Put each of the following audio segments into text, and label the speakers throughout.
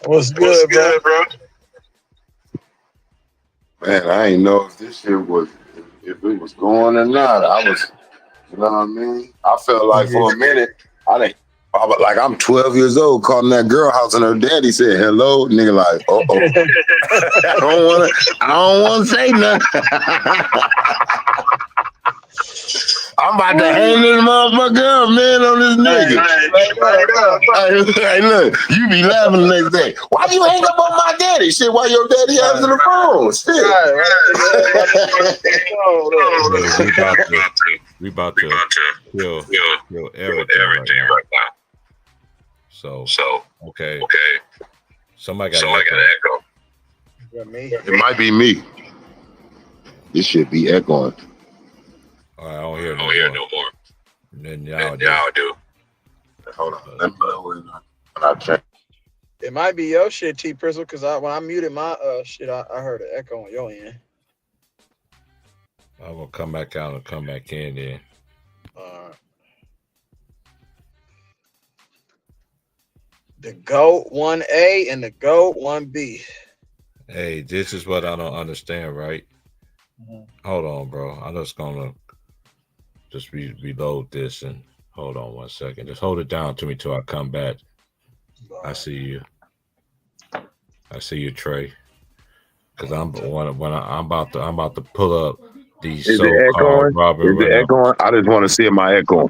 Speaker 1: What's good, bro?
Speaker 2: Man, I ain't know if this shit was if it was going or not. I was, you know what I mean? I felt like
Speaker 1: Yeah.
Speaker 2: for a minute, I was like I'm 12 years old, calling that girl house, and her daddy said hello. Nigga, like, I don't wanna say nothing. I'm about to hang this motherfucker up, man, on this nigga.
Speaker 1: Straight up.
Speaker 2: Hey, look, you be laughing the next day. Why you hang up on my daddy? Shit, why your daddy answer the phone? Shit.
Speaker 1: Right.
Speaker 3: Hey, we about to kill kill everything right now. So okay, somebody got an echo.
Speaker 1: Yeah, me.
Speaker 2: It might be me. This should be echoing.
Speaker 3: All right, I don't hear no more. And then y'all do.
Speaker 2: Hold on. Let me know when I check.
Speaker 1: It might be your shit, T Prizzle, because when I muted my shit, I heard an echo on your end.
Speaker 3: I'm gonna come back out and come back in then.
Speaker 1: Uh, the GOAT 1A and the GOAT 1B.
Speaker 3: Hey, this is what I don't understand, right? Hold on, bro. I'm just gonna reload this and hold on 1 second. Just hold it down to me till I come back. I see you. I see you, Trey. Because I'm about to pull up these
Speaker 2: Is it
Speaker 3: so-called
Speaker 2: echoing?
Speaker 3: Robert
Speaker 2: Is it
Speaker 3: Reynolds.
Speaker 2: echoing? I just want to see my echo.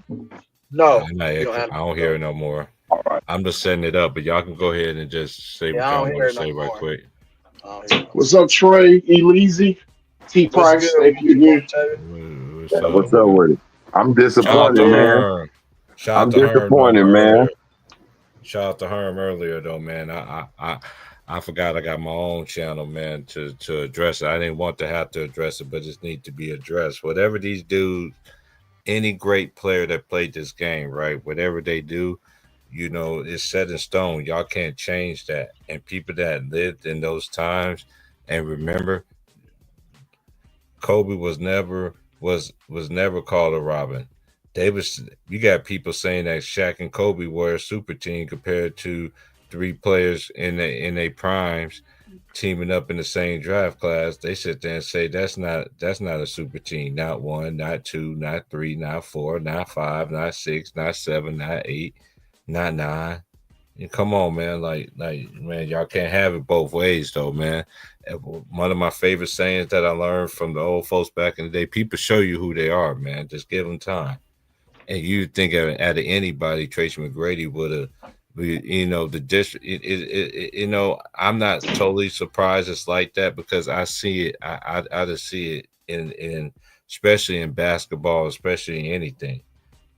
Speaker 1: No,
Speaker 3: I'm not
Speaker 1: you don't have
Speaker 3: I don't hear it no more.
Speaker 2: All right.
Speaker 3: I'm just setting it up, but y'all can go ahead and just say what
Speaker 1: Yeah, I
Speaker 3: y'all
Speaker 1: don't
Speaker 3: want to
Speaker 1: hear it no
Speaker 3: say right
Speaker 1: more.
Speaker 3: quick.
Speaker 1: I don't hear it no more.
Speaker 4: What's up, Trey? Eleasy? T
Speaker 1: What's good
Speaker 4: Price, thank
Speaker 1: with
Speaker 4: you
Speaker 1: you,
Speaker 4: again.
Speaker 1: Octavia?
Speaker 3: What's
Speaker 2: Yeah,
Speaker 3: up
Speaker 2: what's up
Speaker 3: with it?
Speaker 2: with it? I'm
Speaker 3: Shout out
Speaker 2: disappointed,
Speaker 3: to
Speaker 2: man.
Speaker 3: Herm. Shout out
Speaker 2: I'm
Speaker 3: to Herm though
Speaker 2: disappointed, man.
Speaker 3: earlier. Shout out to Herm earlier though, man. I forgot I got my own channel, man, to address it. I didn't want to have to address it, but it need to be addressed. Whatever these dudes, any great player that played this game, right? Whatever they do, it's set in stone. Y'all can't change that. And people that lived in those times and remember, Kobe was never called a Robin. You got people saying that Shaq and Kobe were a super team compared to three players in their primes teaming up in the same draft class. They sit there and say that's not a super team. Not one, not two, not three, not four, not five, not six, not seven, not eight, not nine. And come on, man. Man, y'all can't have it both ways, though, man. One of my favorite sayings that I learned from the old folks back in the day: people show you who they are, man. Just give them time. And you think out of anybody, Tracy McGrady would have, the district. I'm not totally surprised it's like that because I see it. I just see it in especially in basketball, especially in anything.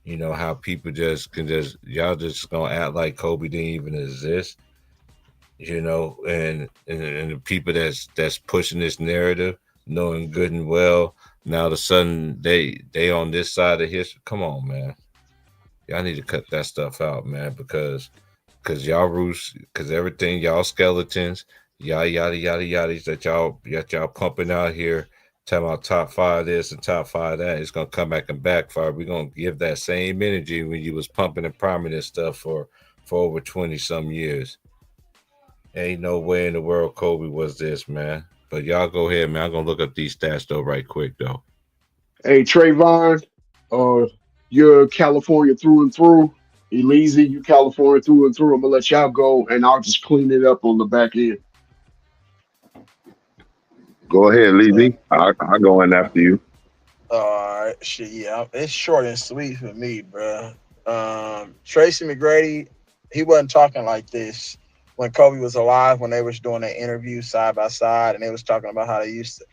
Speaker 3: You know how people just can just y'all just gonna act like Kobe didn't even exist. And the people that's pushing this narrative, knowing good and well, now all of a sudden they on this side of history. Come on, man, y'all need to cut that stuff out, man, because y'all roots, because everything y'all skeletons, yada yada yada that y'all pumping out here. Talking about top five this and top five that, it's gonna come back and backfire. We're gonna give that same energy when you was pumping and priming this stuff for over 20 some years. Ain't no way in the world Kobe was this, man. But y'all go ahead, man. I'm gonna look up these stats though, right quick though.
Speaker 4: Hey, Trayvon, uh, you're California through and through. Eleasy, you California through and through. I'm gonna let y'all go, and I'll just clean it up on the back end.
Speaker 2: Go ahead,
Speaker 1: Uh,
Speaker 2: Levy. I go in after you.
Speaker 1: all right, shit, yeah, it's short and sweet for me, bro. Tracy McGrady, he wasn't talking like this when Kobe was alive. When they was doing that interview side by side, and they was talking about how they used to,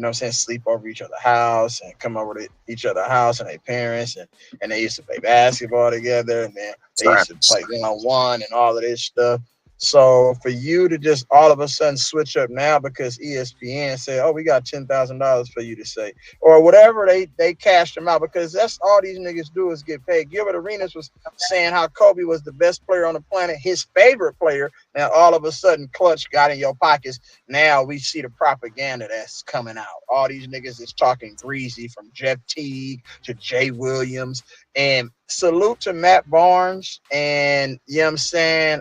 Speaker 1: what I'm saying, sleep over each other's house and come over to each other's house and their parents, and they used to play basketball together, and then they used to play 1-on-1 and all of this stuff. So for you to just all of a sudden switch up now because ESPN said, "Oh, we got $10,000 for you to say," or whatever they cashed him out, because that's all these niggas do is get paid. Gilbert Arenas was saying how Kobe was the best player on the planet, his favorite player. Now all of a sudden, Clutch got in your pockets. Now we see the propaganda that's coming out. All these niggas is talking greasy, from Jeff Teague to Jay Williams. And salute to Matt Barnes and, you know what I'm saying,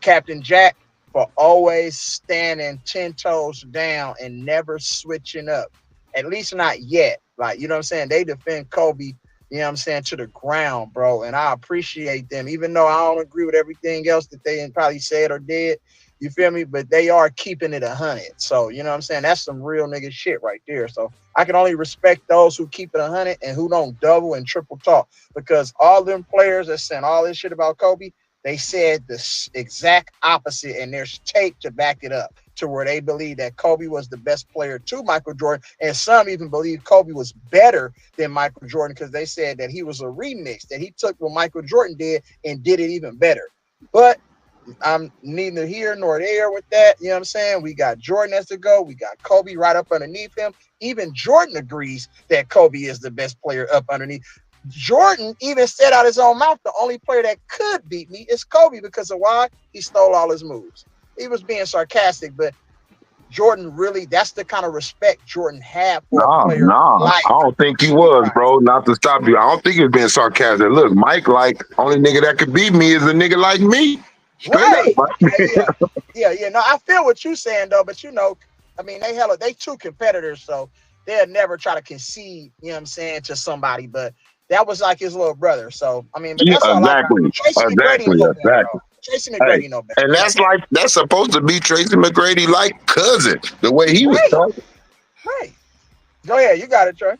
Speaker 1: Captain Jack, for always standing 10 toes down and never switching up. At least not yet. Like, you know what I'm saying? They defend Kobe, you know what I'm saying, to the ground, bro. And I appreciate them, even though I don't agree with everything else that they probably said or did. You feel me? But they are keeping it 100. So, you know what I'm saying? That's some real nigga shit right there. So I can only respect those who keep it 100 and who don't double and triple talk, because all them players that saying all this shit about Kobe, they said the exact opposite, and there's tape to back it up to where they believe that Kobe was the best player to Michael Jordan, and some even believe Kobe was better than Michael Jordan because they said that he was a remix, that he took what Michael Jordan did and did it even better. But I'm neither here nor there with that. You know what I'm saying? We got Jordan as the go. We got Kobe right up underneath him. Even Jordan agrees that Kobe is the best player up underneath. Jordan even said out his own mouth, the only player that could beat me is Kobe, because of why? He stole all his moves. He was being sarcastic, but Jordan really, that's the kind of respect Jordan had for a player
Speaker 5: I
Speaker 1: like
Speaker 5: don't think he
Speaker 1: Kobe
Speaker 5: was,
Speaker 1: Bryant.
Speaker 5: bro. Not to stop you. I don't think he was being sarcastic. Look, Mike, like, only nigga that could beat me is a nigga like me. Straight up,
Speaker 1: Right.
Speaker 5: Mike.
Speaker 1: Yeah. No, I feel what you're saying though, but I mean, they two competitors, so they'll never try to concede, you know what I'm saying, to somebody. But that was like his little brother. So I mean, but
Speaker 5: Yeah,
Speaker 1: that's all I got.
Speaker 5: exactly.
Speaker 1: Tracy McGrady
Speaker 5: Exactly.
Speaker 1: know better
Speaker 5: Exactly.
Speaker 1: though. Tracy
Speaker 5: Hey,
Speaker 1: McGrady know better.
Speaker 5: and
Speaker 1: Yeah.
Speaker 5: that's supposed to be Tracy McGrady like cousin, the way he was
Speaker 1: Right.
Speaker 5: talking.
Speaker 1: Right. Go ahead. You got it, Trey.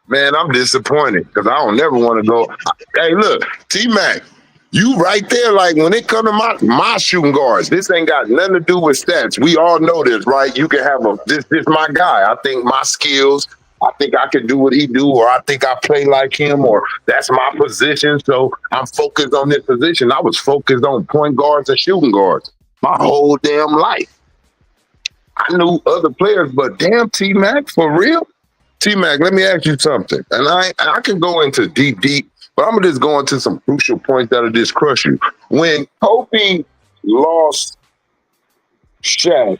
Speaker 5: Man, I'm disappointed because I don't never want to go. Hey, look, T Mac, you right there. Like when it come to my shooting guards, this ain't got nothing to do with stats. We all know this, right? You can have this my guy. I think my skills. I think I can do what he do, or I think I play like him, or that's my position. So I'm focused on this position. I was focused on point guards and shooting guards my whole damn life. I knew other players, but damn T Mac, for real? T Mac, let me ask you something. And I can go into deep, but I'm gonna just go into some crucial points that'll just crush you. When Kobe lost Shaq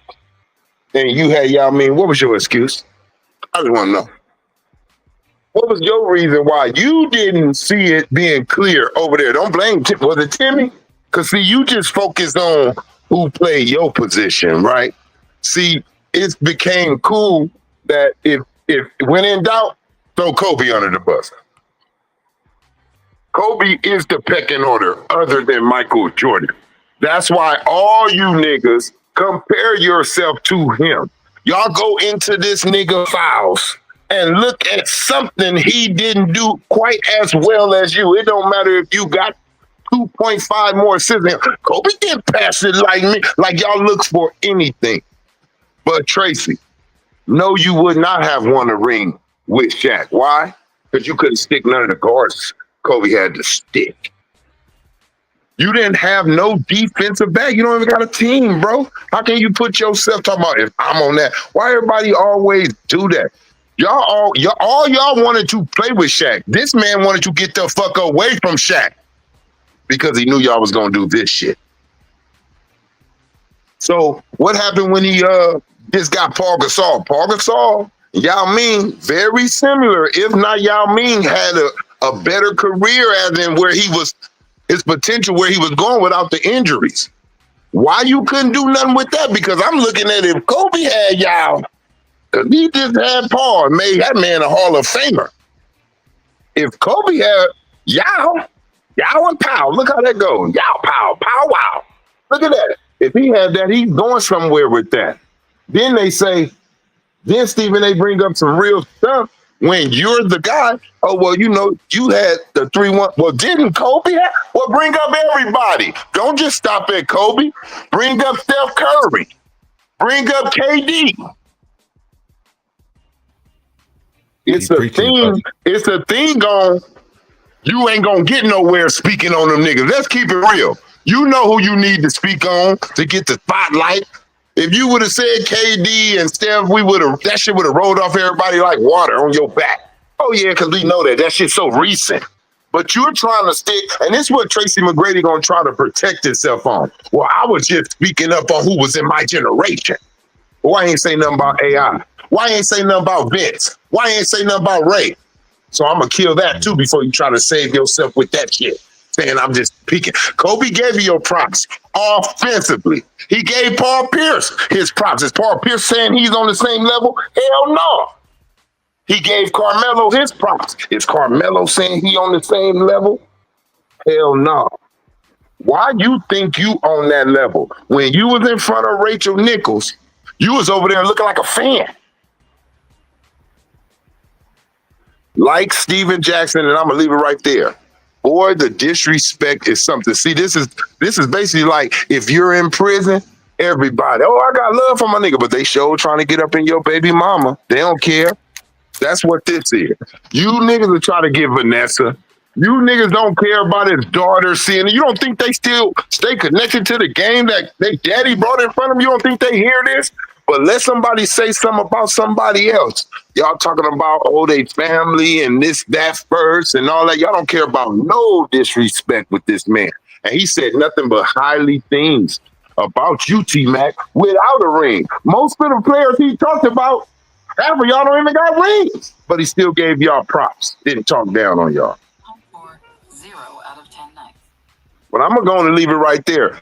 Speaker 5: and you had Yao Ming, what was your excuse? I just want to know. What was your reason why you didn't see it being clear over there? Don't blame was it Timmy? Because see, you just focused on who played your position, right? See, it became cool that if when in doubt, throw Kobe under the bus. Kobe is the pecking order other than Michael Jordan. That's why all you niggas compare yourself to him. Y'all go into this nigga files and look at something he didn't do quite as well as you. It don't matter if you got 2.5 more assists than him. Kobe didn't pass it like me. Like y'all look for anything. But Tracy, no, you would not have won a ring with Shaq. Why? Because you couldn't stick none of the guards Kobe had to stick. You didn't have no defensive back. You don't even got a team, bro. How can you put yourself talking about if I'm on that? Why everybody always do that? Y'all wanted to play with Shaq. This man wanted to get the fuck away from Shaq because he knew y'all was gonna do this shit. So what happened when he just got Paul Gasol? Paul Gasol, Yao Ming, very similar. If not, Yao Ming had a better career as in where he was, his potential where he was going without the injuries. Why you couldn't do nothing with that? Because I'm looking at if Kobe had Yao, if he just had Paul and made that man a Hall of Famer. If Kobe had Yao and Powell, look how that goes. Yao, Powell, Pow, wow. Look at that. If he had that, he's going somewhere with that. Then they say, then Stephen, they bring up some real stuff when you're the guy. Oh, well, you know, you had the 3-1. Well, didn't Kobe have? Well, bring up everybody. Don't just stop at Kobe. Bring up Steph Curry. Bring up KD. It's a thing. It's a thing on. You ain't gonna get nowhere speaking on them niggas. Let's keep it real. You know who you need to speak on to get the spotlight. If you would have said KD and Steph, that shit would have rolled off everybody like water on your back. Oh yeah, because we know that shit's so recent. But you're trying to stick, and this is what Tracy McGrady gonna try to protect himself on. Well, I was just speaking up on who was in my generation. Why ain't say nothing about AI? Why ain't say nothing about Vince? Why ain't say nothing about Ray? So I'm gonna kill that too before you try to save yourself with that shit. saying I'm just peeking. Kobe gave you your props offensively. He gave Paul Pierce his props. Is Paul Pierce saying he's on the same level? Hell no. He gave Carmelo his props. Is Carmelo saying he on the same level? Hell no. Why you think you on that level? When you was in front of Rachel Nichols, you was over there looking like a fan. Like Steven Jackson, and I'm gonna leave it right there. Boy, the disrespect is something. See, this is basically like if you're in prison, everybody, oh, I got love for my nigga, but they sure trying to get up in your baby mama. They don't care. That's what this is. You niggas are trying to get Vanessa. You niggas don't care about his daughter seeing it. You don't think they still stay connected to the game that they daddy brought in front of them? You don't think they hear this? But let somebody say something about somebody else. Y'all talking about, oh, they family and this, that first and all that. Y'all don't care about no disrespect with this man. And he said nothing but highly things about you, T-Mac, without a ring. Most of the players he talked about, half of y'all don't even got rings. But he still gave y'all props. Didn't talk down on y'all. But I'm going to leave it right there.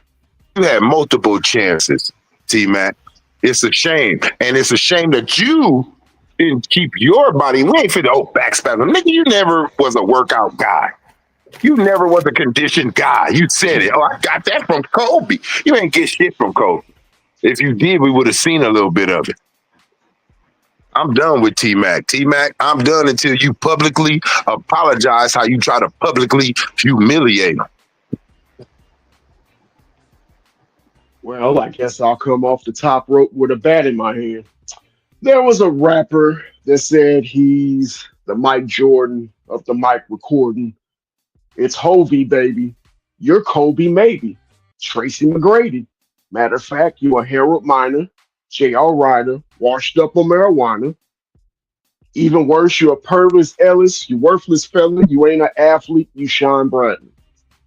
Speaker 5: You had multiple chances, T-Mac. It's a shame. And it's a shame that you didn't keep your body. We ain't fit backspasm. Nigga, you never was a workout guy. You never was a conditioned guy. You said it. Oh, I got that from Kobe. You ain't get shit from Kobe. If you did, we would have seen a little bit of it. I'm done with T-Mac. T-Mac, I'm done until you publicly apologize how you try to publicly humiliate him.
Speaker 4: Well, I guess I'll come off the top rope with a bat in my hand. There was a rapper that said he's the Mike Jordan of the mic recording. It's Hovey, baby. You're Kobe, maybe. Tracy McGrady. Matter of fact, you a Harold Miner, J.R. Ryder, washed up on marijuana. Even worse, you're a Purvis Ellis, you worthless fella, you ain't an athlete, you Sean Bradley.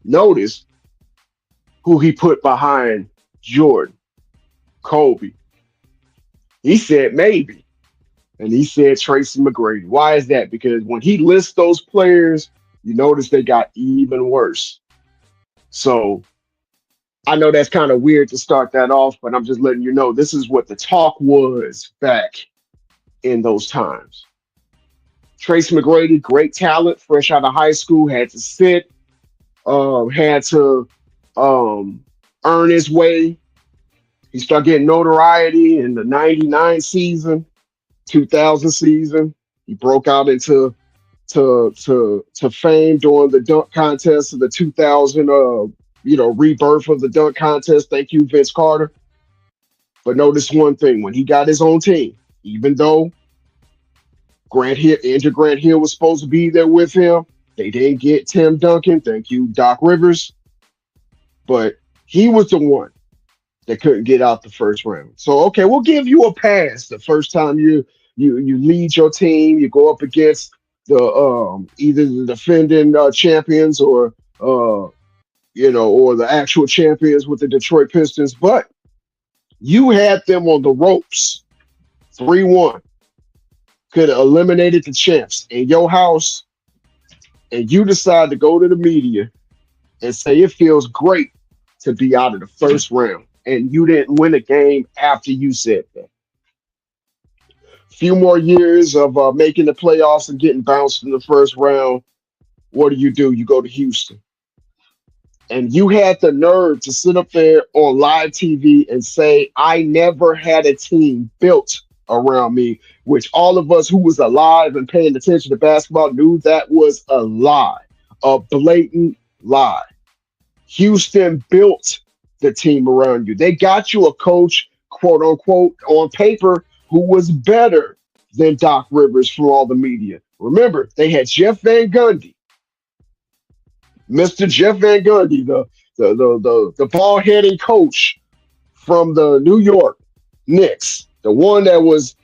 Speaker 4: Notice who he put behind Jordan, Kobe. He said maybe. And he said Tracy McGrady. Why is that? Because when he lists those players, you notice they got even worse. So I know that's kind of weird to start that off, but I'm just letting you know this is what the talk was back in those times. Tracy McGrady, great talent, fresh out of high school, had to sit, had to earn his way. He started getting notoriety in the 99 season, 2000 season. He broke out into to fame during the dunk contest of the 2000 rebirth of the dunk contest. Thank you, Vince Carter. But notice one thing, when he got his own team, even though Andrew Grant Hill was supposed to be there with him, they didn't get Tim Duncan. Thank you, Doc Rivers. But he was the one that couldn't get out the first round. So okay, we'll give you a pass the first time you lead your team. You go up against the either the defending champions or or the actual champions with the Detroit Pistons. But you had them on the ropes, 3-1. Could have eliminated the champs in your house, and you decide to go to the media and say it feels great to be out of the first round, and you didn't win a game after you said that. Few more years of making the playoffs and getting bounced in the first round. What do? You go to Houston. And you had the nerve to sit up there on live TV and say, I never had a team built around me, which all of us who was alive and paying attention to basketball knew that was a lie, a blatant lie. Houston built the team around you. They got you a coach, quote unquote, on paper, who was better than Doc Rivers from all the media. Remember, they had Jeff Van Gundy, Mr. Jeff Van Gundy, the ball-headed coach from the New York Knicks, the one that was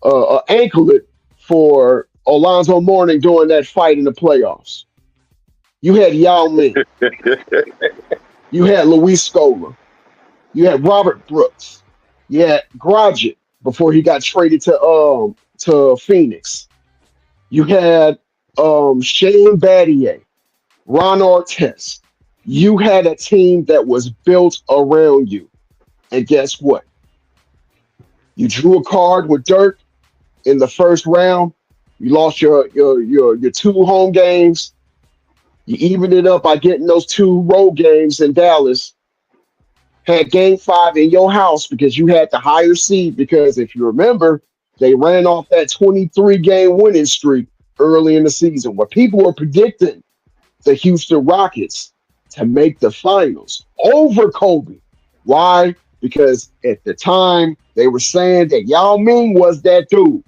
Speaker 4: an anklet for Alonzo Mourning during that fight in the playoffs. You had Yao Ming. You had Luis Scola. You had Robert Brooks. You had Grogic before he got traded to Phoenix. You had Shane Battier. Ron Artest. You had a team that was built around you. And guess what? You drew a card with Dirk in the first round. You lost your two home games. You evened it up by getting those two road games in Dallas. Had game five in your house because you had the higher seed. Because if you remember, they ran off that 23 game winning streak early in the season where people were predicting the Houston Rockets to make the finals over Kobe. Why? Because at the time they were saying that Yao Ming was that dude,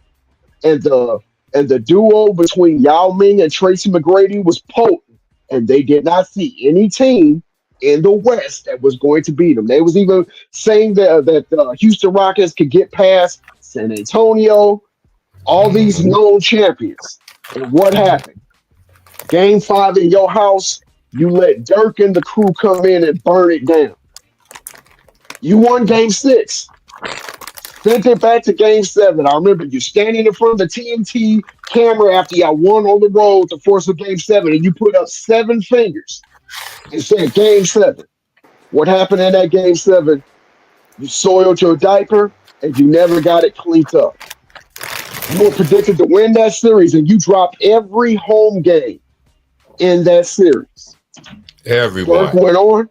Speaker 4: and the duo between Yao Ming and Tracy McGrady was potent, and they did not see any team in the West that was going to beat them. They was even saying that the Houston Rockets could get past San Antonio, all these
Speaker 3: Mm-hmm.
Speaker 4: known champions. And what happened? Game five in your house, you let Dirk and the crew come in and burn it down. You won game six, sent it back to game seven. I remember you standing in front of the TNT camera after y'all won on the road to force a game seven, and you put up seven fingers and said game seven. What happened in that game seven? You soiled your diaper and you never got it cleaned up. You were predicted to win that series and you dropped every home game in that series. Dirk
Speaker 3: Everyone.
Speaker 4: went on.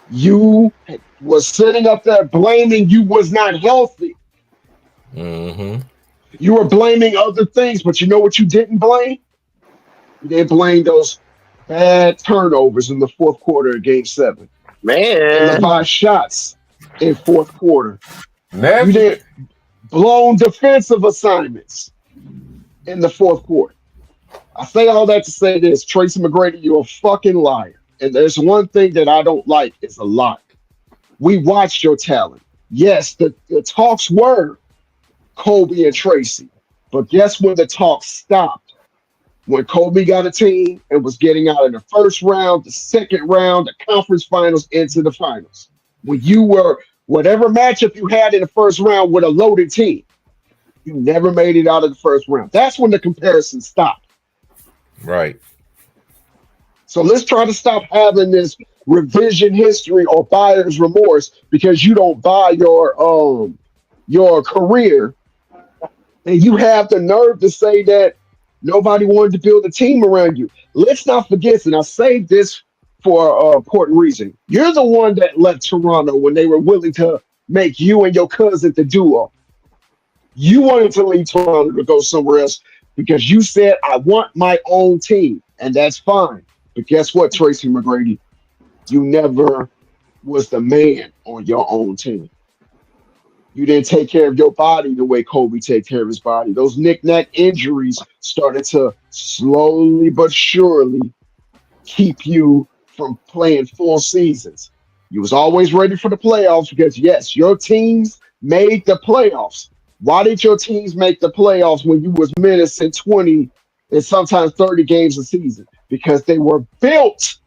Speaker 4: You was sitting up there blaming you was not healthy.
Speaker 3: Mm-hmm.
Speaker 4: You were blaming other things, but you know what you didn't blame? You didn't blame those bad turnovers in the fourth quarter of game seven. Ill
Speaker 5: Man,
Speaker 4: advised shots in fourth quarter. You
Speaker 3: Never.
Speaker 4: didn't blown defensive assignments in the fourth quarter. I say all that to say this, Tracy McGrady, you're a fucking liar. And there's one thing that I don't like is a lie. We watched your talent. Yes, the talks were Kobe and Tracy. But guess when the talks stopped? When Kobe got a team and was getting out in the first round, the second round, the conference finals, into the finals. When you were, whatever matchup you had in the first round with a loaded team, you never made it out of the first round. That's when the comparison stopped.
Speaker 3: Right.
Speaker 4: So let's try to stop having this revision history or buyer's remorse because you don't buy your career, and you have the nerve to say that nobody wanted to build a team around you. Let's not forget, and I say this for an important reason. You're the one that left Toronto when they were willing to make you and your cousin the duo. You wanted to leave Toronto to go somewhere else because you said, I want my own team. And that's fine. But guess what, Tracy McGrady? You never was the man on your own team. You didn't take care of your body the way Kobe take care of his body. Those knick-knack injuries started to slowly but surely keep you from playing full seasons. You was always ready for the playoffs because yes, your teams made the playoffs. Why did your teams make the playoffs when you was menacing 20 and sometimes 30 games a season? Because they were built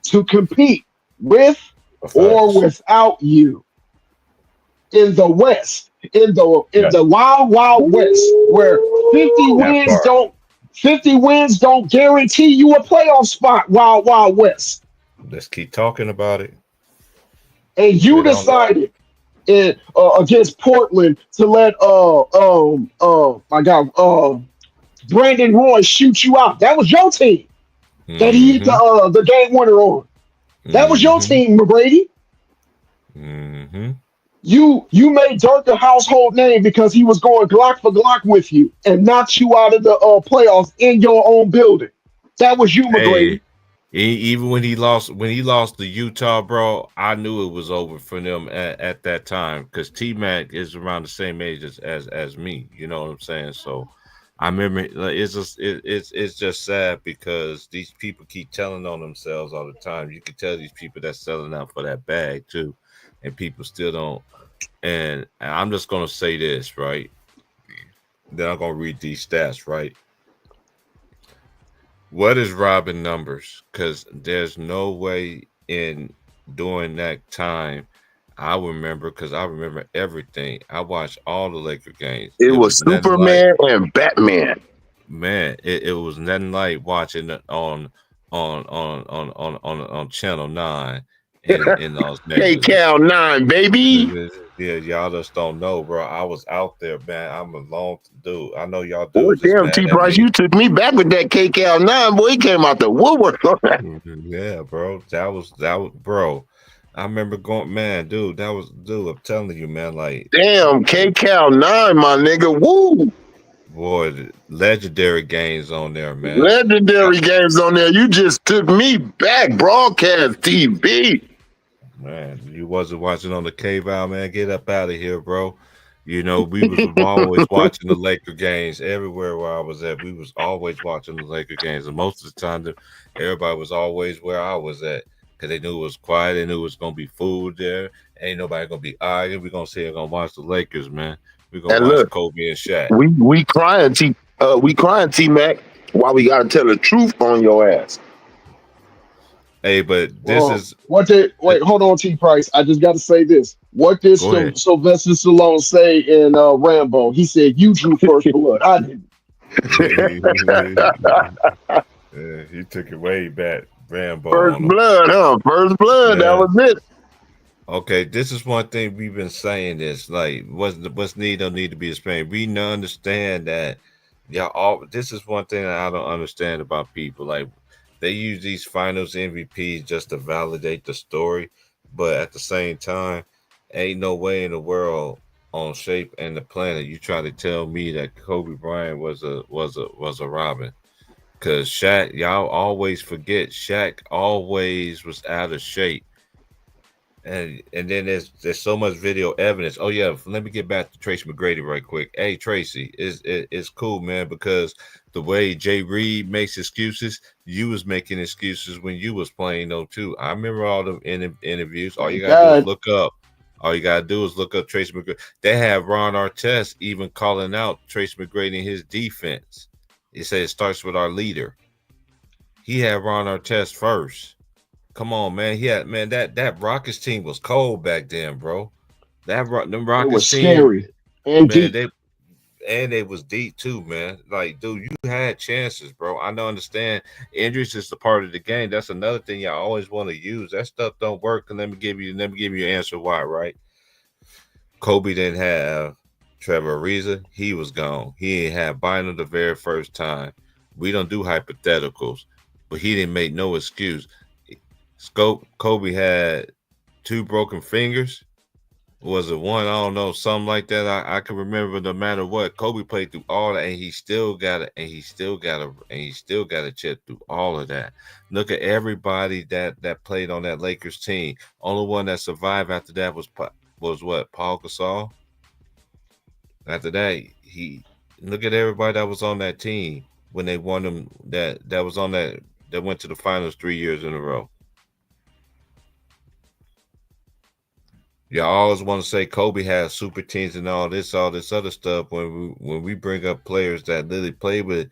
Speaker 4: to compete with or
Speaker 3: Facts.
Speaker 4: without you in the West, in
Speaker 3: Yeah.
Speaker 4: the wild, wild West, where 50
Speaker 3: That
Speaker 4: wins
Speaker 3: part.
Speaker 4: don't 50 wins don't guarantee you a playoff spot, wild, wild West.
Speaker 3: Let's keep talking about it.
Speaker 4: And you
Speaker 3: They don't know.
Speaker 4: decided against Portland to let my God Brandon Roy shoot you out. That was your team that he hit
Speaker 3: Mm-hmm.
Speaker 4: the game winner on. That was your
Speaker 3: Mm-hmm.
Speaker 4: team, McGrady.
Speaker 3: Mm-hmm.
Speaker 4: You made Dirk a household name because he was going Glock for Glock with you and knocked you out of the playoffs in your own building. That was you,
Speaker 3: Hey,
Speaker 4: McGrady.
Speaker 3: even when he lost to Utah, bro, I knew it was over for them at that time because T Mac is around the same age as me. You know what I'm saying? So I remember like, it's just sad because these people keep telling on themselves all the time. You can tell these people that's selling out for that bag too, and people still don't. And I'm just gonna say this right. Then I'm gonna read these stats right. What is Robin numbers? Because there's no way in during that time I remember because I remember everything. I watched all the Laker games.
Speaker 5: it
Speaker 3: It was
Speaker 5: was
Speaker 3: nothing like
Speaker 5: Superman and Batman.
Speaker 3: man. It was nothing like watching it on on Channel 9 in Los
Speaker 5: K
Speaker 3: Angeles.
Speaker 5: Cal 9, baby.
Speaker 3: Yeah, y'all just don't know, bro. I was out there, man. I'm a long dude. I know y'all
Speaker 5: Boy,
Speaker 3: dudes is
Speaker 5: damn,
Speaker 3: mad
Speaker 5: T
Speaker 3: at
Speaker 5: Price,
Speaker 3: me.
Speaker 5: you took me back with that K Cal 9, boy. He came out the woodwork on that.
Speaker 3: Yeah, bro. That was bro. I remember going, man, dude. That was dude. I'm telling you, man. Like,
Speaker 5: Damn, K Cal 9, my nigga. Woo!
Speaker 3: boy, legendary games on there, man. I,
Speaker 5: Legendary games on there. You just took me back. Broadcast TV.
Speaker 3: Man, you wasn't watching on the cave out, man. Get up out of here, bro. You know, we was always watching the Laker games everywhere where I was at. We was always watching the Laker games, and most of the time, everybody was always where I was at because they knew it was quiet. They knew it was gonna be food there. Ain't nobody gonna be arguing. We gonna say we're gonna watch the Lakers, man. We gonna
Speaker 5: And
Speaker 3: watch
Speaker 5: look,
Speaker 3: Kobe and Shaq.
Speaker 5: we crying T Mac. Why we gotta tell the truth on your ass?
Speaker 3: Hey, but this
Speaker 4: Well,
Speaker 3: is
Speaker 4: what did wait? Hold on, T Price. I just got to say this. What did
Speaker 3: go ahead.
Speaker 4: Sylvester Stallone say in Rambo? He said, "You drew first blood. I didn't."
Speaker 3: Yeah, he took it way back, Rambo
Speaker 5: First
Speaker 3: on him.
Speaker 5: blood, huh? First blood. That
Speaker 3: Yeah.
Speaker 5: was it.
Speaker 3: Okay, this is one thing we've been saying. This like what's need don't need to be explained. We don't understand that y'all all. This is one thing that I don't understand about people. Like they use these finals MVPs just to validate the story, but at the same time, ain't no way in the world on shape and the planet you try to tell me that Kobe Bryant was a Robin. Cause Shaq, y'all always forget Shaq always was out of shape. And then there's so much video evidence. Oh yeah, let me get back to Tracy McGrady right quick. Hey Tracy, it's cool, man, because the way Jay Reed makes excuses, you was making excuses when you was playing though too. I remember all the interviews. All you
Speaker 4: Thank
Speaker 3: gotta do is
Speaker 4: God.
Speaker 3: look up. All you gotta do is look up Tracy McGrady. They have Ron Artest even calling out Tracy McGrady in his defense. He said it starts with our leader. He had Ron Artest first. Come on, man. He had man that Rockets team was cold back then, bro. Them
Speaker 4: It
Speaker 3: Rockets
Speaker 4: was
Speaker 3: team,
Speaker 4: scary and
Speaker 3: man.
Speaker 4: deep.
Speaker 3: They was deep too, man. Like, dude, you had chances, bro. I don't understand. Injuries is the part of the game. That's another thing y'all always want to use. That stuff don't work. And let me give you an answer why, right? Kobe didn't have Trevor Ariza. He was gone. He ain't had Bynum the very first time. We don't do hypotheticals, but he didn't make no excuse. Scope Kobe had two broken fingers. Was it one? I don't know, something like that. I can remember no matter what. Kobe played through all that and he still got it, and he still got a chip through all of that. Look at everybody that played on that Lakers team. Only one that survived after that was what? Paul Gasol. After that, he look at everybody that was on that team when they won them that was on that went to the finals 3 years in a row. Y'all always want to say Kobe has super teams and all this other stuff. When we bring up players that literally play with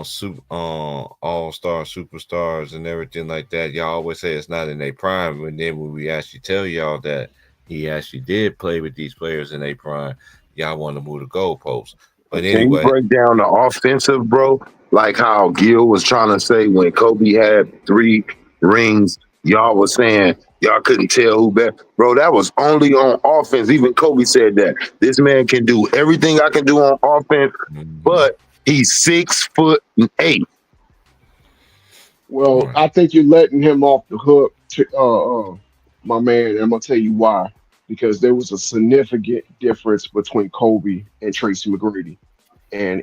Speaker 3: super all star superstars and everything like that, y'all always say it's not in their prime. And then when we actually tell y'all that he actually did play with these players in their prime, y'all want to move the goalposts. But
Speaker 5: Can you
Speaker 3: anyway,
Speaker 5: break down the offensive, bro? Like how Gil was trying to say when Kobe had 3 rings, y'all was saying y'all couldn't tell who bet. Bro, that was only on offense. Even Kobe said that. This man can do everything I can do on offense,
Speaker 3: mhm,
Speaker 5: but he's 6'8".
Speaker 4: Well,
Speaker 3: right.
Speaker 4: I think you're letting him off the hook, my man. And I'm gonna tell you why. Because there was a significant difference between Kobe and Tracy McGrady, and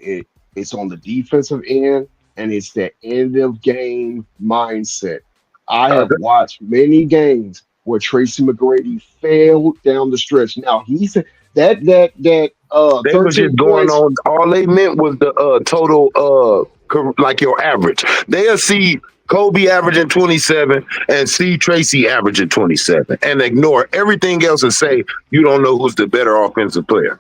Speaker 4: it's on the defensive end, and it's that end of game mindset. I
Speaker 5: Uh,
Speaker 4: have watched many games where Tracy McGrady failed down the stretch. Now he's that
Speaker 5: They was
Speaker 4: 13
Speaker 5: just going
Speaker 4: points.
Speaker 5: on. All they meant was the total, like your average. They'll see Kobe averaging 27 and see Tracy averaging 27 and ignore everything else and say you don't know who's the better offensive player.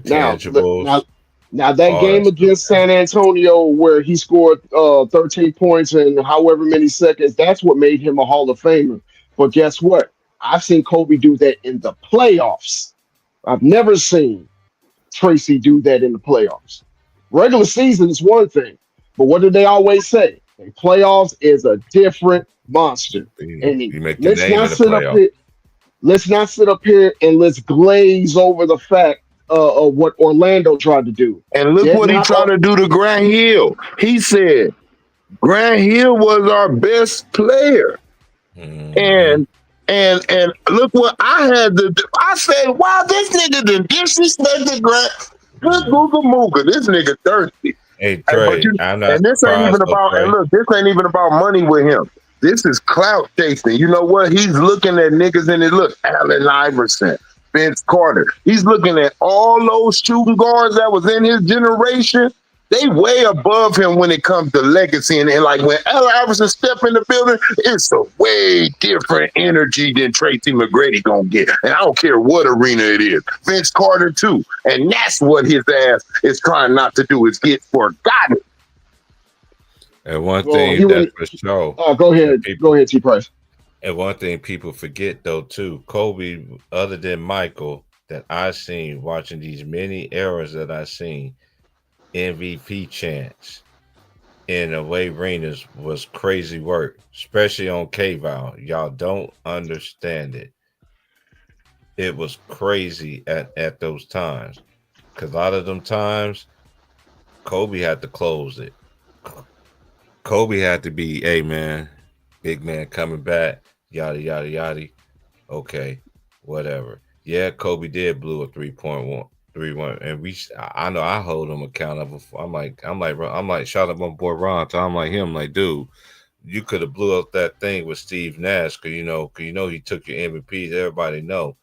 Speaker 4: Now,
Speaker 3: Intangibles,
Speaker 4: now that
Speaker 3: all that
Speaker 4: game
Speaker 3: stuff.
Speaker 4: against San Antonio where he scored 13 points in however many seconds, that's what made him a Hall of Famer. But guess what? I've seen Kobe do that in the playoffs. I've never seen Tracy do that in the playoffs. Regular season is one thing, but what do they always say? And playoffs is a different monster. And
Speaker 3: You make the
Speaker 4: let's
Speaker 3: name
Speaker 4: not
Speaker 3: of the
Speaker 4: sit up
Speaker 3: playoff.
Speaker 4: here. Let's not sit up here and let's glaze over the fact of what Orlando tried to do.
Speaker 5: And look
Speaker 4: Did
Speaker 5: what he
Speaker 4: not.
Speaker 5: tried to do to Grant Hill. He said Grant Hill was our best player.
Speaker 3: Hmm.
Speaker 5: And and look what I had to do. I said, wow, this nigga done disrespected Grant. Good Google Mooga. This nigga thirsty.
Speaker 3: Hey
Speaker 5: And but
Speaker 3: Trey,
Speaker 5: you
Speaker 3: I'm not
Speaker 5: and this ain't even
Speaker 3: surprised though,
Speaker 5: about and
Speaker 3: Trey.
Speaker 5: look, this ain't even about money with him. This is clout chasing. You know what? He's looking at niggas and it look, Allen Iverson, Vince Carter. He's looking at all those shooting guards that was in his generation. They way above him when it comes to legacy. And like when Allen Iverson step in the building, it's a way different energy than Tracy McGrady gonna get. And I don't care what arena it is. Vince Carter too. And that's what his ass is trying not to do is get forgotten.
Speaker 3: And one
Speaker 4: Well,
Speaker 3: thing
Speaker 4: he
Speaker 3: that's
Speaker 4: went.
Speaker 3: for sure
Speaker 4: Go
Speaker 3: that
Speaker 4: ahead.
Speaker 3: people
Speaker 4: Go ahead, T. Price.
Speaker 3: and one thing people forget though too, Kobe, other than Michael, that I seen watching these many eras that I seen, MVP chants in away arenas was crazy work, especially on K Val. Y'all don't understand it. It was crazy at those times. Cause a lot of them times Kobe had to close it. Kobe had to be, hey man, big man coming back, yada yada yada. Okay, whatever. Yeah, Kobe did blew a 3.1, 3-1, and I know I hold him accountable. I'm like, shout out my boy Ron. So I'm like him, like, dude, you could have blew up that thing with Steve Nash, cause he took your MVPs. Everybody know,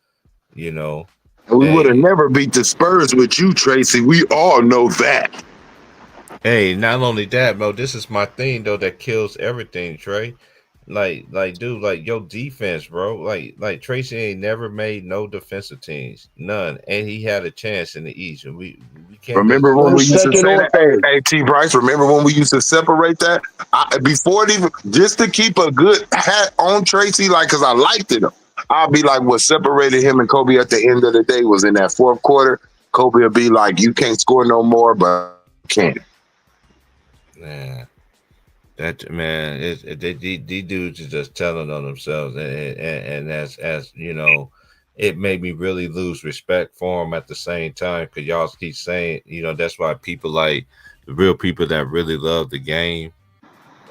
Speaker 3: you know.
Speaker 5: And we would have
Speaker 3: Hey,
Speaker 5: never beat the Spurs with you, Tracy. We all know that.
Speaker 3: hey, not only that, bro. This is my thing though that kills everything, Trey. Dude, like your defense, bro. Like Tracy ain't never made no defensive teams, none, and he had a chance in the East, and we can't
Speaker 5: Remember
Speaker 3: just
Speaker 5: when we
Speaker 4: First,
Speaker 5: used to
Speaker 4: second,
Speaker 5: say
Speaker 4: or
Speaker 5: that?
Speaker 4: third.
Speaker 5: Hey, T. Bryce, remember when we used to separate that? Before it even, just to keep a good hat on Tracy, like, because I liked it. I'll be like, what separated him and Kobe at the end of the day was in that fourth quarter. Kobe will be like, you can't score no more, but can.
Speaker 3: nah. That man, these dudes are just telling on themselves, and as you know, it made me really lose respect for them at the same time because y'all keep saying, that's why people like the real people that really love the game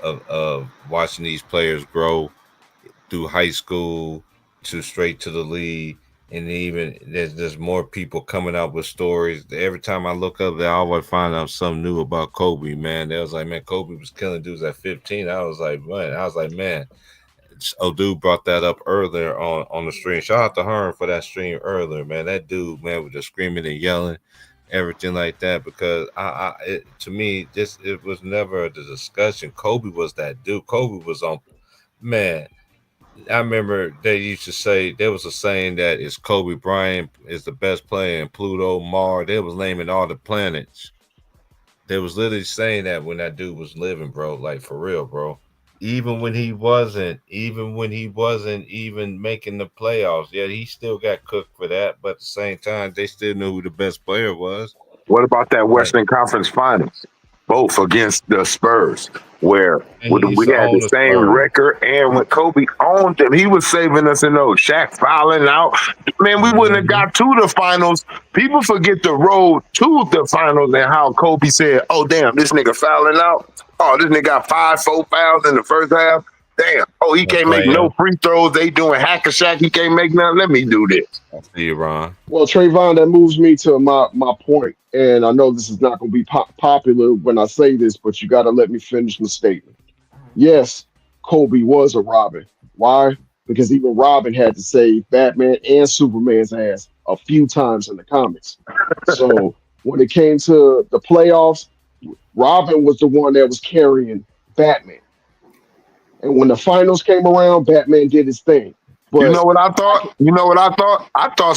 Speaker 3: of watching these players grow through high school to straight to the league. And even there's more people coming out with stories. Every time I look up, they always find out something new about Kobe. Man, they was like, man, Kobe was killing dudes at 15. I was like, man, oh, dude brought that up earlier on the stream. Shout out to Hearn for that stream earlier, man. That dude, man, was just screaming and yelling, everything like that. Because to me, it was never the discussion. Kobe was that dude. Kobe was on, man. I remember they used to say there was a saying that is Kobe Bryant is the best player in Pluto, Mars. They was naming all the planets. They was literally saying that when that dude was living, bro. Like for real, bro. Even when he wasn't even making the playoffs, yeah, he still got cooked for that. But at the same time, they still knew who the best player was.
Speaker 5: What about that
Speaker 3: Like,
Speaker 5: Western Conference Finals? Both against the Spurs, where
Speaker 3: and he used
Speaker 5: we
Speaker 3: to
Speaker 5: had the
Speaker 3: own the
Speaker 5: same
Speaker 3: Spurs.
Speaker 5: record, and when Kobe owned them, he was saving us in those Shaq fouling out. Man, we wouldn't have
Speaker 3: Hmm.
Speaker 5: got to the finals. People forget the road to the finals and how Kobe said, "Oh damn, this nigga fouling out. Oh, this nigga got 4 fouls in the first half. Damn. Oh, he
Speaker 3: Don't
Speaker 5: can't make
Speaker 3: play
Speaker 5: no
Speaker 3: him.
Speaker 5: free throws. They doing hack a Shaq. He can't make none. Let me do this."
Speaker 3: I see you, Ron.
Speaker 4: Well, Trayvon, that moves me to my point, and I know this is not going to be popular when I say this, but you got to let me finish the statement. Yes, Kobe was a Robin. Why? Because even Robin had to save Batman and Superman's ass a few times in the comics. So when it came to the playoffs, Robin was the one that was carrying Batman. And when the finals came around, Batman did his thing.
Speaker 5: You
Speaker 4: But
Speaker 5: know what I
Speaker 4: I
Speaker 5: thought?
Speaker 4: can,
Speaker 5: You know what I thought? I thought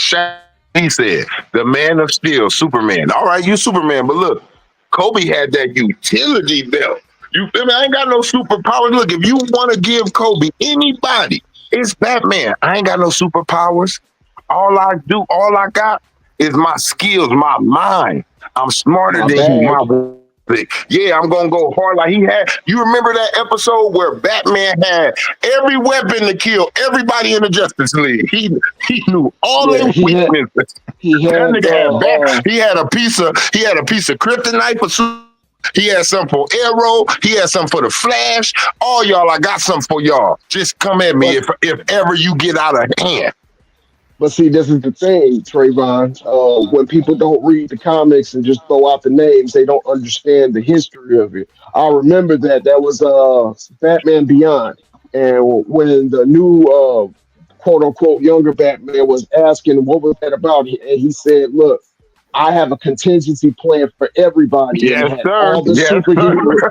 Speaker 5: Shaq, he said, the man of steel, Superman. All right, you Superman, but look, Kobe had that utility belt. You feel me? I ain't got no superpower. Look, if you want to give Kobe anybody, it's Batman. I ain't got no superpowers. All I got is my skills, my mind. I'm smarter
Speaker 4: my
Speaker 5: than you, my
Speaker 4: bag.
Speaker 5: realistic. Yeah, I'm gonna go hard like he had. You remember that episode where Batman had every weapon to kill everybody in the Justice League? He knew all
Speaker 4: Yeah,
Speaker 5: their weaknesses.
Speaker 4: he
Speaker 5: That
Speaker 4: had
Speaker 5: nigga had
Speaker 4: the
Speaker 5: he had a piece of kryptonite for he had some for Arrow. He had some for the Flash. All y'all, I got some for y'all. Just come at me
Speaker 4: but
Speaker 5: if ever you get out of hand.
Speaker 4: But see, this is the thing, Trayvon. When people don't read the comics and just throw out the names, they don't understand the history of it. I remember that was Batman Beyond, and when the new quote unquote younger Batman was asking what was that about, and he said, "Look, I have a contingency plan for everybody," and it
Speaker 5: Yes,
Speaker 4: had
Speaker 5: sir.
Speaker 4: all the
Speaker 5: Yes, sir.
Speaker 4: superheroes.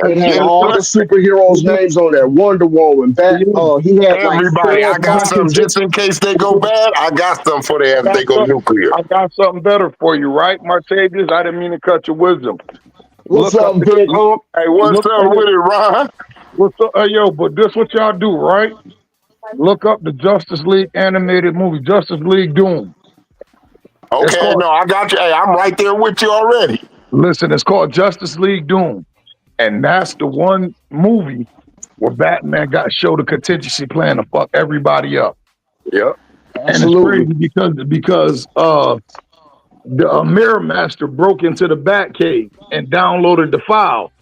Speaker 4: It had
Speaker 5: Yes,
Speaker 4: all
Speaker 5: sir.
Speaker 4: the superheroes' names on there. Wonder Woman, Bat. He had like
Speaker 5: Everybody,
Speaker 4: four or
Speaker 5: I got
Speaker 4: five
Speaker 5: some just in case they go bad. I got some for them if
Speaker 6: got
Speaker 5: they go
Speaker 6: some,
Speaker 5: nuclear.
Speaker 6: I got something better for you, right, Martavius? I didn't mean to cut your wisdom.
Speaker 4: What's
Speaker 6: Look up
Speaker 4: up,
Speaker 6: the
Speaker 4: Big Unc?
Speaker 5: Hey, what's
Speaker 6: look.
Speaker 5: up with it, Ron?
Speaker 6: What's up? Hey, yo, but this what y'all do, right? Look up the Justice League animated movie, Justice League Doom. It's
Speaker 5: Okay,
Speaker 6: called.
Speaker 5: no, I got you. Hey, I'm right there with you already.
Speaker 6: Listen, it's called Justice League Doom, and that's the one movie where Batman got showed a contingency plan to fuck everybody up.
Speaker 5: Yep.
Speaker 6: And it's
Speaker 4: Absolutely.
Speaker 6: crazy because the Mirror Master broke into the Batcave and downloaded the file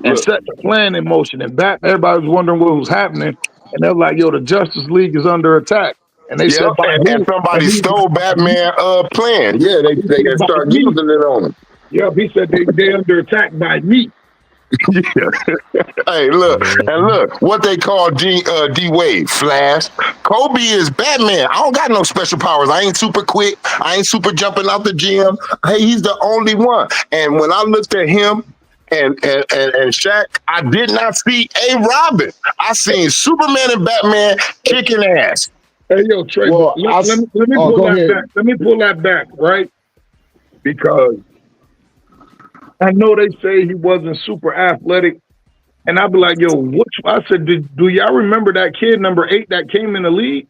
Speaker 6: and
Speaker 5: Look.
Speaker 6: set the plan in motion. And everybody was wondering what was happening. And they're like, yo, the Justice League is under attack. And they
Speaker 5: Yep.
Speaker 6: said, by
Speaker 5: And
Speaker 6: who? And
Speaker 5: somebody
Speaker 6: he was
Speaker 5: stole
Speaker 6: like,
Speaker 5: Batman plan. Yeah,
Speaker 6: he
Speaker 5: they
Speaker 6: said, by
Speaker 5: start
Speaker 6: me.
Speaker 5: using it on him.
Speaker 6: Yep, he said they under attack by me.
Speaker 5: Yeah. Hey, look, and
Speaker 3: Mhm.
Speaker 5: look, what they call D Wade, Flash. Kobe is Batman. I don't got no special powers. I ain't super quick. I ain't super jumping out the gym. Hey, he's the only one. And when I looked at him and Shaq, I did not see a Robin. I seen Superman and Batman kicking ass.
Speaker 6: Hey, yo, Trey, but
Speaker 4: Well,
Speaker 6: let me
Speaker 4: oh,
Speaker 6: pull
Speaker 4: go
Speaker 6: that
Speaker 4: ahead.
Speaker 6: back. Let me pull that back, right? Because I know they say he wasn't super athletic. And I'd be like, yo, I said, do y'all remember that kid number 8 that came in the league?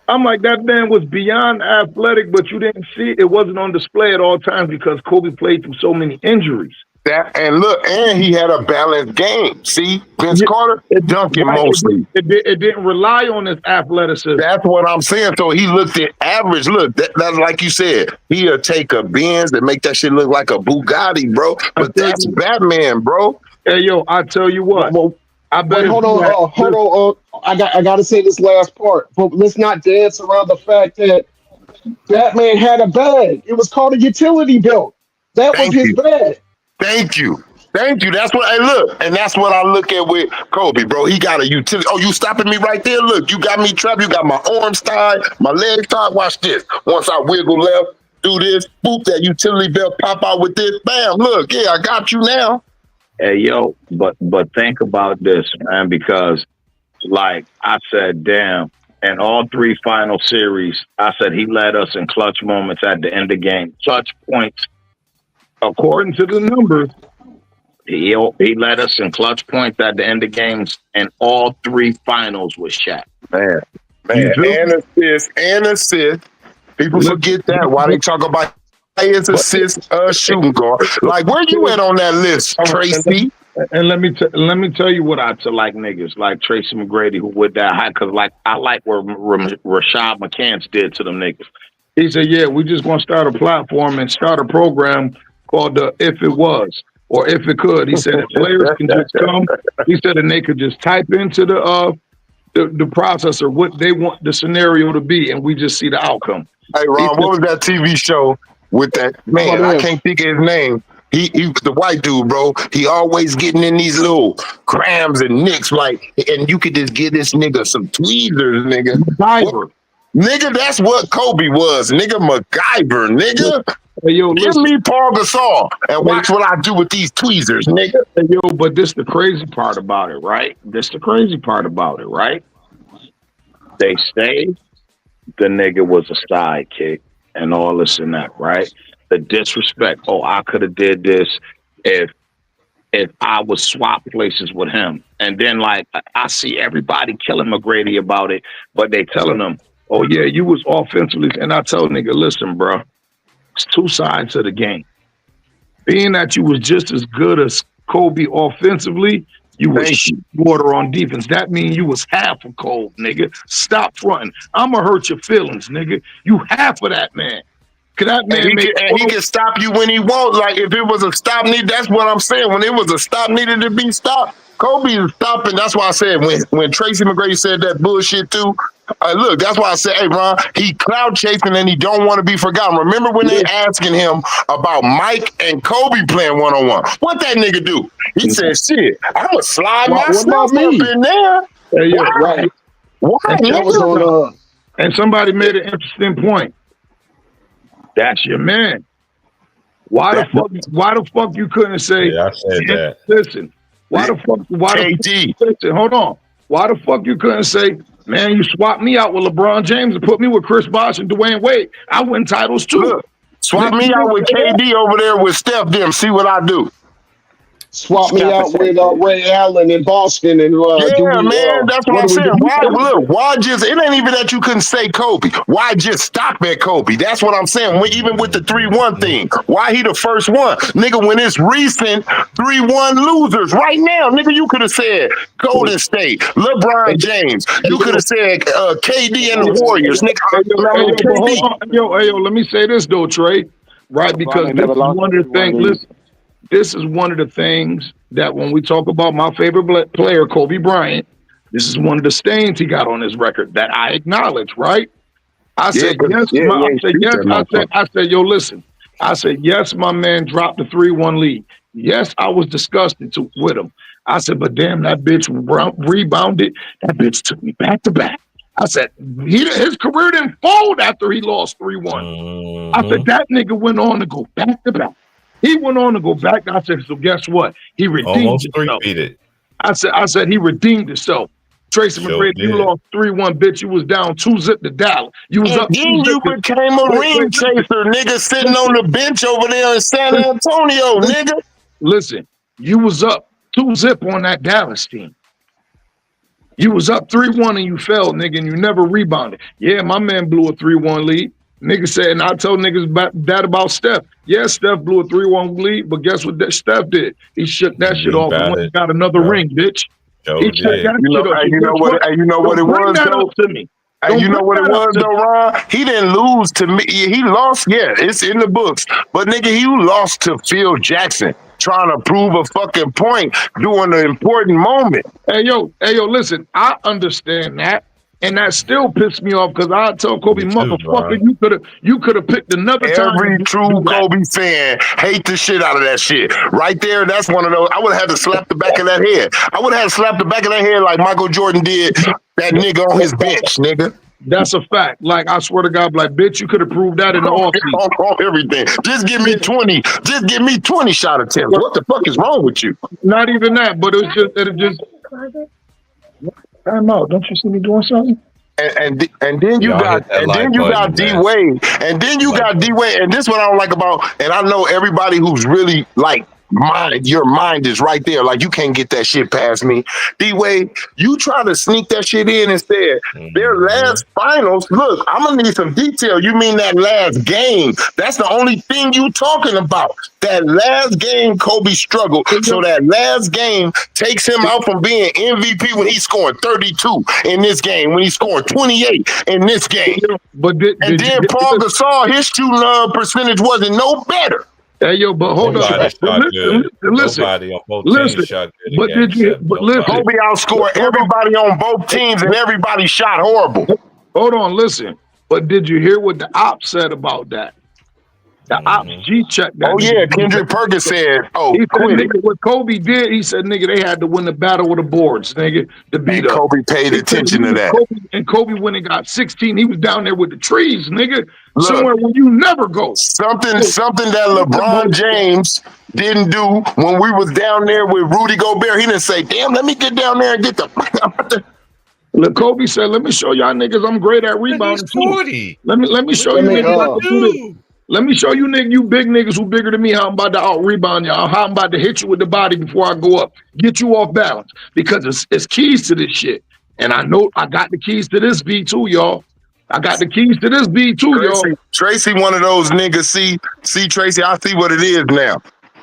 Speaker 6: I'm like, that man was beyond athletic, but you didn't see it. It wasn't on display at all times because Kobe played through so many injuries.
Speaker 5: That and look, and he had a balanced game. See, Vince
Speaker 6: Yeah,
Speaker 5: Carter dunking
Speaker 6: right.
Speaker 5: mostly.
Speaker 6: It didn't rely on his athleticism.
Speaker 5: That's what I'm saying. So he looked at average. Look, that's like you said. He'll take a Benz and make that shit look like a Bugatti, bro.
Speaker 6: I
Speaker 5: But
Speaker 6: tell
Speaker 5: that's
Speaker 6: you,
Speaker 5: Batman, bro.
Speaker 6: hey, yo, I tell you what,
Speaker 4: Well,
Speaker 6: I bet
Speaker 4: wait,
Speaker 6: if
Speaker 4: hold
Speaker 6: you
Speaker 4: on,
Speaker 6: had,
Speaker 4: hold on. I got to say this last part, but let's not dance around the fact that Batman had a bag. It was called a utility belt. That was
Speaker 5: Thank
Speaker 4: his
Speaker 5: you.
Speaker 4: bag.
Speaker 5: Thank you. Thank you. That's what I look. And that's what I look at with Kobe, bro. He got a utility. Oh, you stopping me right there? Look, you got me trapped. You got my arms tied, my legs tied. Watch this. Once I wiggle left, do this, boop, that utility belt pop out with this. Bam. Look, yeah, I got you now.
Speaker 7: Hey yo, but think about this, man, because like I said, damn, in all 3 final series, I said he led us in clutch moments at the end of the game. Clutch points, according to the numbers, he led us in clutch points at the end of games, and all 3 finals with Shaq.
Speaker 5: Man,
Speaker 6: you
Speaker 5: man.
Speaker 6: feel me?
Speaker 5: And assist. People
Speaker 6: Listen,
Speaker 5: forget that. Why they talk about highest
Speaker 6: but,
Speaker 5: assist shooting guard. Like, where you at on that list,
Speaker 6: all right,
Speaker 5: Tracy?
Speaker 6: and let me tell you what I to like niggas like Tracy McGrady who would that high because like I like what Rashad McCants did to them niggas. He said, "Yeah, we just gonna start a platform and start a program called the If It Was or If It Could." He said that players can just come. He said and they could just type into the processor what they want the scenario to be, and we just see the outcome.
Speaker 5: Hey,
Speaker 6: He
Speaker 5: Ron,
Speaker 6: said,
Speaker 5: what was that TV show with that
Speaker 4: How about
Speaker 5: man? I
Speaker 4: this?
Speaker 5: can't think of his name. He was the white dude, bro. He always getting in these little crams and nicks, like, and you could just give this nigga some tweezers, nigga. What,
Speaker 6: MacGyver.
Speaker 5: nigga? That's what Kobe was, nigga. MacGyver, nigga.
Speaker 6: Hey, yo,
Speaker 5: Give
Speaker 6: listen.
Speaker 5: me Paul Gasol and
Speaker 6: Hey,
Speaker 5: watch what I do with these tweezers, nigga.
Speaker 6: hey, yo, but this the crazy part about it, right? This the crazy part about it, right? They say the nigga was a sidekick and all this and that, right? The disrespect. Oh, I could have did this if I was swap places with him. And then like I see everybody killing McGrady about it, but they telling him, oh yeah, you was offensively. And I tell nigga, listen, bro, it's 2 sides to the game. being that you was just as good as Kobe offensively, you was
Speaker 5: Thank
Speaker 6: shit
Speaker 5: you.
Speaker 6: water on defense. That means you was half of Kobe, nigga. Stop fronting. I'ma hurt your feelings, nigga. You half of that man. Cause that
Speaker 5: And
Speaker 6: man made
Speaker 5: he
Speaker 6: 12.
Speaker 5: can stop you when he wants. Like if it was a stop need, that's what I'm saying. When it was a stop needed to be stopped, Kobe is stopping. That's why I said when Tracy McGrady said that bullshit too. Look, that's why I said, hey Ron, he cloud chasing and he don't want to be forgotten. Remember when they asking him about Mike and Kobe playing 1-on-1? What that nigga do? He said, shit, I'ma slide
Speaker 4: What about
Speaker 5: myself up
Speaker 4: me?
Speaker 5: in there.
Speaker 6: Hey,
Speaker 5: Why?
Speaker 6: yo,
Speaker 4: Right.
Speaker 5: Why,
Speaker 6: and
Speaker 4: That
Speaker 6: check
Speaker 4: was
Speaker 6: this
Speaker 5: nigga?
Speaker 4: on
Speaker 6: out. And somebody made an interesting point. That's your man. Why the
Speaker 5: That
Speaker 6: fuck? Why the fuck you couldn't say?
Speaker 3: Yeah, I said
Speaker 6: Man,
Speaker 3: that.
Speaker 6: listen. Why the fuck? Why the fuck?
Speaker 5: KD.
Speaker 6: Listen, hold on. Why the fuck you couldn't say, man? You swapped me out with LeBron James and put me with Chris Bosh and Dwayne Wade. I win titles too.
Speaker 5: Look, swap
Speaker 6: Nigga,
Speaker 5: me
Speaker 6: you
Speaker 5: out
Speaker 6: didn't
Speaker 5: with
Speaker 6: say that?
Speaker 5: KD over there with Steph. Them, see what I do.
Speaker 4: Swap me
Speaker 2: Cap and
Speaker 4: out
Speaker 2: say,
Speaker 4: with Ray Allen in Boston, and do
Speaker 5: Yeah,
Speaker 4: we?
Speaker 5: man, that's what
Speaker 4: What
Speaker 5: I'm
Speaker 4: do we
Speaker 5: saying.
Speaker 4: do?
Speaker 5: Why look? Why just? It ain't even that you couldn't say Kobe. Why just stop at Kobe? That's what I'm saying. Even with the 3-1 thing, why he the first one, nigga? When it's recent 3-1 losers right now, nigga, you could have said Golden State, LeBron James.
Speaker 6: Hey,
Speaker 5: You could have
Speaker 6: yo,
Speaker 5: said KD and the
Speaker 6: hey,
Speaker 5: Warriors, nigga. I mean
Speaker 6: but hold
Speaker 5: KD.
Speaker 6: on. Hey, yo, let me say this though, Trey. Right,
Speaker 2: LeBron
Speaker 6: because
Speaker 2: ain't
Speaker 6: this
Speaker 2: never
Speaker 6: is
Speaker 2: lost
Speaker 6: one
Speaker 2: no
Speaker 6: of the
Speaker 2: 3-1
Speaker 6: things.
Speaker 2: lead.
Speaker 6: Listen, this is one of the things that when we talk about my favorite player, Kobe Bryant, this is one of the stains he got on his record that I acknowledge, right? I
Speaker 5: Yeah,
Speaker 6: said,
Speaker 5: cause
Speaker 6: yes,
Speaker 5: yeah, he
Speaker 6: I
Speaker 5: ain't
Speaker 6: said,
Speaker 5: shoot
Speaker 6: yes,
Speaker 5: that motherfucker.
Speaker 6: I said, yo, listen. I said, yes, my man dropped the 3-1 lead. Yes, I was disgusted with him. I said, but damn, that bitch rebounded. That bitch took me back to back. I said, his career didn't fold after he lost 3-1. I said, that nigga went on to go back to back. He went on to go back. I said, so guess what? He redeemed
Speaker 3: Almost
Speaker 6: himself.
Speaker 3: three-peated.
Speaker 6: I said he redeemed himself. Tracy
Speaker 3: Sure
Speaker 6: McGrady, you
Speaker 3: did.
Speaker 6: lost 3-1, bitch. You was down 2-0 to Dallas. You was
Speaker 5: And
Speaker 6: up
Speaker 5: then
Speaker 6: 2-0.
Speaker 5: you became a ring chaser, nigga, sitting on
Speaker 6: Listen,
Speaker 5: the bench over there in San
Speaker 6: listen,
Speaker 5: Antonio, nigga.
Speaker 6: listen. You was up 2-0 on that Dallas team. You was up 3-1 and you fell, nigga, and you never rebounded. Yeah, my man blew a 3-1 lead. Nigga said, and I told niggas that about Steph. Yeah, Steph blew a 3-1 lead, but guess what that Steph did? He shook that shit off and went and
Speaker 3: Rebounded.
Speaker 6: got another
Speaker 3: Yep.
Speaker 6: ring, bitch. He
Speaker 3: Sure
Speaker 6: checked
Speaker 3: did.
Speaker 6: that shit up. So
Speaker 5: You know
Speaker 6: guess
Speaker 5: what?
Speaker 6: what?
Speaker 5: You know what
Speaker 6: Don't
Speaker 5: it
Speaker 6: bring
Speaker 5: was
Speaker 6: that up
Speaker 5: though.
Speaker 6: to me.
Speaker 5: And
Speaker 6: Don't
Speaker 5: you know
Speaker 6: bring
Speaker 5: what it
Speaker 6: that up
Speaker 5: was
Speaker 6: to me.
Speaker 5: though, Ron? He didn't lose to me. He lost. Yeah, it's in the books. But nigga, he lost to Phil Jackson trying to prove a fucking point during an important moment.
Speaker 6: Hey yo, listen, I understand that. And that still pissed me off because I told Kobe,
Speaker 3: Me too,
Speaker 6: motherfucker,
Speaker 3: Ron.
Speaker 6: you could have picked another time
Speaker 5: Every
Speaker 6: to
Speaker 5: true
Speaker 6: do that.
Speaker 5: Kobe fan hate the shit out of that shit. Right there, that's one of those. I would have had to slap the back of that head. I would have had to slap the back of that head like Michael Jordan did that nigga on his bench, nigga.
Speaker 6: That's a fact. Like I swear to God, like bitch, you could have proved that in the offseason.
Speaker 5: On everything. Just give me
Speaker 6: Yeah,
Speaker 5: 20. Just give me 20 shot attempts.
Speaker 6: but
Speaker 5: What the fuck is wrong with you?
Speaker 6: not even that, but it just time out. Don't you see me doing something?
Speaker 5: And then you
Speaker 3: Y'all
Speaker 5: got
Speaker 3: hit that like button,
Speaker 5: D
Speaker 3: man.
Speaker 5: Wade, and then you
Speaker 3: Like
Speaker 5: got D
Speaker 3: button.
Speaker 5: Wade, and this what I don't like about, and I know everybody who's really like your mind is right there, like you can't get that shit past me. D Wade, you try to sneak that shit in instead. Their last finals, look, I'm gonna need some detail. You mean that last game? That's the only thing you talking about. That last game, Kobe struggled. So that last game takes him out from being MVP when he's scoring 32 in this game, when he's scoring 28 in this game.
Speaker 6: But
Speaker 5: And
Speaker 6: did you
Speaker 5: then Paul Gasol, his shooting percentage wasn't no better.
Speaker 6: hey yo, but hold up.
Speaker 3: Nobody
Speaker 6: But
Speaker 3: shot good.
Speaker 6: listen.
Speaker 3: Nobody on both teams
Speaker 6: Listen.
Speaker 3: shot good in
Speaker 6: But
Speaker 3: game
Speaker 6: did you
Speaker 3: seven.
Speaker 6: but
Speaker 3: Nobody.
Speaker 6: listen.
Speaker 5: Kobe outscored
Speaker 6: Hold on.
Speaker 5: everybody on both teams, and everybody shot horrible.
Speaker 6: Hold on, listen. But did you hear what the ops said about that? The ops G checked that
Speaker 5: Oh yeah,
Speaker 6: nigga.
Speaker 5: Kendrick Perkins said,
Speaker 6: He
Speaker 5: "Oh,
Speaker 6: said,
Speaker 5: quit it."
Speaker 6: nigga, what Kobe did, he said, nigga, they had to win the battle with the boards, nigga, to beat
Speaker 5: And
Speaker 6: us.
Speaker 5: Kobe paid
Speaker 6: He said,
Speaker 5: attention to that.
Speaker 6: Kobe when he got 16, he was down there with the trees, nigga,
Speaker 5: Look,
Speaker 6: somewhere where you never go.
Speaker 5: something that LeBron James didn't do when we was down there with Rudy Gobert. He didn't say, "Damn, let me get down there and get the."
Speaker 6: Look, Kobe said, let me show y'all niggas I'm great at
Speaker 3: But he's
Speaker 6: rebounding too.
Speaker 3: 40.
Speaker 6: Let me show
Speaker 4: Let
Speaker 6: you
Speaker 4: me
Speaker 6: niggas I can do this.
Speaker 3: Do.
Speaker 6: Let me show you niggas, you big niggas who bigger than me, how I'm about to out rebound y'all, how I'm about to hit you with the body before I go up, get you off balance. Because it's keys to this shit. And I know I got the keys to this beat too, y'all. I got the keys to this beat too, y'all.
Speaker 5: Tracy, one of those niggas. See, Tracy, I see what it is now.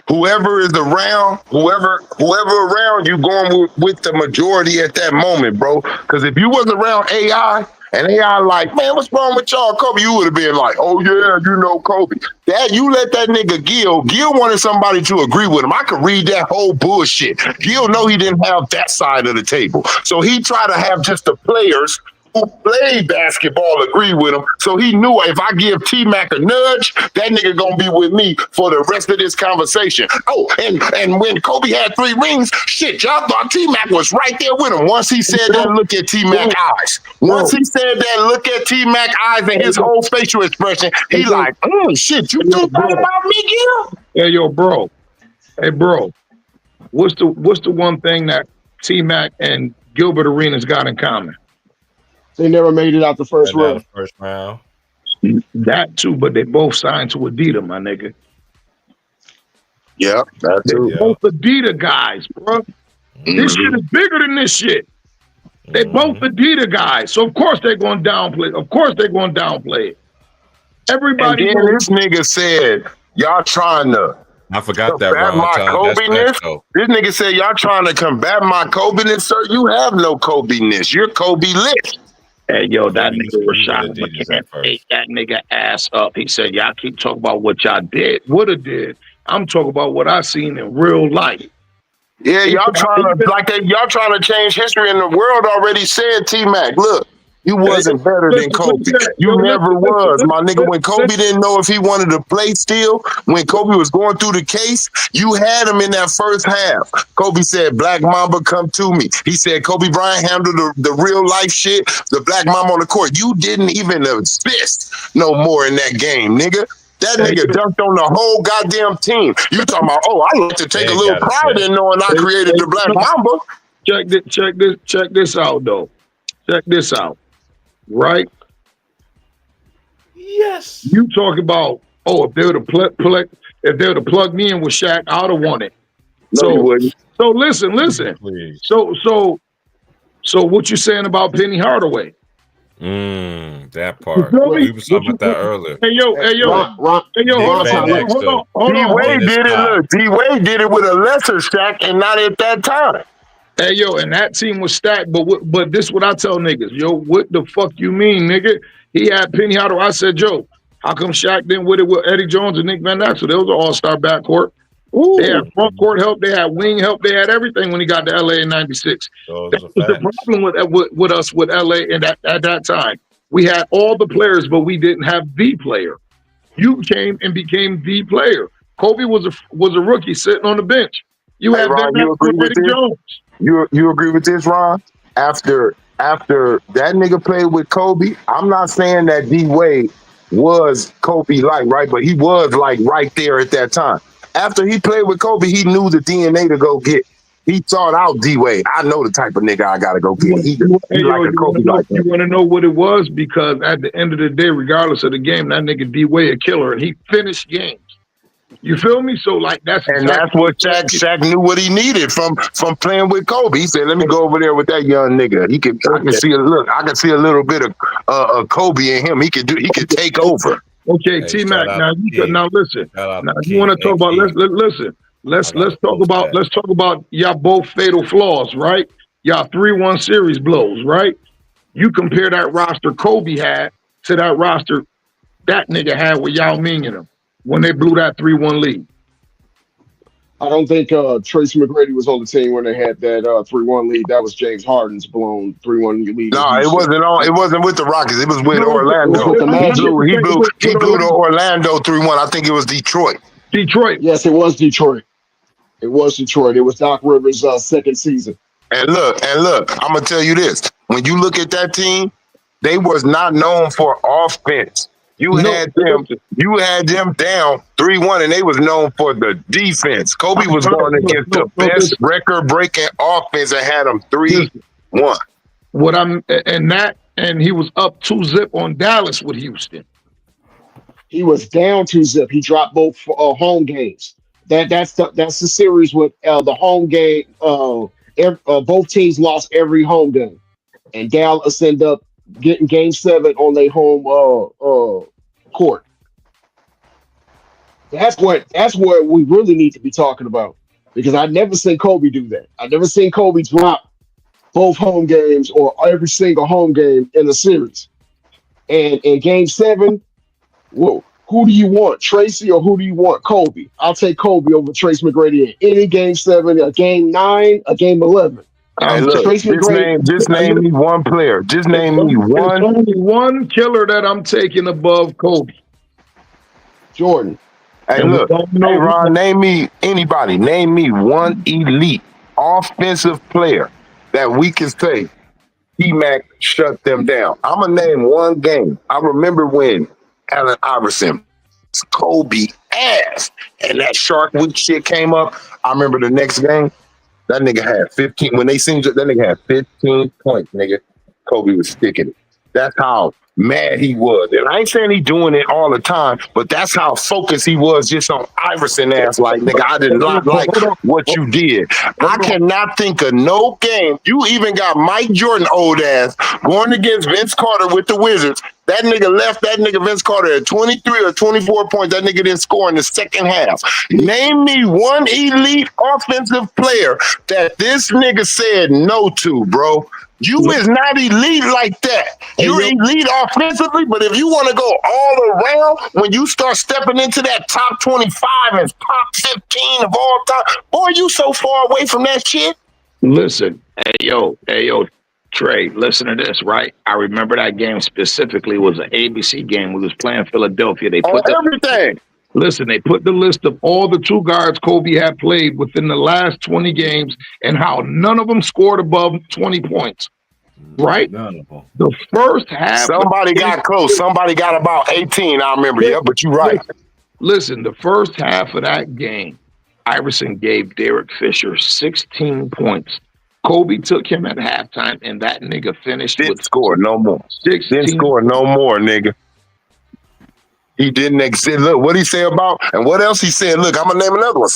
Speaker 5: whoever is around, whoever around you going with the majority at that moment, bro. Because if you wasn't around AI and AI like, man, what's wrong with y'all, Kobe? You would have been like, oh yeah, you know Kobe. That you let that nigga Gil wanted somebody to agree with him. I could read that whole bullshit. Gil know he didn't have that side of the table, so he tried to have just the players who played basketball agree with him. So he knew if I give T Mac a nudge, that nigga gonna be with me for the rest of this conversation. Oh, and when Kobe had 3 rings, shit, y'all thought T Mac was right there with him. Once he said that, look at T Mac eyes. Once he said that, look at T Mac eyes and his whole facial expression, he like, oh shit, you do that about me, Gil?
Speaker 6: Hey, yo, bro. Hey, bro. What's the one thing that T Mac and Gilbert Arenas got in common?
Speaker 4: They never made it out the first
Speaker 3: And now the
Speaker 4: round.
Speaker 3: first round.
Speaker 6: That too, but they both signed to Adidas, my nigga.
Speaker 5: Yeah, that
Speaker 6: They
Speaker 5: too.
Speaker 3: Yeah.
Speaker 6: both Adidas guys, bro. This shit is bigger than this shit. They both Adidas guys, so of course they're going to downplay. Of course they're going to downplay it.
Speaker 5: And
Speaker 6: Everybody
Speaker 5: then
Speaker 6: knows.
Speaker 5: this nigga said, y'all trying to
Speaker 3: I forgot that,
Speaker 5: combat
Speaker 3: Ron
Speaker 5: my
Speaker 3: Tom. That's
Speaker 5: Kobe-ness.
Speaker 3: though.
Speaker 5: This nigga said, y'all trying to combat my Kobe-ness, sir. You have no Kobe-ness. You're Kobe-lit.
Speaker 6: Hey, yo, that
Speaker 3: Kobe was
Speaker 6: nigga
Speaker 3: with
Speaker 6: Rashad
Speaker 3: Adidas
Speaker 6: McCants
Speaker 3: at first.
Speaker 6: ate that nigga ass up. He said, y'all keep talking about what y'all would have did. I'm talking about what I seen in real life.
Speaker 5: Yeah, y'all trying to change history, and the world already said, T-Mac, look, you wasn't better than Kobe. You never was, my nigga. When Kobe didn't know if he wanted to play still, when Kobe was going through the case, you had him in that first half. Kobe said, Black Mamba, come to me. He said, Kobe Bryant handled the real life shit, the Black Mamba on the court. You didn't even assist no more in that game, nigga. That nigga dunked on the whole goddamn team. You talking about, oh, I like to take a little pride in knowing I created the Black Mamba.
Speaker 6: Check this out, though. Check this out. Right?
Speaker 3: Yes.
Speaker 6: You talk about, oh, if they would have plugged me in with Shaq, I would have won it.
Speaker 5: No, you wouldn't.
Speaker 6: So listen.
Speaker 3: Please.
Speaker 6: So what you saying about Penny Hardaway?
Speaker 3: That part. We were talking about that earlier.
Speaker 6: Hey yo,
Speaker 4: Ron,
Speaker 6: hold on.
Speaker 5: D-Wade did it. Look, D-Wade did it with a lesser Shaq and not at that time.
Speaker 6: Hey yo, and that team was stacked, but this what I tell niggas, yo, what the fuck you mean, nigga? He had Penny Hardaway. I said, Joe, how come Shaq didn't with it with Eddie Jones and Nick Van Exel? They was an all-star backcourt. They had front court help, they had wing help, they had everything when he got to LA in '96. That was the problem with us with LA and at that time. We had all the players, but we didn't have the player. You came and became the player. Kobe was a rookie sitting on the bench. You had
Speaker 5: Ron,
Speaker 6: Van Exel and Eddie Jones.
Speaker 5: You agree with this, Ron? After that nigga played with Kobe, I'm not saying that D-Wade was Kobe-like, right? But he was like right there at that time. After he played with Kobe, he knew the DNA to go get. He thought out D-Wade. I know the type of nigga I gotta go get. He like a Kobe like that.
Speaker 6: You want to know what it was? Because at the end of the day, regardless of the game, that nigga D-Wade a killer, and he finished games. You feel me? So like that's
Speaker 5: what Shaq knew what he needed from playing with Kobe. He said, "Let me go over there with that young nigga. I can see a little bit of Kobe in him. He could take over."
Speaker 6: Okay, T Mac. Now listen. Now you want to talk about listen. Let's talk about y'all both fatal flaws, right? Y'all 3-1 series blows, right? You compare that roster Kobe had to that roster that nigga had with Yao Ming in him when they blew that 3-1 lead.
Speaker 4: I don't think Tracy McGrady was on the team when they had that 3-1 lead. That was James Harden's blown 3-1 lead.
Speaker 5: No, it wasn't with the Rockets. It was with Orlando.
Speaker 4: It was with the Magic.
Speaker 5: He blew the Orlando 3-1. I think it was Detroit.
Speaker 4: Yes, it was Detroit. It was Doc Rivers' second season.
Speaker 5: And look, I'm gonna tell you this. When you look at that team, they was not known for offense. You had them down 3-1, and they was known for the defense. Kobe was going against the best record-breaking offense and had them 3-1.
Speaker 4: And
Speaker 6: he was up 2-0 on Dallas with Houston.
Speaker 4: He was down 2-0. He dropped both home games. That's the series with the home game. Both teams lost every home game, and Dallas ended up getting Game 7 on their home court. That's what we really need to be talking about. Because I never seen Kobe do that. I never seen Kobe drop both home games or every single home game in a series. And in game 7, whoa, who do you want, Tracy or who do you want, Kobe? I'll take Kobe over Tracy McGrady in any game 7, a game 9, a game 11.
Speaker 5: Hey, look,
Speaker 4: Tracy McGrady,
Speaker 5: just
Speaker 6: And
Speaker 5: name me one player. Just name me
Speaker 6: it's
Speaker 5: one.
Speaker 6: only one killer that I'm taking above Kobe.
Speaker 4: Jordan.
Speaker 5: Hey,
Speaker 6: And we
Speaker 5: look.
Speaker 6: don't
Speaker 5: Hey,
Speaker 6: know
Speaker 5: Ron, name me anybody. Name me one elite offensive player that we can say T-Mac shut them down. I'm going to name one game. I remember when Allen Iverson, Kobe ass, and that Shark Week shit came up. I remember the next game. That nigga had 15. When they seen that nigga had 15 points, nigga. Kobe was sticking it. That's how mad he was. And I ain't saying he doing it all the time, but that's how focused he was just on Iverson ass. Like, nigga, I did not like
Speaker 6: hold on,
Speaker 5: what you did. I
Speaker 6: hold on.
Speaker 5: cannot think of no game. You even got Mike Jordan old ass going against Vince Carter with the Wizards. That nigga left that nigga Vince Carter at 23 or 24 points. That nigga didn't score in the second half. Name me one elite offensive player that this nigga said no to, bro. You is not elite like that.
Speaker 4: Hey,
Speaker 5: You're
Speaker 4: yo,
Speaker 5: elite offensively, but if you want to go all around, when you start stepping into that top 25 and top 15 of all time, boy, you so far away from that shit.
Speaker 6: Listen, hey yo, Trey, listen to this, right? I remember that game specifically was an ABC game. We was playing Philadelphia.
Speaker 5: On everything.
Speaker 6: They put the list of all the two guards Kobe had played within the last 20 games and how none of them scored above 20 points, right?
Speaker 3: None of them.
Speaker 6: The first half of
Speaker 5: Somebody
Speaker 6: the game,
Speaker 5: got close. Somebody got about 18, I remember. Yeah, but you're right.
Speaker 6: listen, the first half of that game, Iverson gave Derek Fisher 16 points. Kobe took him at halftime, and that nigga finished
Speaker 5: Didn't
Speaker 6: with
Speaker 5: score no more.
Speaker 6: 16.
Speaker 5: Didn't score no more, nigga. He didn't exist. Look, what he say about, and what else he said? Look, I'm going to name another one.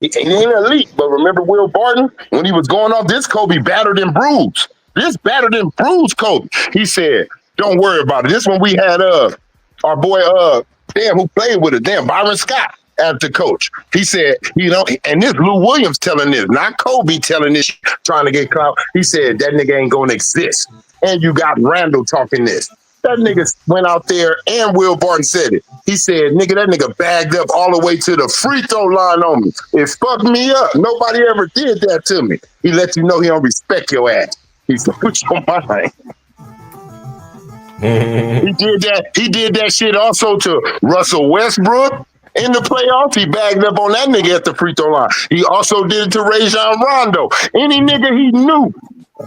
Speaker 5: He ain't elite, but remember Will Barton? When he was going off, this Kobe battered and bruised. This battered and bruised Kobe. He said, don't worry about it. This one we had our boy, who played with it, Byron Scott as the coach. He said, and this Lou Williams telling this, not Kobe telling this, trying to get clout. He said, that nigga ain't going to exist. And you got Randall talking this. That nigga went out there and Will Barton said it. He said, nigga, that nigga bagged up all the way to the free throw line on me. It fucked me up. Nobody ever did that to me. He let you know he don't respect your ass. He said, put your mind. He did that shit also to Russell Westbrook in the playoffs. He bagged up on that nigga at the free throw line. He also did it to Rajon Rondo. Any nigga he knew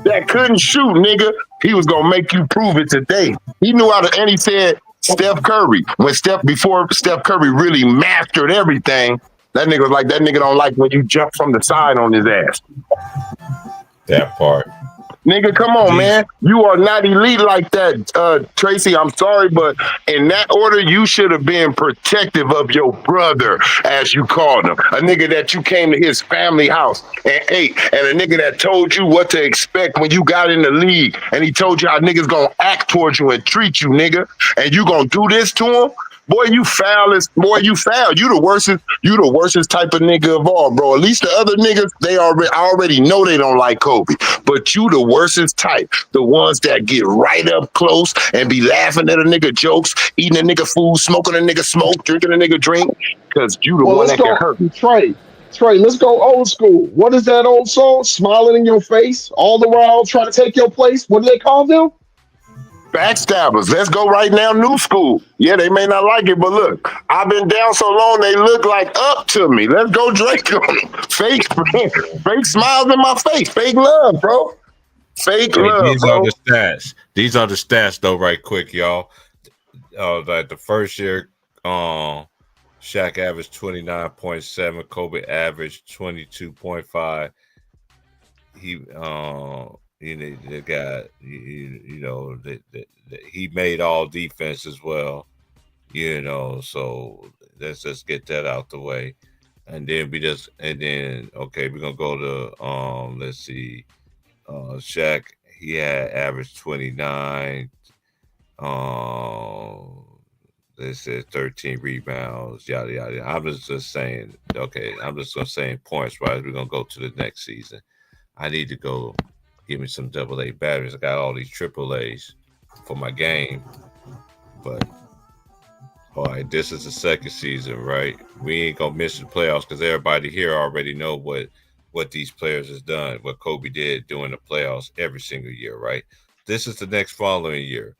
Speaker 5: that couldn't shoot, nigga, he was gonna make you prove it today. He knew how to, and he said Steph Curry. Before Steph Curry really mastered everything, that nigga was like, that nigga don't like when you jump from the side on his ass.
Speaker 3: That part.
Speaker 5: Nigga, come on, man. You are not elite like that, Tracy. I'm sorry, but in that order, you should have been protective of your brother, as you called him. A nigga that you came to his family house and ate, and a nigga that told you what to expect when you got in the league, and he told you how niggas gonna act towards you and treat you, nigga, and you gonna do this to him? Boy, you foul. You the worstest type of nigga of all, bro. At least the other niggas, I already know they don't like Kobe. But you the worstest type. The ones that get right up close and be laughing at a nigga jokes, eating a nigga food, smoking a nigga smoke, drinking a nigga drink. Because you the
Speaker 4: well,
Speaker 5: one
Speaker 4: let's
Speaker 5: that can
Speaker 4: go,
Speaker 5: hurt.
Speaker 4: Trey, let's go old school. What is that old song? Smiling in your face, all the while trying to take your place. What do they call them?
Speaker 5: Backstabbers. Let's go right now, new school. Yeah, they may not like it, but look, I've been down so long, they look like up to me. Let's go Drake on them. Fake smiles in my face. Fake love, bro. Fake
Speaker 3: Hey,
Speaker 5: love,
Speaker 3: these are
Speaker 5: bro.
Speaker 3: the stats. These are the stats, though, right quick, y'all. Like the first year, Shaq averaged 29.7, Kobe averaged 22.5. They got he made all defense as well. So let's just get that out the way, and then we're gonna go to let's see, Shaq, he had averaged 29. Um, It says 13 rebounds, yada yada. I'm just saying. Okay, I'm just gonna say points. Right, we're gonna go to the next season. I need to go give me some AA batteries. I got all these AAAs for my game, but all right, this is the second season, right? We ain't gonna miss the playoffs because everybody here already know what these players has done, what Kobe did during the playoffs every single year, right? This is the next following year.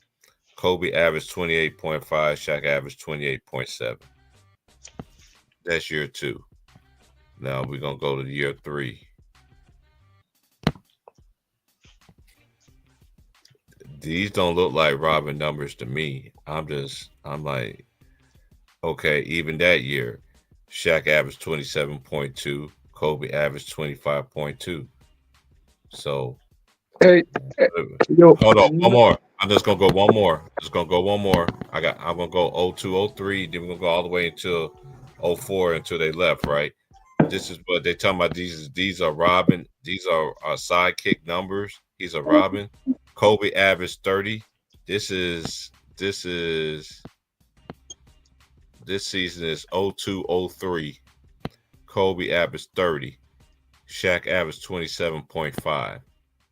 Speaker 3: Kobe averaged 28.5, Shaq averaged 28.7. That's year two. Now we're gonna go to year three. These don't look like Robin numbers to me. I'm like, okay, even that year, Shaq averaged 27.2, Kobe averaged 25.2. So
Speaker 4: Hey, hey, yo,
Speaker 3: hold on, one more. I'm just gonna go one more. Just gonna go one more. I'm gonna go 02, 03, then we're gonna go all the way until 04 until they left, right? This is what they talking about. These are Robin. These are sidekick numbers. He's a Robin. Kobe averaged 30. This is this is this season is 02, 03. Kobe averaged 30. Shaq averaged 27.5.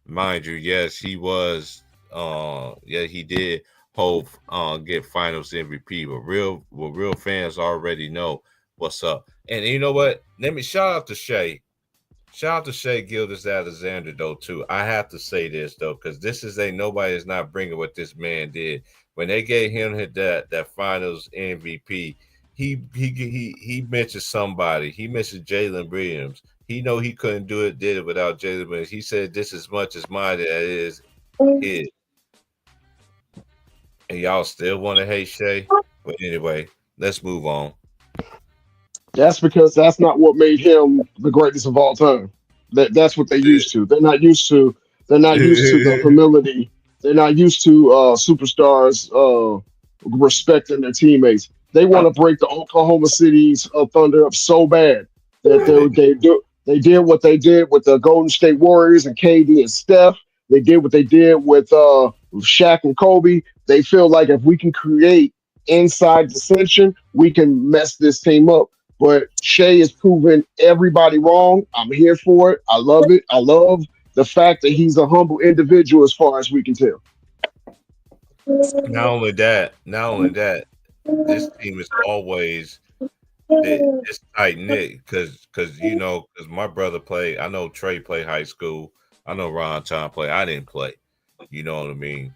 Speaker 3: Mind you, yes, he was yeah, he did hold get finals MVP, but real fans already know what's up. And you know what? Let me shout out to Shay. Shout out to Shea Gildas Alexander though too. I have to say this though because this is a nobody is not bringing what this man did when they gave him that Finals MVP. He mentioned somebody. He mentioned Jalen Williams. He know he couldn't do it, did it without Jalen Williams. He said this as much as mine as it is his. And y'all still want to hate Shea, but anyway, let's move on.
Speaker 4: that's because that's not what made him the greatest of all time. That's what they're used to. They're not used to. They're not used to the humility. They're not used to superstars respecting their teammates. They want to break the Oklahoma City's Thunder up so bad that
Speaker 3: Yeah,
Speaker 4: they did what they did with the Golden State Warriors and KD and Steph. They did what they did with Shaq and Kobe. They feel like if we can create inside dissension, we can mess this team up. But Shea has proven everybody wrong. I'm here for it. I love it. I love the fact that he's a humble individual as far as we can tell.
Speaker 3: not only that, this team is always it's tight knit because because my brother played. I know Trey played high school. I know Ron Tom played. I didn't play. You know what I mean?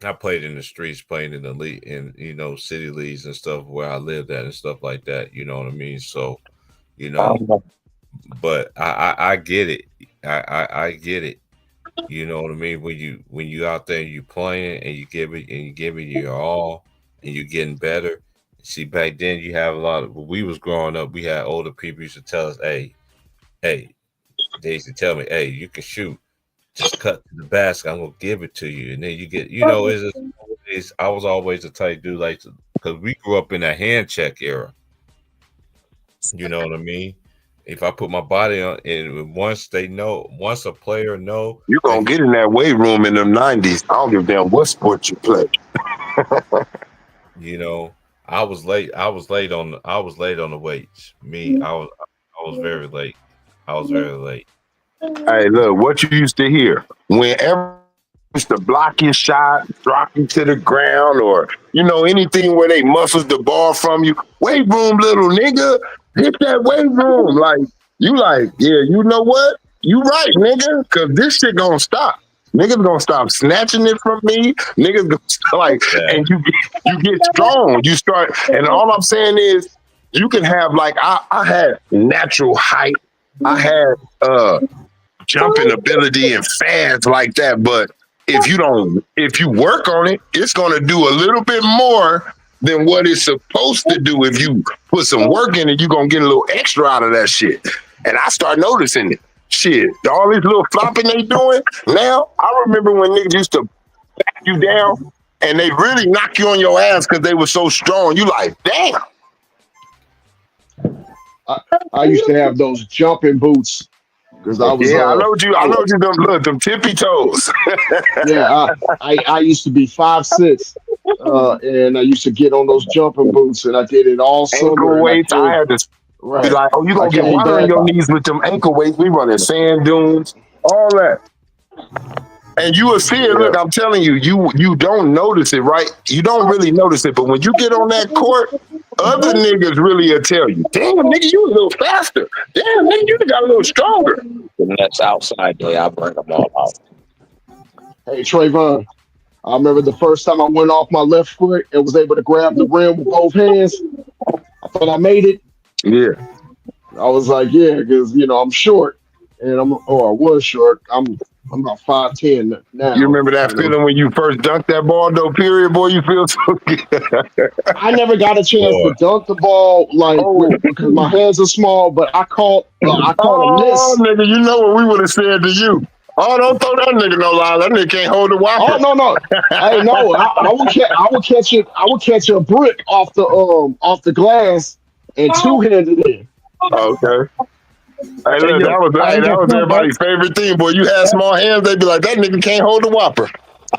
Speaker 3: I played in the streets, playing in the league, in city leagues and stuff where I lived at and stuff like that. You know what I mean? So you know, but I get it. I get it. You know what I mean? When you out there and you playing and you give it your all and you getting better. See, back then you have a lot of when we was growing up, we had older people used to tell us, hey, they used to tell me, hey, you can shoot, just cut to the basket, I'm gonna give it to you. And then you get I was always the type dude like because we grew up in a hand check era. You know what I mean? If I put my body on and once a player know
Speaker 5: You
Speaker 3: that
Speaker 5: gonna get in that weight room in them 90s. I don't give a damn what sport you play.
Speaker 3: You know, I was late on the weights. I was very late. I was very late.
Speaker 5: Hey, look, what you used to hear. Whenever used to block your shot, drop you to the ground, or anything where they muscles the ball from you. Weight room, little nigga, hit that weight room. Like you, yeah, you know what? You right, nigga, because this shit gonna stop. Niggas gonna stop snatching it from me. Niggas gonna
Speaker 3: Yeah.
Speaker 5: and you get strong. You start, and all I'm saying is, you can have like I had natural height. I had jumping ability and fast like that. But if you work on it, it's going to do a little bit more than what it's supposed to do. If you put some work in it, you're going to get a little extra out of that shit. And I start noticing it. Shit, all this little flopping they doing now. I remember when niggas used to back you down and they really knock you on your ass because they were so strong. You like, damn.
Speaker 4: I, I used to have those jumping boots because
Speaker 5: Yeah, I
Speaker 4: I
Speaker 5: know
Speaker 4: was
Speaker 5: you them tippy toes.
Speaker 4: yeah I used to be 5'6", And I used to get on those jumping boots, and I did it all summer.
Speaker 5: Ankle
Speaker 4: And I
Speaker 5: weights. I
Speaker 4: came
Speaker 5: had to be
Speaker 4: right.
Speaker 5: like, oh, you
Speaker 4: I
Speaker 5: gonna get
Speaker 4: came
Speaker 5: water in
Speaker 4: back.
Speaker 5: your knees with them ankle weights. We running sand dunes, all that. And you will see it.
Speaker 4: Yeah.
Speaker 5: Look, I'm telling you, you don't notice it, right? You don't really notice it, but when you get on that court, other niggas really will tell you, damn, nigga, you a little faster. Damn, nigga, you got a little stronger.
Speaker 7: The next outside day, I bring them all out.
Speaker 4: Hey Trayvon, I remember the first time I went off my left foot and was able to grab the rim with both hands. I thought I made it.
Speaker 5: Yeah.
Speaker 4: I was like, yeah, because I'm short, and I was short. I'm about 5'10"
Speaker 5: You
Speaker 4: now.
Speaker 5: remember that feeling when you first dunked that ball, though, period, boy? You feel so good.
Speaker 4: I never got a chance to
Speaker 3: Boy,
Speaker 4: dunk the ball
Speaker 5: Oh,
Speaker 4: because my hands are small, but I caught a
Speaker 5: oh,
Speaker 4: miss.
Speaker 5: nigga, you know what we would have said to you. Oh, don't throw that nigga no lie. That nigga can't hold the
Speaker 4: Oh
Speaker 5: whopper.
Speaker 4: no no, hey no, I would catch a brick off the glass and two-handed it.
Speaker 5: Okay. Hey,
Speaker 6: Hey,
Speaker 5: look,
Speaker 6: yo, I ain't
Speaker 5: that
Speaker 6: gonna
Speaker 5: was
Speaker 6: front,
Speaker 5: everybody's favorite thing, boy. You had small hands, they'd be like, that nigga can't hold the whopper.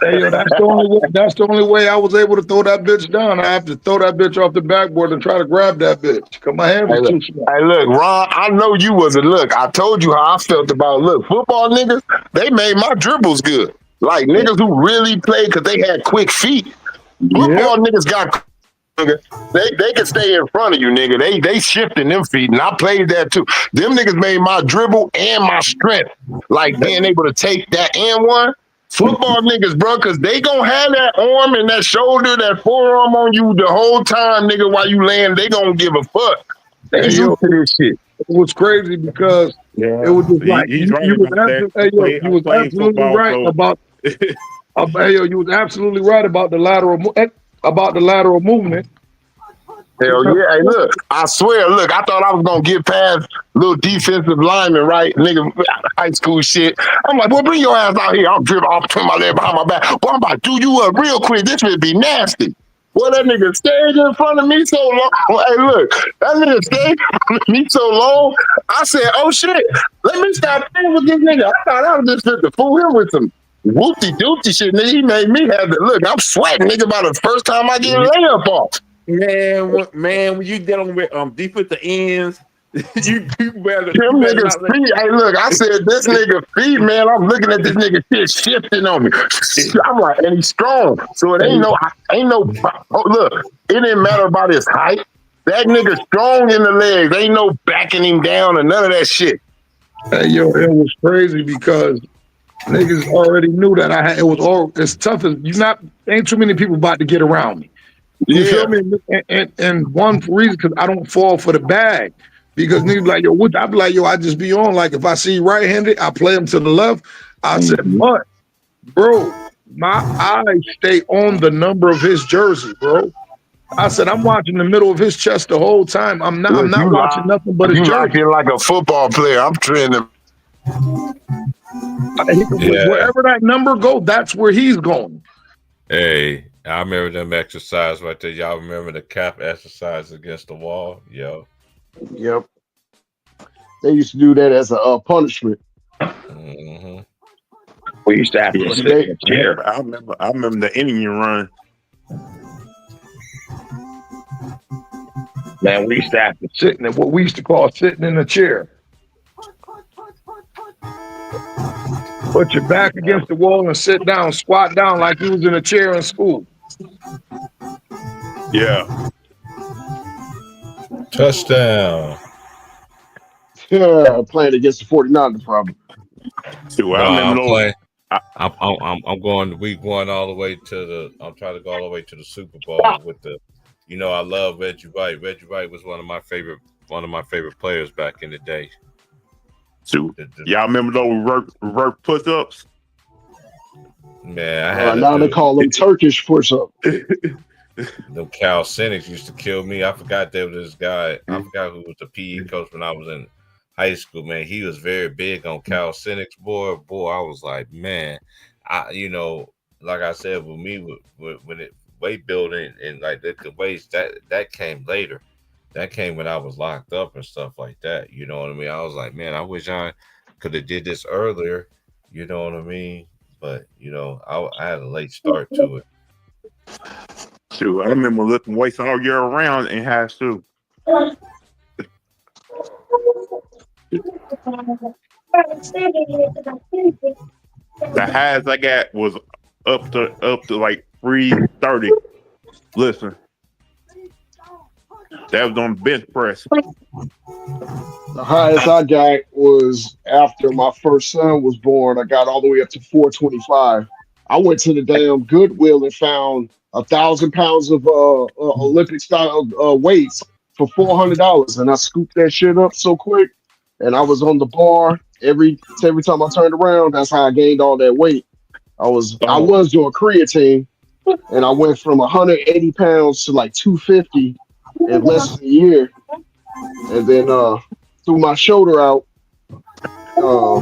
Speaker 6: hey, yo, that's the only way I was able to throw that bitch down. I have to throw that bitch off the backboard and try to grab that bitch because my hands
Speaker 5: Hey,
Speaker 6: was
Speaker 5: look,
Speaker 6: too small.
Speaker 5: Ron, I know you wasn't. Look, I told you how I felt about, look, football niggas, they made my dribbles good. Like, niggas who really played because they had quick feet.
Speaker 6: Yep.
Speaker 5: Football niggas got nigga. They can stay in front of you, nigga. They shifting them feet, and I played that too. Them niggas made my dribble and my strength, like being able to take that and one. Football niggas, bro, because they gonna have that arm and that shoulder, that forearm on you the whole time, nigga. While you laying, they gonna give a fuck. They
Speaker 6: Hey,
Speaker 5: used
Speaker 6: yo,
Speaker 5: to this shit.
Speaker 6: it was crazy because it
Speaker 8: Yeah,
Speaker 6: was just like
Speaker 8: he's right
Speaker 6: you was
Speaker 8: about that.
Speaker 6: absolutely, hey, yo, you
Speaker 8: I
Speaker 6: was
Speaker 8: played
Speaker 6: absolutely
Speaker 8: football,
Speaker 6: right
Speaker 8: so
Speaker 6: about hey, yo, you was absolutely right about about the lateral movement.
Speaker 5: Hell yeah. Hey, look, I swear, look, I thought I was gonna get past little defensive lineman, right? Nigga, high school shit. I'm like, boy, bring your ass out here. I'll dribble off between my leg behind my back. Boy, I'm about to do you up real quick. This would be nasty. Boy, that nigga stayed in front of me so long. Hey, look, that nigga stayed in front of me so long. I said, oh shit, let me stop playing with this nigga. I thought I was just fit to fool him with some whoopty doopty shit. Nigga, he made me have to look. I'm sweating, nigga, about the first time I get a layup off.
Speaker 8: man, when you dealing with defensive ends, you
Speaker 5: Them
Speaker 8: better
Speaker 5: niggas
Speaker 8: not let.
Speaker 5: feet. Hey, look, I said this nigga feet, man. I'm looking at this nigga shit shifting on me. I'm like, and he's strong. So it ain't no. Oh, look, it didn't matter about his height. That nigga strong in the legs. Ain't no backing him down or none of that shit.
Speaker 6: Hey, yo, it was crazy because niggas already knew that I had. It was all as tough as you not. Ain't too many people about to get around me. You feel
Speaker 5: Yeah.
Speaker 6: me? And one reason because I don't fall for the bag. Because niggas be like, yo, what? I be like, yo, I just be on. Like if I see right-handed, I play him to the left. I said, but bro, my eyes stay on the number of his jersey, bro. I said, I'm watching the middle of his chest the whole time. I'm
Speaker 5: Look,
Speaker 6: not watching nothing but his
Speaker 5: you locked
Speaker 6: jersey.
Speaker 5: in like a football player. I'm training.
Speaker 3: yeah.
Speaker 6: Wherever that number go, that's where he's going.
Speaker 3: Hey, I remember them exercise right there. Y'all remember the cap exercise against the wall? Yo.
Speaker 4: Yep, they used to do that as a punishment.
Speaker 3: hmm
Speaker 7: We used to have to
Speaker 8: Yeah,
Speaker 4: But
Speaker 7: sit in
Speaker 4: they
Speaker 7: a chair.
Speaker 8: I remember the Indian run.
Speaker 7: Man, we used to have to
Speaker 6: Sitting in what we used to call sitting in a chair. Put your back against the wall and sit down, squat down like you was in a chair in school.
Speaker 8: Yeah,
Speaker 3: Touchdown.
Speaker 4: playing against the 49ers probably.
Speaker 8: too. I
Speaker 3: No,
Speaker 8: remember
Speaker 3: I'm
Speaker 8: those.
Speaker 3: playing.
Speaker 8: I,
Speaker 3: I'm going. We going all the way to the. I'm trying to go all the way to the Super Bowl with the. You know, I love Reggie White. Reggie White was one of my favorite players back in the day.
Speaker 8: too.
Speaker 3: The,
Speaker 8: Y'all remember those reverse push ups?
Speaker 3: man, I had to
Speaker 4: Now they
Speaker 3: do
Speaker 4: call them Turkish push-up.
Speaker 3: them calisthenics used to kill me. I forgot there was this guy. I forgot who was the PE coach when I was in high school. Man, he was very big on calisthenics. Boy, I was like, man, like I said, with me, when it weight building and like the weights that came later. That came when I was locked up and stuff like that. You know what I mean? I was like, man, I wish I could have did this earlier. You know what I mean? But I had a late start to it.
Speaker 8: Shoot, I remember lifting weights all year around in high school. The highest I got was up to like 330. Listen, that was on bench press.
Speaker 4: The highest I got was after my first son was born. I got all the way up to 425. I went to the damn Goodwill and found 1,000 pounds of Olympic style weights for $400, and I scooped that shit up so quick. And I was on the bar every time I turned around. That's how I gained all that weight. I
Speaker 8: Oh,
Speaker 4: was doing creatine, and I went from 180 pounds to like 250 in less than a year, and then threw my shoulder out uh,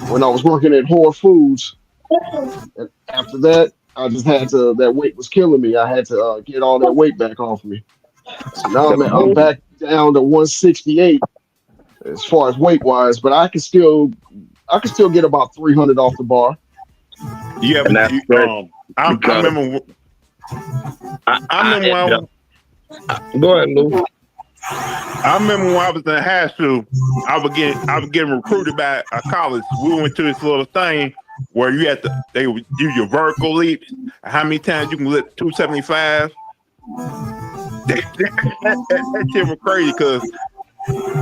Speaker 4: when I was working at Whole Foods. And after that, I just had to. That weight was killing me. I had to get all that weight back off me. So now I'm back down to 168 as far as weight wise, but I can still get about 300 off the bar.
Speaker 8: yeah,
Speaker 7: And
Speaker 8: but
Speaker 7: that's great
Speaker 8: I
Speaker 7: because
Speaker 8: remember. I
Speaker 7: I
Speaker 8: remember when
Speaker 7: ended up. Go ahead, Lou.
Speaker 8: I remember when I was in high school. I was getting recruited by a college. We went to this little thing where they would do your vertical leaps. How many times you can lift 275? That shit was crazy because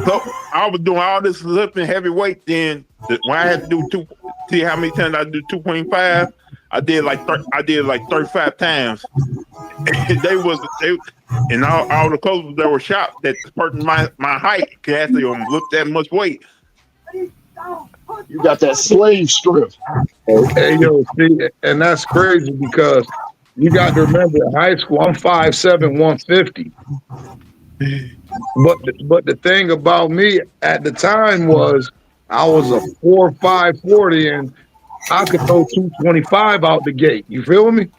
Speaker 8: so I was doing all this lifting heavy weight. Then when I had to do see how many times I do 2.5. I did like 35 times. And and all the coaches that were shocked that the person my height could actually lift that much weight.
Speaker 4: You got that slave strip.
Speaker 6: Hey, yo, see, and that's crazy because you got to remember in high school, I'm 5'7", 150. But the thing about me at the time was I was a 4'5", 40, and I could throw 225 out the gate. You feel me?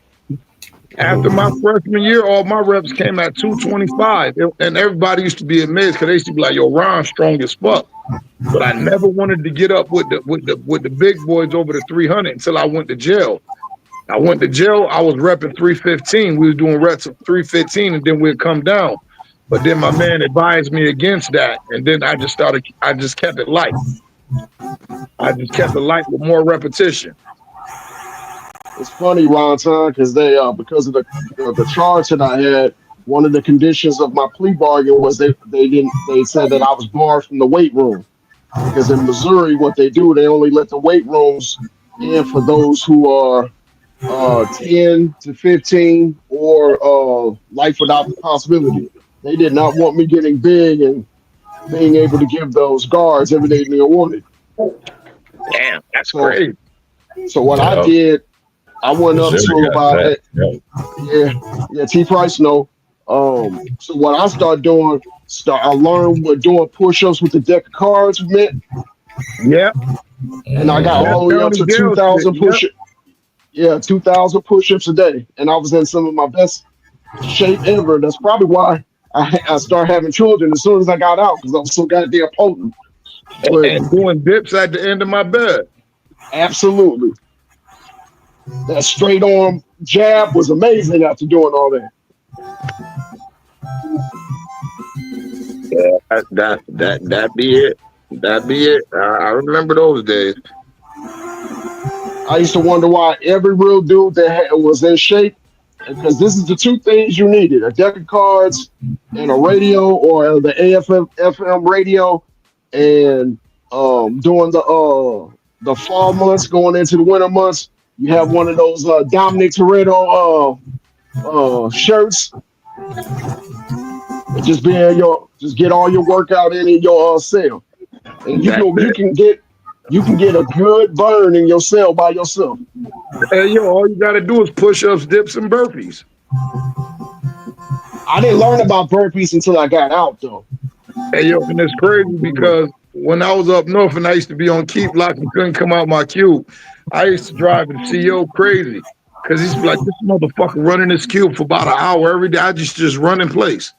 Speaker 6: After my freshman year, all my reps came at 225, and everybody used to be amazed because they used to be like, "Yo, Ron's strong as fuck." But I never wanted to get up with the big boys over the 300 until I went to jail. I went to jail. I was repping 315. We was doing reps of 315, and then we'd come down. But then my man advised me against that, and then I just started. I just kept it light. I just kept it light with more repetition.
Speaker 4: It's funny, Ron Ton, because because of the charge that I had, one of the conditions of my plea bargain was they said that I was barred from the weight room because in Missouri what they do, they only let the weight rooms in for those who are 10 to 15 or life without the possibility. They did not want me getting big and being able to give those guards everything they wanted.
Speaker 6: Damn, that's
Speaker 4: So
Speaker 6: crazy.
Speaker 4: so what I
Speaker 3: Yep.
Speaker 4: did, I went up
Speaker 3: Missouri
Speaker 4: to
Speaker 3: got
Speaker 4: about
Speaker 3: that. Yep.
Speaker 4: yeah, yeah, T Price no. So what I started doing, I learned what doing push-ups with the deck of cards meant,
Speaker 6: Yep,
Speaker 4: and I got
Speaker 6: that
Speaker 4: all the way up
Speaker 6: county
Speaker 4: to
Speaker 6: jail shit.
Speaker 4: 2,000
Speaker 6: Yep.
Speaker 4: push. Yeah, 2,000 push-ups a day, and I was in some of my best shape ever. That's probably why I started having children as soon as I got out because I was so goddamn potent. But
Speaker 6: And doing dips at the end of my bed.
Speaker 4: absolutely, that straight arm jab was amazing after doing all that.
Speaker 6: That be it. That be it. I remember those days.
Speaker 4: I used to wonder why every real dude that was in shape, because this is the two things you needed: a deck of cards and a radio or the AFM radio, and during the fall months going into the winter months, you have one of those Dominic Toretto shirts. And just be in just get all your workout in your cell, and
Speaker 6: That's it.
Speaker 4: you can get a good burn in your cell by yourself.
Speaker 6: Hey, yo, all you got to do is push ups, dips, and burpees.
Speaker 4: I didn't learn about burpees until I got out though.
Speaker 6: Hey, yo, and it's crazy because when I was up north and I used to be on keep lock and couldn't come out my cube, I used to drive the CEO crazy because he's like, this motherfucker running this cube for about an hour every day. I just run in place.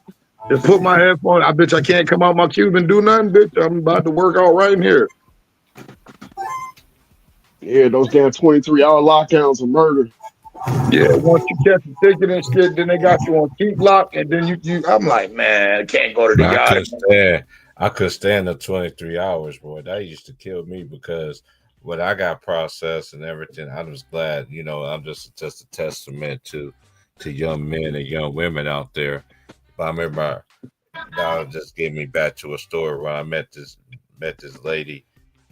Speaker 6: Just put my headphone. I bet I can't come out my cube and do nothing, bitch. I'm about to work out right in here.
Speaker 4: Yeah, those damn 23-hour lockdowns are murder.
Speaker 6: Yeah, once you catch the ticket and shit, then they got you on keep lock, and then you I'm like, man, I can't go to the
Speaker 3: I
Speaker 6: yard.
Speaker 3: couldn't stand. I could stand the 23 hours, boy. That used to kill me because when I got processed and everything, I was glad. I'm just a testament to young men and young women out there. But I remember now it just gave me back to a story when I met this lady.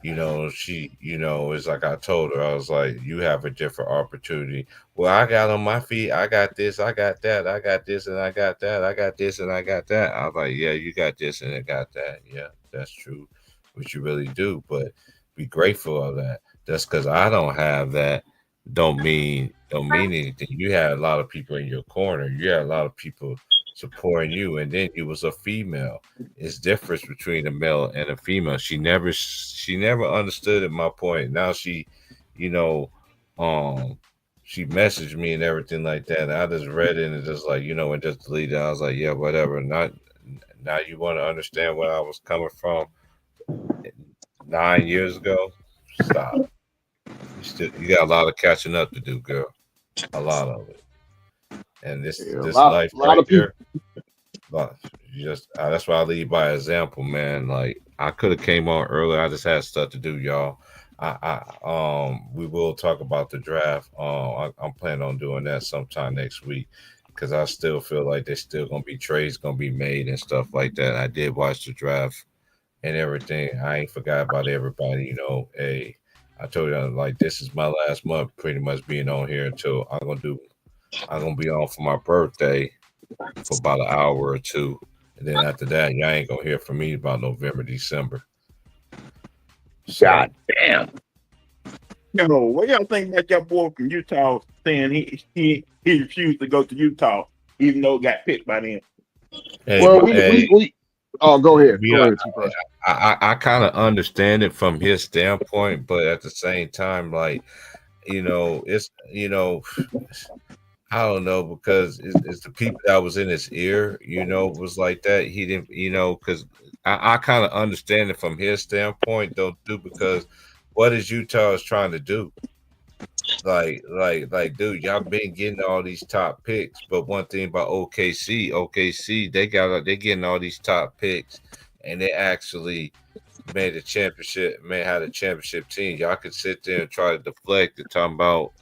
Speaker 3: It's like I told her, I was like, you have a different opportunity. Well, I got on my feet, I got this, I got that, I got this, and I got that, I got this, and I got that. I was like, yeah, you got this and I got that. Yeah, that's true, what you really do. But be grateful of that. Just because I don't have that, don't mean anything. You had a lot of people in your corner. You had a lot of people supporting you, and then you was a female. It's difference between a male and a female. She never understood at my point. Now you know, um, she messaged me and everything like that. And I just read it and just like and just deleted it. I was like, yeah, whatever. Not now. You want to understand where I was coming from 9 years ago? Stop. You got a lot of catching up to do, girl. A lot of it. And this
Speaker 4: Yeah,
Speaker 3: this life
Speaker 4: a lot
Speaker 3: right
Speaker 4: of people.
Speaker 3: here. But that's why I lead by example, man. Like I could have came on earlier. I just had stuff to do, y'all. We will talk about the draft. I'm planning on doing that sometime next week because I still feel like there's still gonna be trades gonna be made and stuff like that. I did watch the draft and everything. I ain't forgot about everybody. Hey, I told you like this is my last month, pretty much being on here until I'm gonna be on for my birthday for about an hour or two. And then after that, y'all ain't gonna hear from me about November, December.
Speaker 6: God
Speaker 3: So
Speaker 6: damn.
Speaker 8: What y'all think about your boy from Utah saying he refused to go to Utah even though it got picked by them?
Speaker 3: hey,
Speaker 4: Well,
Speaker 3: but hey,
Speaker 4: we. Oh,
Speaker 3: we
Speaker 4: go
Speaker 3: are,
Speaker 4: ahead, T-Crush.
Speaker 3: I kind of understand it from his standpoint, but at the same time, like it's I don't know because it's the people that was in his ear, was like that. He didn't, because I kind of understand it from his standpoint, though, too, because what is Utah is trying to do? Like, dude, y'all been getting all these top picks, but one thing about OKC, they getting all these top picks, and they actually had a championship team. Y'all could sit there and try to deflect and talk about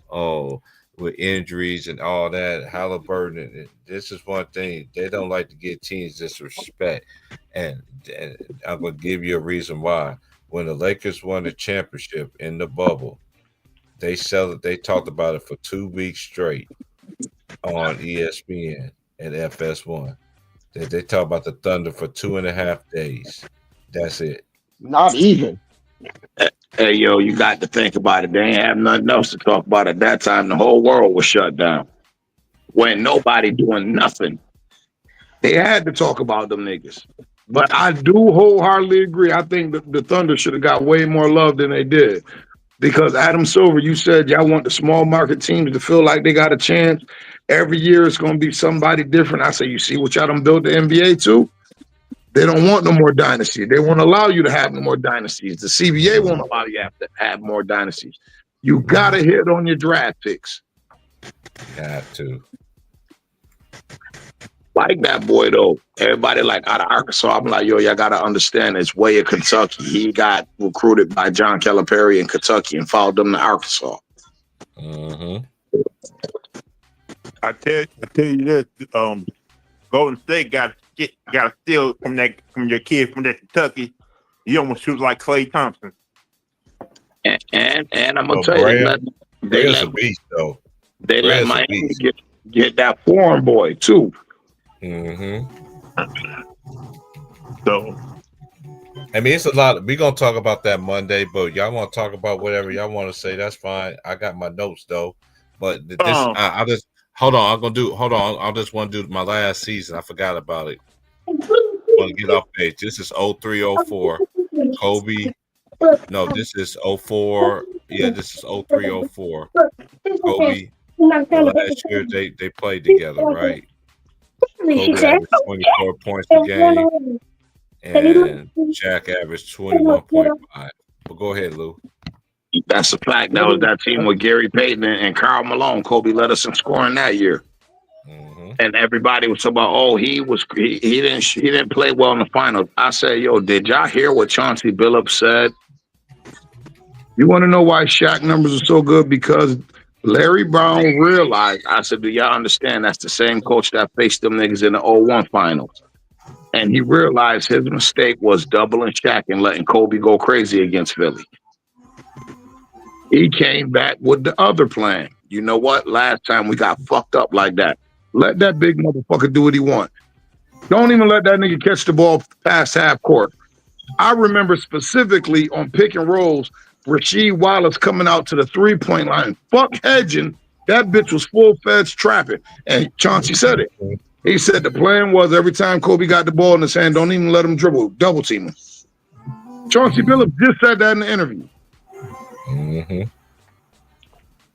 Speaker 3: with injuries and all that. Halliburton, this is one thing they don't like to give teams disrespect, and, and I'm gonna give you a reason why. When the Lakers won the championship in the bubble, they talked about it for 2 weeks straight on ESPN and FS1. They talk about the Thunder for 2.5 days. That's it.
Speaker 4: Not even.
Speaker 6: Hey yo, you got to think about it. They ain't have nothing else to talk about at that time. The whole world was shut down. When nobody doing nothing. They had to talk about them niggas. But I do wholeheartedly agree. I think the Thunder should have got way more love than they did. Because Adam Silver, you said y'all want the small market teams to feel like they got a chance. Every year it's going to be somebody different. I say, you see what y'all done built the NBA to? They don't want no more dynasty. They won't allow you to have no more dynasties. The CBA won't allow you to have more dynasties. You got to hit on your draft picks.
Speaker 3: Have to.
Speaker 6: Like that boy, though. Everybody like out of Arkansas. I'm like, yo, y'all got to understand it's way of Kentucky. He got recruited by John Calipari in Kentucky and followed them to Arkansas.
Speaker 3: Mm-hmm.
Speaker 8: I tell you this, Golden State got to steal from your kid from that Kentucky. He almost shoots like Klay Thompson.
Speaker 6: And I'm gonna
Speaker 3: But
Speaker 6: tell you,
Speaker 3: Brea's a beast, though.
Speaker 6: they let
Speaker 3: Brea's a
Speaker 6: Miami
Speaker 3: beast.
Speaker 6: get that foreign boy too.
Speaker 3: Mm-hmm.
Speaker 8: So
Speaker 3: I mean, it's a lot. We're gonna talk about that Monday, but y'all want to talk about whatever y'all want to say. That's fine. I got my notes though, but this I just hold on. I'm gonna do. Hold on. I just want to do my last season. I forgot about it. Want to get off page. This is 0304. Kobe. No, this is '04. Yeah, this is 0304. Kobe. The last year they played together, right? Kobe averaged 24 points a game, and Shaq averaged 21.5. But go ahead, Lou.
Speaker 6: That's a fact. That was that team with Gary Payton and Karl Malone. Kobe led us in scoring that year. And everybody was talking about, oh, he didn't play well in the finals. I said, yo, did y'all hear what Chauncey Billups said? You want to know why Shaq numbers are so good? Because Larry Brown realized, I said, do y'all understand that's the same coach that faced them niggas in the '01 finals? And he realized his mistake was doubling Shaq and letting Kobe go crazy against Philly. He came back with the other plan. You know what? Last time we got fucked up like that. Let that big motherfucker do what he wants. Don't even let that nigga catch the ball past half court. I remember specifically on pick and rolls, Rasheed Wallace coming out to the 3-point line. Fuck hedging. That bitch was full-fledged trapping. And Chauncey said it. He said the plan was every time Kobe got the ball in his hand, don't even let him dribble, double team him. Chauncey Billups just said that in the interview.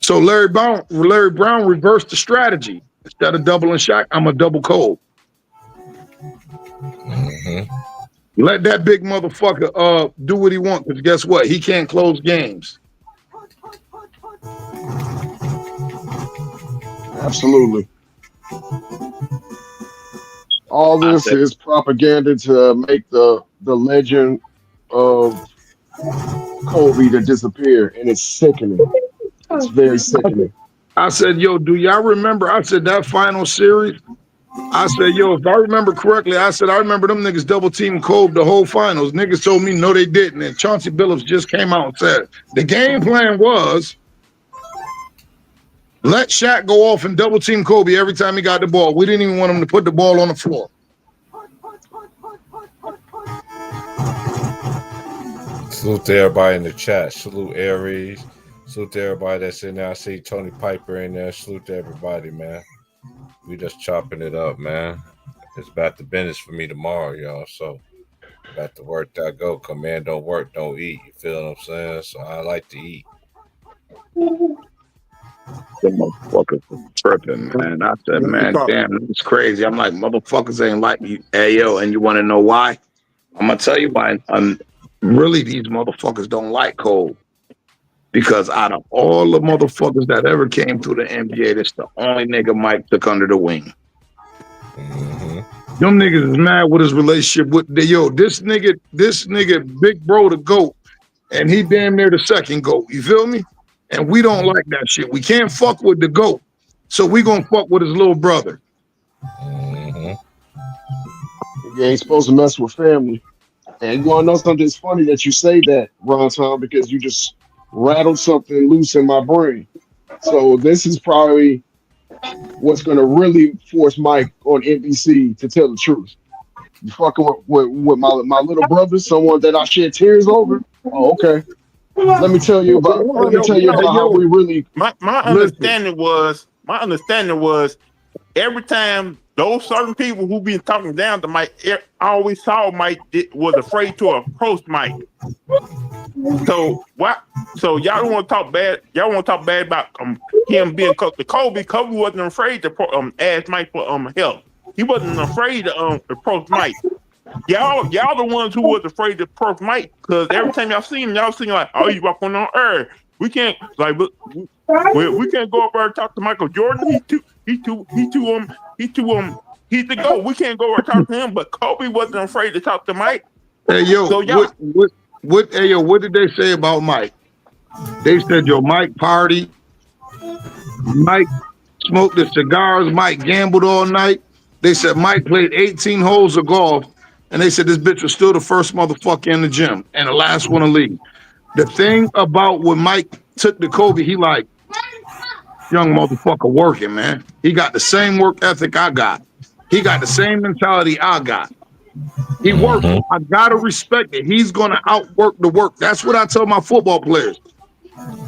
Speaker 6: So Larry Brown reversed the strategy. Instead of doubling Shaq, I'm a double Cole. Let that big motherfucker do what he wants, because guess what? He can't close games.
Speaker 4: Absolutely. All this is propaganda to make the legend of Kobe to disappear, and it's sickening. It's very sickening.
Speaker 6: I said, yo, do y'all remember? I said that final series. I said, yo, if I remember correctly, I said I remember them niggas double team Kobe the whole finals. Niggas told me no, they didn't. And Chauncey Billups just came out and said the game plan was let Shaq go off and double team Kobe every time he got the ball. We didn't even want him to put the ball on the floor.
Speaker 3: Salute to everybody in the chat. Salute Aries. Salute to everybody that's in there. I see Tony Piper in there. Salute to everybody, man. We just chopping it up, man. It's about the business for me tomorrow, y'all. So back to work I go. Come in, don't work, don't eat. You feel what I'm saying? So I like to eat.
Speaker 6: The motherfuckers tripping, man. I said, man, damn, it's crazy. I'm like, motherfuckers ain't like you. Hey, yo, and you want to know why? I'm going to tell you why. Really, these motherfuckers don't like Cole. Because out of all the motherfuckers that ever came through the NBA, that's the only nigga Mike took under the wing. Them niggas is mad with his relationship with the this nigga, big bro the GOAT, and he damn near the second GOAT. You feel me? And we don't like that shit. We can't fuck with the GOAT, so we gonna fuck with his little brother.
Speaker 4: You ain't supposed to mess with family. And you want to know something? It's funny that you say that, Ron Tom, because you just rattled something loose in my brain. So this is probably what's going to really force Mike on NBC to tell the truth. You fucking with my little brother, someone that I shed tears over. Oh, okay. Let me tell you about how we really.
Speaker 8: My understanding was every time those certain people who been talking down to Mike, I always saw Mike was afraid to approach Mike. So what? So y'all don't want to talk bad. Y'all want to talk bad about him being the Kobe. Kobe wasn't afraid to ask Mike for help. He wasn't afraid to approach Mike. Y'all the ones who was afraid to approach Mike, because every time y'all see him like, oh, you walking on air. We can't we can't go up there and talk to Michael Jordan. He's the GOAT. We can't go over and talk to him. But Kobe wasn't afraid to talk to Mike.
Speaker 6: Hey yo, so what did they say about Mike? They said, yo, Mike party, Mike smoked the cigars, Mike gambled all night. They said Mike played 18 holes of golf, and they said this bitch was still the first motherfucker in the gym and the last one to leave. The thing about when Mike took the Kobe, he like, young motherfucker working, man. He got the same work ethic I got. He got the same mentality I got. He works. I gotta respect it. He's gonna outwork the work. That's what I tell my football players.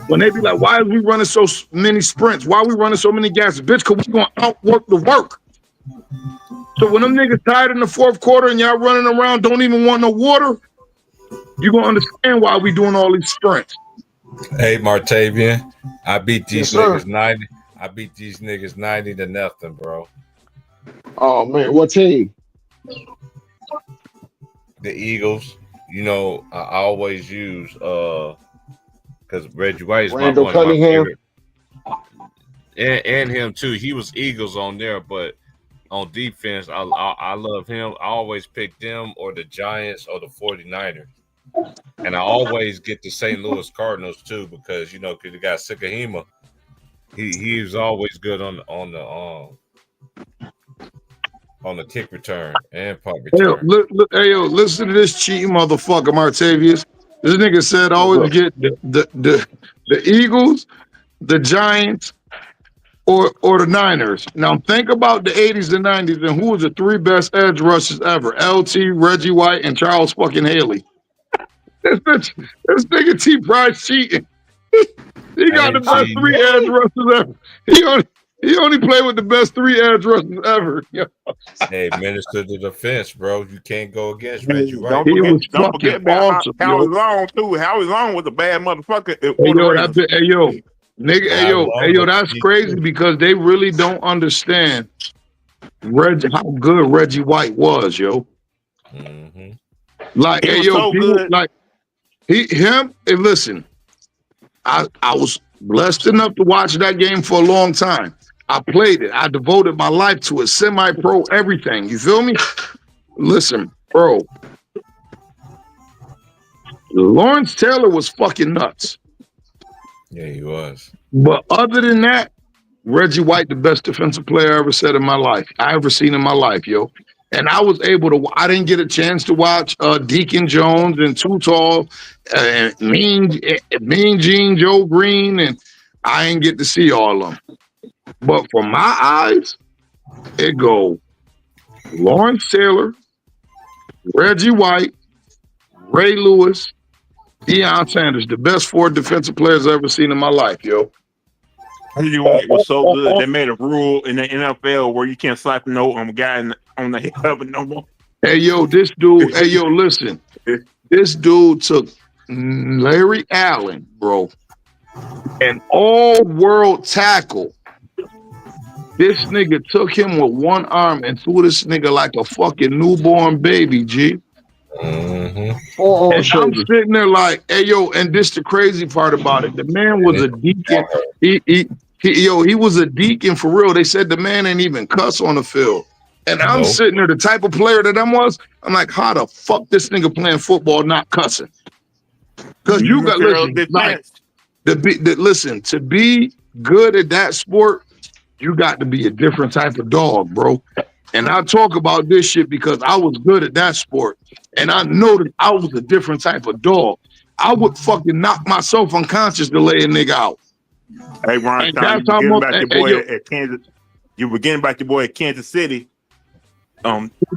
Speaker 6: When they be like, why are we running so many sprints? Why are we running so many gases? Bitch, because we gonna outwork the work. So when them niggas tired in the fourth quarter and y'all running around, don't even want no water, you gonna understand why we doing all these sprints.
Speaker 3: Hey, Martavian, I beat these niggas 90. I beat these niggas 90-0, bro.
Speaker 4: Oh man, what team?
Speaker 3: The Eagles. You know, I always use because because Reggie White is
Speaker 4: Randall
Speaker 3: one of my
Speaker 4: Cunningham.
Speaker 3: favorite, and him too. He was Eagles on there, but on defense, I love him. I always pick them or the Giants or the 49ers. And I always get the St. Louis Cardinals too because because you got Sikahima. He was always good on the kick return and punt return.
Speaker 6: Listen to this cheating motherfucker, Martavius. This nigga said
Speaker 4: What's
Speaker 6: always
Speaker 4: up?
Speaker 6: get the Eagles, the Giants, or the Niners. Now think about the 80s and 90s and who was the three best edge rushers ever? LT, Reggie White, and Charles fucking Haley. This nigga T Price cheating. He
Speaker 3: I
Speaker 6: got the
Speaker 3: ain't
Speaker 6: best
Speaker 3: cheating.
Speaker 6: three edge rushers ever. He only played with the best three edge rushers ever. Yo.
Speaker 3: Hey, minister to the defense, bro. You can't go against Reggie
Speaker 8: Hey,
Speaker 3: White.
Speaker 6: He was
Speaker 8: don't
Speaker 6: fucking
Speaker 8: forget about
Speaker 6: awesome,
Speaker 8: Howie
Speaker 6: yo.
Speaker 8: Long too. Howie Long was a bad motherfucker
Speaker 6: Hey
Speaker 8: for the
Speaker 6: yo,
Speaker 8: Raiders.
Speaker 6: nigga,
Speaker 3: How long was
Speaker 6: that's
Speaker 3: he
Speaker 6: crazy
Speaker 3: too?
Speaker 6: because they really don't understand how good Reggie White was, yo.
Speaker 3: Mm-hmm.
Speaker 6: Like,
Speaker 8: He
Speaker 6: hey
Speaker 8: was
Speaker 6: yo,
Speaker 8: so
Speaker 6: people
Speaker 8: good.
Speaker 6: like him. And listen, I was blessed enough to watch that game for a long time. I played it. I devoted my life to it. Semi-pro, everything. You feel me? Listen, bro. Lawrence Taylor was fucking nuts.
Speaker 3: Yeah, he was.
Speaker 6: But other than that, Reggie White, the best defensive player I ever said in my life. I ever seen in my life, yo. And I was able to. I didn't get a chance to watch Deacon Jones and Too Tall, and Mean Gene, Joe Green, and I didn't get to see all of them. But for my eyes, it go Lawrence Taylor, Reggie White, Ray Lewis, Deion Sanders, the best four defensive players I've ever seen in my life, yo.
Speaker 8: Reggie White was so good. They made a rule in the NFL where you can't slap no guy on the head no more.
Speaker 6: Hey yo, this dude. Hey yo, listen. This dude took Larry Allen, bro, an all-world tackle. This nigga took him with one arm and threw this nigga like a fucking newborn baby, G.
Speaker 3: Mm-hmm.
Speaker 4: Forearm
Speaker 6: And I'm
Speaker 4: shakers.
Speaker 6: sitting there like, hey yo, and this the crazy part about it. The man was a deacon. He was a deacon for real. They said the man ain't even cuss on the field. And I'm
Speaker 3: Nope.
Speaker 6: sitting there, the type of player that I'm like, how the fuck this nigga playing football not cussing? Because you got listen, like listen, to be good at that sport, you got to be a different type of dog, bro. And I talk about this shit because I was good at that sport. And I know that I was a different type of dog. I would fucking knock myself unconscious to lay a nigga out.
Speaker 8: Hey, Ron,
Speaker 6: And
Speaker 8: Tom, you
Speaker 6: that's how
Speaker 8: forgetting
Speaker 6: much.
Speaker 8: about your boy at Kansas. You forgetting about your boy at Kansas City.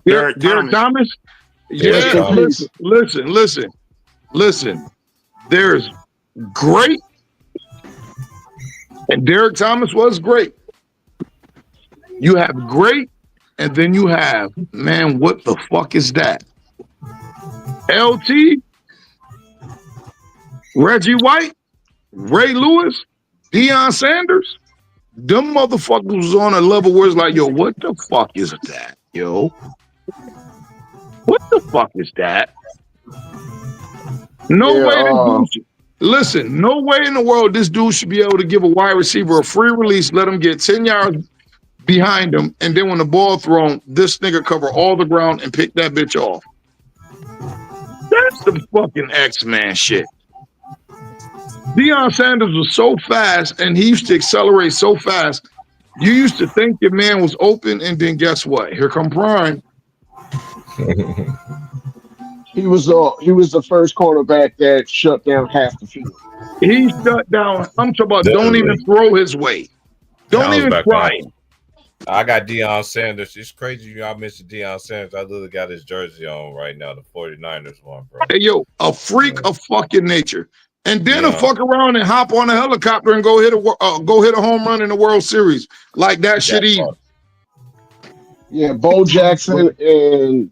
Speaker 8: Derek
Speaker 6: Thomas.
Speaker 4: Rest
Speaker 6: Yeah,
Speaker 4: in peace.
Speaker 6: listen. There's great, and Derek Thomas was great. You have great, and then you have, man, what the fuck is that? LT, Reggie White, Ray Lewis, Deion Sanders, them motherfuckers was on a level where it's like, yo, what the fuck is that, yo? What the fuck is that? No way this dude should, listen, no way in the world this dude should be able to give a wide receiver a free release, let him get 10 yards behind him, and then when the ball thrown, this nigga cover all the ground and pick that bitch off. That's the fucking X-Man shit. Deion Sanders was so fast, and he used to accelerate so fast. You used to think your man was open, and then guess what? Here come Prime.
Speaker 4: He was the first cornerback that shut down half the field.
Speaker 6: He shut down. I'm talking about don't even
Speaker 3: Literally.
Speaker 6: throw his way. Don't
Speaker 3: I was
Speaker 6: even
Speaker 3: back
Speaker 6: try
Speaker 3: on.
Speaker 6: him.
Speaker 3: I got Deion Sanders. It's crazy y'all mentioned Deion Sanders. I literally got his jersey on right now, the 49ers one, bro.
Speaker 6: Hey, yo, a freak of fucking nature. And then
Speaker 3: Yeah.
Speaker 6: a fuck around and hop on a helicopter and go hit a home run in the World Series. Like that shit easy.
Speaker 4: Yeah, Bo Jackson and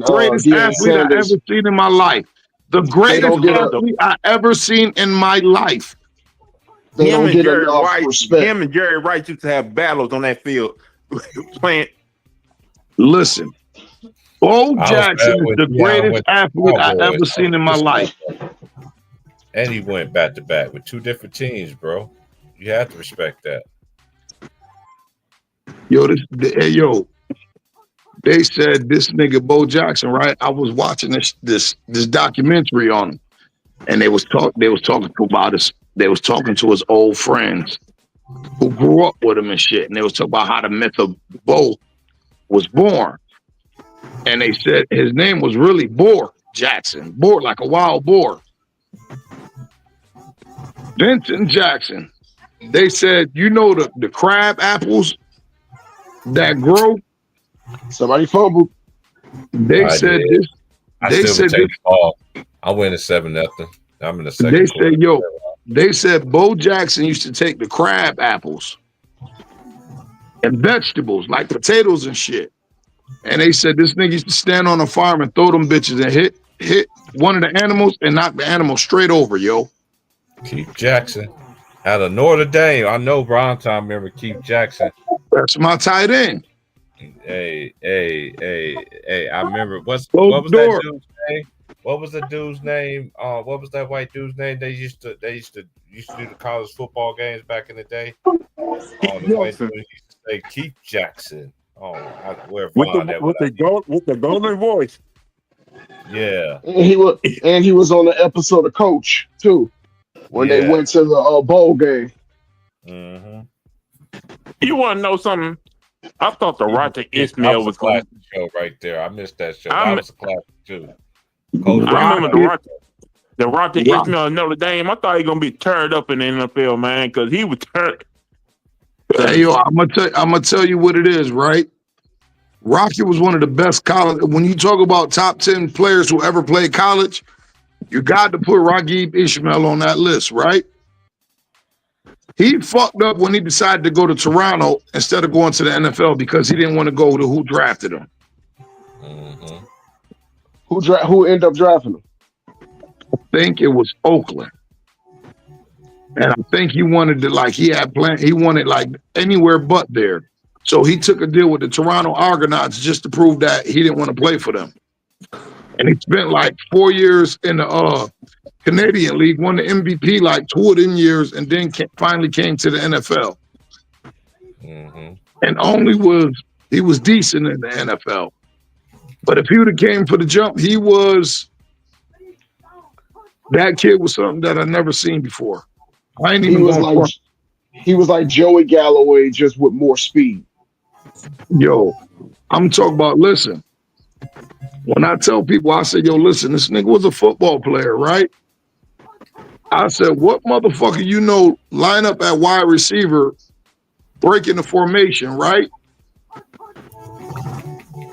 Speaker 6: Greatest
Speaker 4: Deion
Speaker 6: athlete I
Speaker 4: Sanders.
Speaker 6: ever seen in my life. The greatest
Speaker 4: don't get
Speaker 6: athlete I ever seen in my life.
Speaker 4: They
Speaker 8: him
Speaker 4: don't
Speaker 8: and
Speaker 4: get
Speaker 8: Jerry
Speaker 4: enough
Speaker 8: Rice.
Speaker 4: respect.
Speaker 8: Him and Jerry Rice used to have battles on that field. Playing.
Speaker 6: Listen, Bo
Speaker 3: I was
Speaker 6: Jackson
Speaker 3: bad
Speaker 6: is
Speaker 3: when
Speaker 6: the
Speaker 3: Deion
Speaker 6: greatest
Speaker 3: went to
Speaker 6: athlete I
Speaker 3: Cowboys.
Speaker 6: ever seen in my life.
Speaker 3: And he went back to back with 2 different teams, bro. You have to respect that.
Speaker 6: Yo, they said this nigga Bo Jackson, right? I was watching this documentary on him, and they was talking about his. They was talking to his old friends who grew up with him and shit, and they was talking about how the myth of Bo was born. And they said his name was really Boar Jackson, boar like a wild boar. Vincent Jackson. They said, you know the crab apples that grow.
Speaker 4: Somebody fumbled.
Speaker 6: They said
Speaker 3: did.
Speaker 6: this.
Speaker 3: I
Speaker 6: They
Speaker 3: still
Speaker 6: said
Speaker 3: would take
Speaker 6: this.
Speaker 3: the ball. I win at 7-0. I'm in the second
Speaker 6: They
Speaker 3: quarter.
Speaker 6: said, yo. They said Bo Jackson used to take the crab apples and vegetables like potatoes and shit. And they said this nigga used to stand on a farm and throw them bitches and hit one of the animals and knock the animal straight over, yo.
Speaker 3: Keith Jackson out of Notre Dame. I know Brian Time remember Keith Jackson.
Speaker 6: That's my tight end.
Speaker 3: Hey. I remember what was
Speaker 6: Close
Speaker 3: that
Speaker 6: door.
Speaker 3: dude's name? What was the dude's name? What was that white dude's name? They used to do the college football games back in the day. The white dude used to say Keith Jackson. Where Vaughn at?
Speaker 8: with the golden voice.
Speaker 3: Yeah.
Speaker 4: And he was on the episode of Coach too, when they went to the bowl game.
Speaker 3: Mm-hmm.
Speaker 8: You want to know something? I thought the Roger Ismail was
Speaker 3: going
Speaker 8: going
Speaker 3: to show right there. I missed that show. That was a classic too.
Speaker 8: I remember the Roger Ismail in Notre Dame. I thought he was gonna be turned up in the NFL, man, because he was turned.
Speaker 6: Hey, yo, I'm gonna tell you what it is, right? Rocky was one of the best college. When you talk about top 10 players who ever played college, you got to put Raghib Ishmael on that list, right? He fucked up when he decided to go to Toronto instead of going to the NFL because he didn't want to go to who drafted him.
Speaker 3: Mm-hmm.
Speaker 4: Who ended up drafting him?
Speaker 6: I think it was Oakland. And I think he wanted to, like, he wanted like anywhere but there. So he took a deal with the Toronto Argonauts just to prove that he didn't want to play for them. And he spent like 4 years in the Canadian League, won the MVP like 2 of them years, and then finally came to the NFL.
Speaker 3: Mm-hmm.
Speaker 6: And he was decent in the NFL. But if he would have came for the jump, that kid was something that I'd never seen before. I ain't even
Speaker 4: he was like Joey Galloway, just with more speed.
Speaker 6: Yo, I'm talking about, listen, when I tell people, I say, yo, listen, this nigga was a football player, right? I said, what motherfucker line up at wide receiver, breaking the formation, right?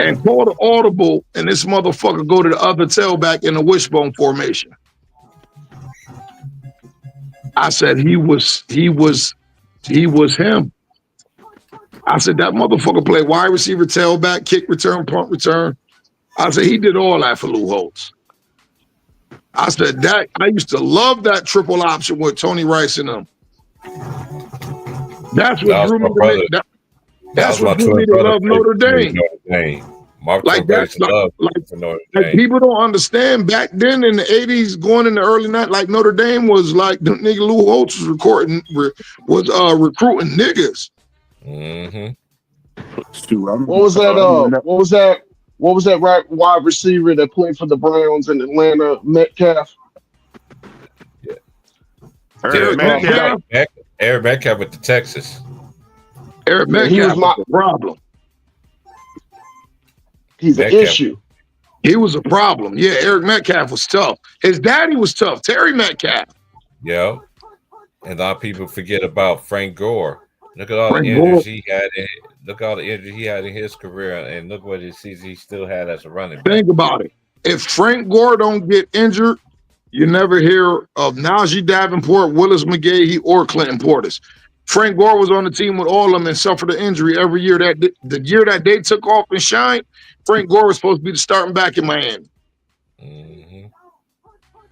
Speaker 6: And call the audible, and this motherfucker go to the other tailback in the wishbone formation. I said he was him. I said that motherfucker played wide receiver, tailback, kick return, punt return. I said he did all that for Lou Holtz. I said that I used to love that triple option with Tony Rice and them. That's what drew me to that's what drew me to love Notre Dame. Like that's like people don't understand. Back then in the 80s, going in the early 90s, like Notre Dame was like the nigga Lou Holtz was recruiting niggas.
Speaker 3: Mm-hmm.
Speaker 4: What was that? What was that wide receiver that played for the Browns in Atlanta? Metcalf.
Speaker 3: Yeah. Eric Metcalf with the Texas.
Speaker 6: Eric Metcalf was a problem.
Speaker 4: He's an issue.
Speaker 6: He was a problem. Yeah, Eric Metcalf was tough. His daddy was tough. Terry Metcalf.
Speaker 3: Yeah. And a lot of people forget about Frank Gore. Look at all the injuries he had. Look at all the injuries he had in his career, and look what it sees he still had as a running back.
Speaker 6: Think about it. If Frank Gore don't get injured, you never hear of Najee Davenport, Willis McGahee, or Clinton Portis. Frank Gore was on the team with all of them and suffered an injury every year. The year that they took off and shined, Frank Gore was supposed to be the starting back in Miami.
Speaker 3: Mm-hmm.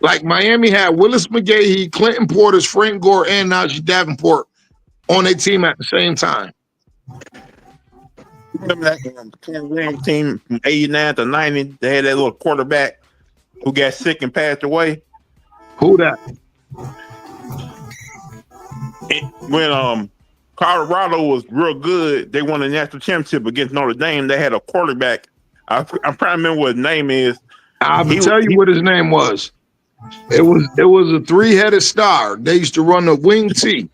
Speaker 6: Like Miami had Willis McGahee, Clinton Portis, Frank Gore, and Najee Davenport on their team at the same time.
Speaker 8: Remember that team from 89 to 90? They had that little quarterback who got sick and passed away.
Speaker 6: Who that?
Speaker 8: When Colorado was real good, they won a national championship against Notre Dame. They had a quarterback. I'm trying to remember what his name is.
Speaker 6: I will
Speaker 8: He
Speaker 6: tell you what his name was. It was a 3-headed star. They used to run the wing T.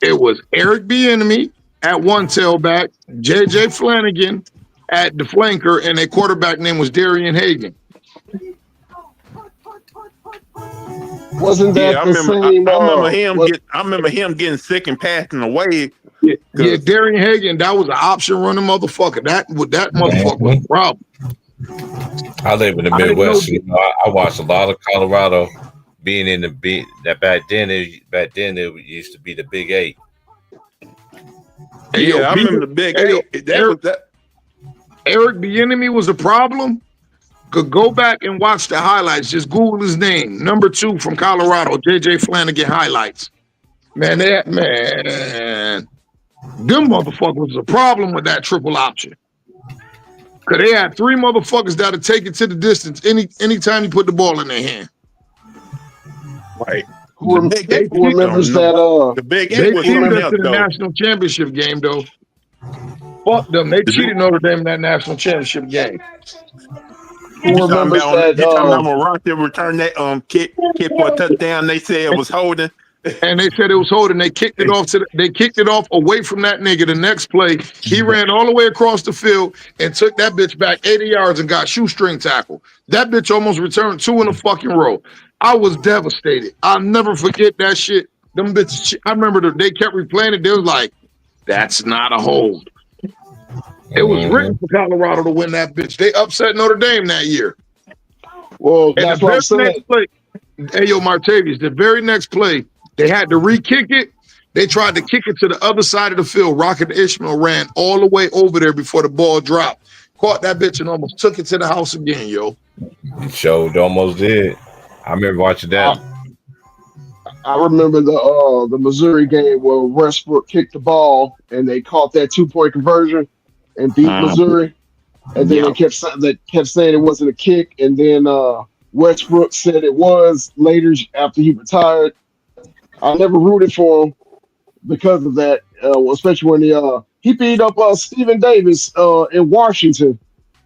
Speaker 6: It was Eric Bieniemy at one tailback, J.J. Flanagan at the flanker, and their quarterback name was Darian Hagan.
Speaker 4: Wasn't
Speaker 8: Yeah,
Speaker 4: that
Speaker 8: I
Speaker 4: the
Speaker 8: remember.
Speaker 4: same?
Speaker 8: I remember him getting sick and passing away.
Speaker 6: Yeah, Darian Hagan, that was an option running motherfucker. That motherfucker was a problem.
Speaker 3: I live in the
Speaker 6: I didn't know.
Speaker 3: Midwest. I watched a lot of Colorado being in the big. That back then it used to be the Big Eight.
Speaker 6: Hey, yo,
Speaker 8: I remember the Big Eight.
Speaker 6: Eric Bieniemy was a problem. Could go back and watch the highlights. Just Google his name. Number 2 from Colorado, J.J. Flanagan highlights. Man, them motherfuckers was a problem with that triple option. Because they had 3 motherfuckers that'll take it to the distance anytime you put the ball in their hand.
Speaker 8: Right.
Speaker 4: Who remembers that?
Speaker 8: The Big
Speaker 6: They
Speaker 8: Eight was
Speaker 6: cheated
Speaker 8: something
Speaker 6: us
Speaker 8: else,
Speaker 6: in the
Speaker 8: though.
Speaker 6: national championship game, though. Fuck them. They cheated Notre Dame in that national championship game.
Speaker 4: Who remembers that?
Speaker 8: You talking about when Ross returned that kick for a touchdown? They said it was holding.
Speaker 6: And they said it was holding. They kicked it off away from that nigga. The next play, he ran all the way across the field and took that bitch back 80 yards and got shoestring tackle. That bitch almost returned 2 in a fucking row. I was devastated. I'll never forget that shit. Them bitches. I remember they kept replaying it. They was like, "That's not a hold." It was written for Colorado to win that bitch. They upset Notre Dame that year.
Speaker 4: Well, that's what I'm saying.
Speaker 6: Hey, yo, Martavius, the very next play, they had to re-kick it. They tried to kick it to the other side of the field. Rocket Ishmael ran all the way over there before the ball dropped. Caught that bitch and almost took it to the house again, yo.
Speaker 3: It showed almost did. I remember watching that.
Speaker 4: I remember the Missouri game where Westbrook kicked the ball and they caught that 2-point conversion and beat Missouri. And then they kept saying it wasn't a kick. And then Westbrook said it was later after he retired. I never rooted for him because of that, especially when he beat up Stephen Davis in Washington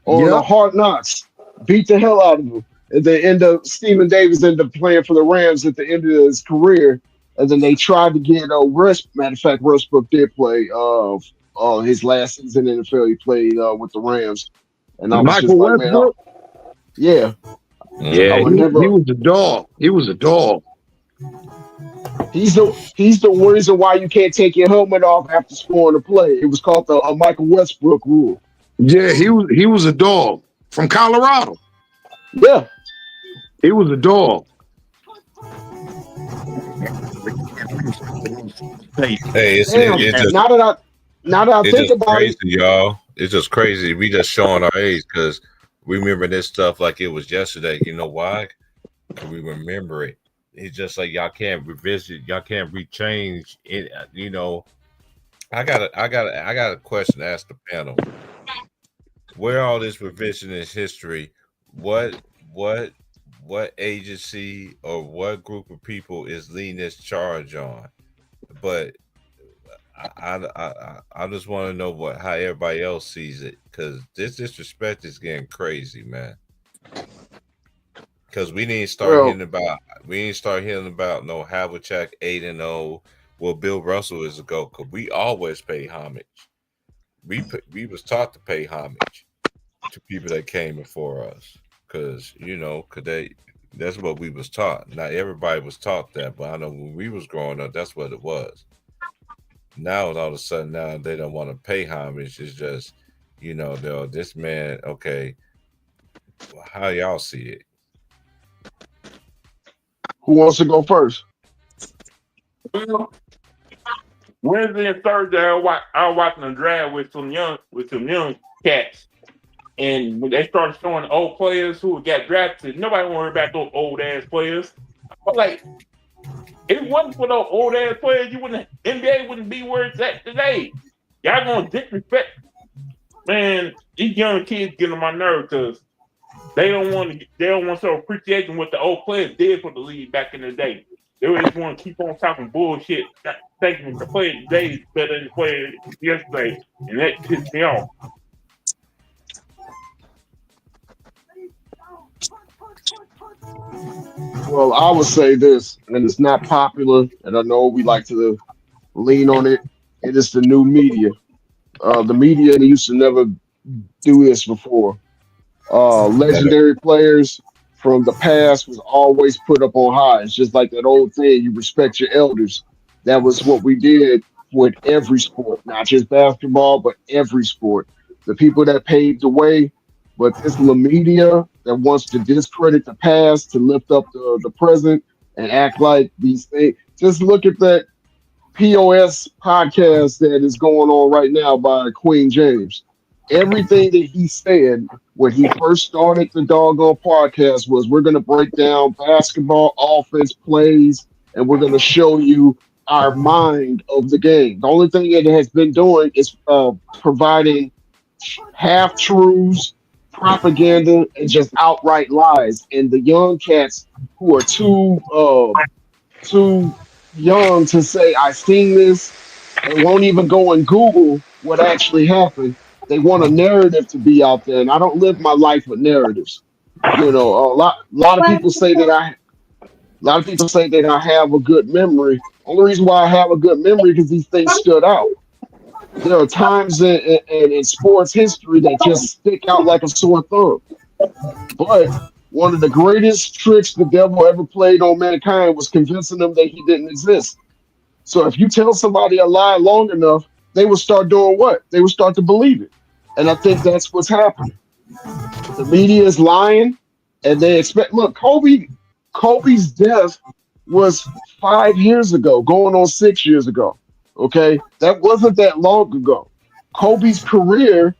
Speaker 4: on Hard Knocks, beat the hell out of him. And they Stephen Davis ended up playing for the Rams at the end of his career. And then they tried to get matter of fact, Westbrook did play his last season in the NFL. He played with the Rams. And I was
Speaker 6: Michael
Speaker 4: just like,
Speaker 6: Westbrook?
Speaker 4: Man,
Speaker 6: yeah, he was a dog. He was a dog.
Speaker 4: He's the reason why you can't take your helmet off after scoring a play. It was called the Michael Westbrook rule.
Speaker 6: Yeah, he was a dog from Colorado.
Speaker 4: Yeah,
Speaker 6: he was a dog.
Speaker 3: Hey, it's just
Speaker 4: now that I think about
Speaker 3: crazy,
Speaker 4: it,
Speaker 3: y'all. It's just crazy. We just showing our age because we remember this stuff like it was yesterday. You know why? Because we remember it. It's just like y'all can't revisit, y'all can't rechange it. You know, I got a question to ask the panel. Where all this revisionist history? What agency or what group of people is leading this charge on? But I just want to know how everybody else sees it, because this disrespect is getting crazy, man. Because we didn't start hearing about no Havlicek 8-0. Well, Bill Russell is a go, because we always pay homage. We was taught to pay homage to people that came before us, because that's what we was taught. Not everybody was taught that, but I know when we was growing up, that's what it was. Now all of a sudden, now they don't want to pay homage. It's just, this man. Okay, how y'all see it?
Speaker 4: Who wants to go first?
Speaker 8: Wednesday and Thursday, I was watching a draft with some young cats, and when they started showing old players who got drafted, nobody want to hear about those old ass players. I was like, if it wasn't for those old ass players, NBA wouldn't be where it's at today. Y'all gonna disrespect, man. These young kids get on my nerves because they don't want to show appreciation what the old players did for the league back in the day. They just want to keep on talking bullshit, thinking the play today is better than the play yesterday, and that pissed me off.
Speaker 4: Well, I would say this, and it's not popular, and I know we like to lean on it. It is the new media. The media used to never do this before. Legendary players from the past was always put up on high. It's just like that old thing, you respect your elders. That was what we did with every sport, not just basketball, but every sport. The people that paved the way, but this little media that wants to discredit the past to lift up the present and act like these things. Just look at that POS podcast that is going on right now by Queen James. Everything that he said when he first started the doggone podcast was we're going to break down basketball offense plays and we're going to show you our mind of the game. The only thing it has been doing is providing half truths, propaganda, and just outright lies. And the young cats who are too young to say I seen this and won't even go and Google what actually happened. They want a narrative to be out there, and I don't live my life with narratives. You know, a lot of people say that a lot of people say that I have a good memory. Only reason why I have a good memory because these things stood out. There are times in sports history that just stick out like a sore thumb. But one of the greatest tricks the devil ever played on mankind was convincing them that he didn't exist. So if you tell somebody a lie long enough, they will start doing what? They will start to believe it. And I think that's what's happening. The media is lying and they expect look, Kobe's death was 5 years ago, going on 6 years ago. Okay. That wasn't that long ago. Kobe's career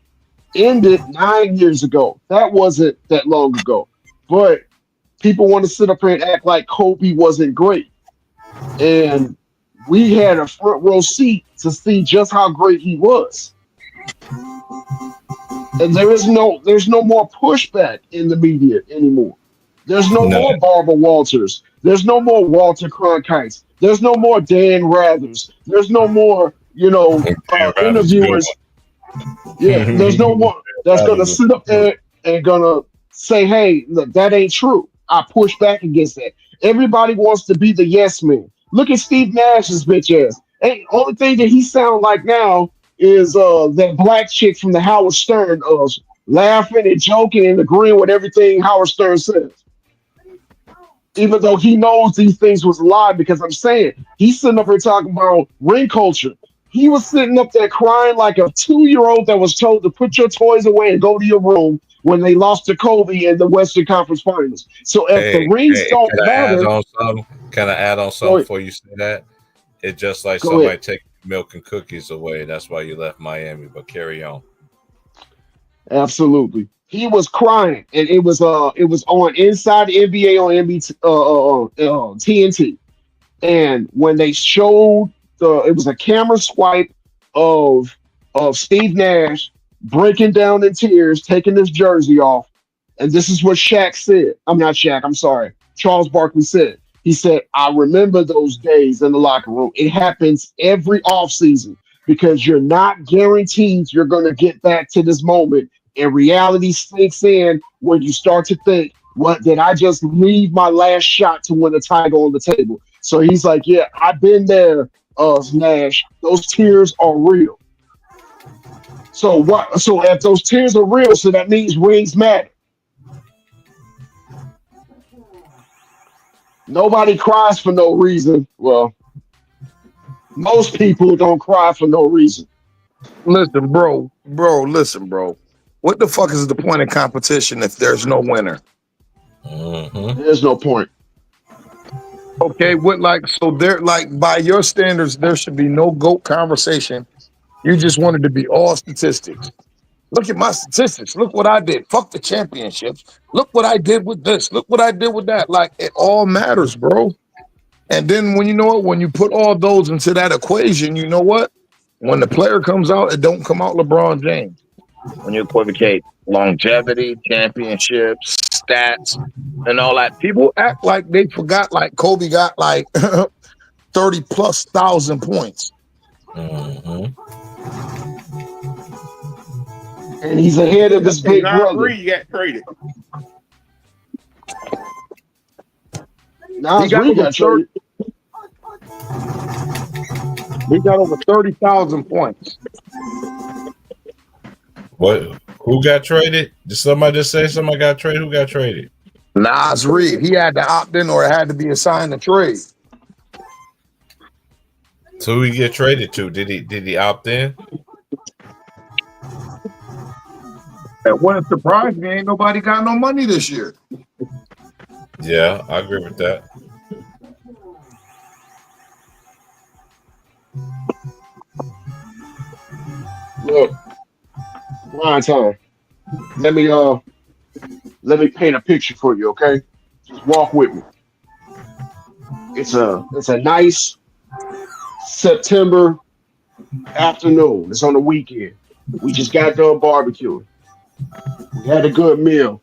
Speaker 4: ended 9 years ago. That wasn't that long ago. But people want to sit up here and act like Kobe wasn't great. And we had a front row seat to see just how great he was. And there's no more pushback in the media anymore. There's no
Speaker 3: No,
Speaker 4: more Barbara Walters. There's no more Walter Cronkites. There's no more Dan Rathers. There's no more,
Speaker 3: Aaron is a good
Speaker 4: interviewers. Yeah, there's no
Speaker 3: one.
Speaker 4: one that's
Speaker 3: That
Speaker 4: gonna
Speaker 3: is
Speaker 4: sit up there and gonna say, "Hey, look, that ain't true." I push back against that. Everybody wants to be the yes man. Look at Steve Nash's bitch ass. Hey, only thing that he sound like now is that black chick from the Howard Stern laughing and joking and agreeing with everything Howard Stern says even though he knows these things was a lie because I'm saying he's sitting up here talking about ring culture. He was sitting up there crying like a 2 year old that was told to put your toys away and go to your room when they lost to Kobe in the Western Conference Finals. So if the
Speaker 3: Hey,
Speaker 4: rings
Speaker 3: hey,
Speaker 4: don't
Speaker 3: can I add
Speaker 4: matter,
Speaker 3: on something? Can I add on
Speaker 4: go
Speaker 3: something
Speaker 4: ahead.
Speaker 3: before you say that? It's just like
Speaker 4: Go ahead.
Speaker 3: somebody taking milk and cookies away. That's why you left Miami. But carry on.
Speaker 4: Absolutely. He was crying, and it was on Inside the NBA on TNT. And when they showed it was a camera swipe of Steve Nash breaking down in tears, taking his jersey off, and this is what Shaq said. I'm not Shaq. I'm sorry. Charles Barkley said. He said, "I remember those days in the locker room. It happens every offseason because you're not guaranteed you're going to get back to this moment, and reality sinks in when you start to think, what did I just leave my last shot to win a title on the table?" So he's like, "Yeah, I've been there, Nash. Those tears are real." So what? So if those tears are real, so that means rings matter. Nobody cries for no reason. Well, most people don't cry for no reason.
Speaker 6: Listen, listen, bro. What the fuck is the point of competition if there's no winner?
Speaker 3: Hmm.
Speaker 4: There's no point.
Speaker 6: Okay, what like so there like by your standards, there should be no GOAT conversation. You just wanted to be all statistics. Look at my statistics. Look what I did. Fuck the championships. Look what I did with this. Look what I did with that. Like it all matters, bro. And then when you know what, when you put all those into that equation, you know what? When the player comes out, it don't come out LeBron James. When you equivocate longevity, championships, stats and all that. People act like they forgot like Kobe got like 30,000+ points.
Speaker 3: Mm-hmm.
Speaker 4: And he's ahead of his big
Speaker 8: Nas
Speaker 4: brother.
Speaker 8: Reed got traded.
Speaker 4: Nas Reed got traded.
Speaker 6: He got over 30,000 points.
Speaker 3: What? Who got traded? Did somebody just say somebody got traded? Who got traded?
Speaker 6: Nas Reed, he had to opt in or it had to be assigned a trade.
Speaker 3: So who he get traded to? Did he opt in?
Speaker 6: That wouldn't surprise me. Ain't nobody got no money this year.
Speaker 3: Yeah, I agree with that.
Speaker 4: Look, Ryan time. Let me paint a picture for you, okay? Just walk with me. It's a nice September afternoon. It's on the weekend. We just got done barbecuing. We had a good meal.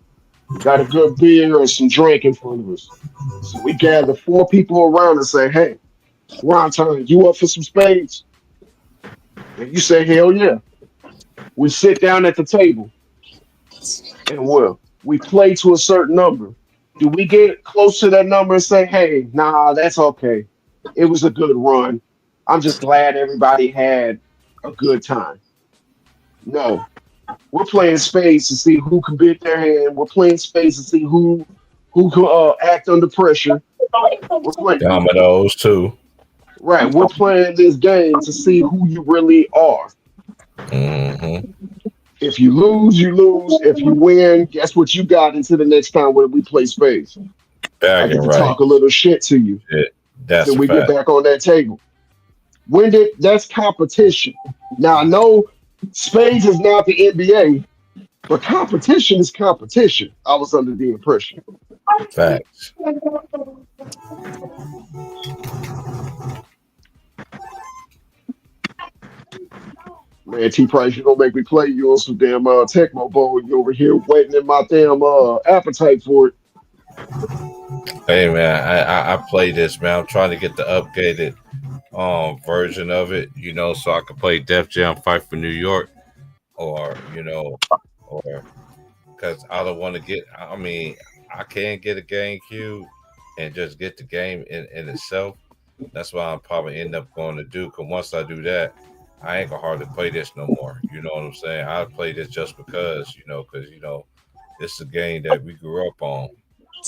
Speaker 4: We got a good beer and some drink in front of us. So we gather four people around and say, hey, Ron Turner, you up for some spades? And you say, hell yeah. We sit down at the table and we play to a certain number. Do we get close to that number and say, hey, nah, that's okay. It was a good run. I'm just glad everybody had a good time. No, we're playing spades to see who can beat their hand. We're playing spades to see who can act under pressure. We're playing
Speaker 3: Dominoes too.
Speaker 4: right. We're playing this game to see who you really are.
Speaker 3: Mm-hmm.
Speaker 4: If you lose, you lose. If you win, guess what you got into the next time when we play spades. I
Speaker 3: Bagging
Speaker 4: get to
Speaker 3: right.
Speaker 4: talk a little shit to you
Speaker 3: Yeah, that's
Speaker 4: until
Speaker 3: a
Speaker 4: we get
Speaker 3: fact.
Speaker 4: back on that table. That's competition. Now I know spades is not the NBA, but competition is competition. I was under the impression.
Speaker 3: Facts.
Speaker 4: Man, T Price, you gonna make me play you on some damn Tecmo Bowl. You over here waiting in my damn appetite for it.
Speaker 3: Hey man, I play this man. I'm trying to get the updated version of it, so I can play Def Jam Fight for New York, or or because I don't want to get. I mean, I can get a GameCube and just get the game in itself. That's what I'm probably end up going to do. Because once I do that, I ain't gonna hardly play this no more. You know what I'm saying? I play this just because, because this is a game that we grew up on.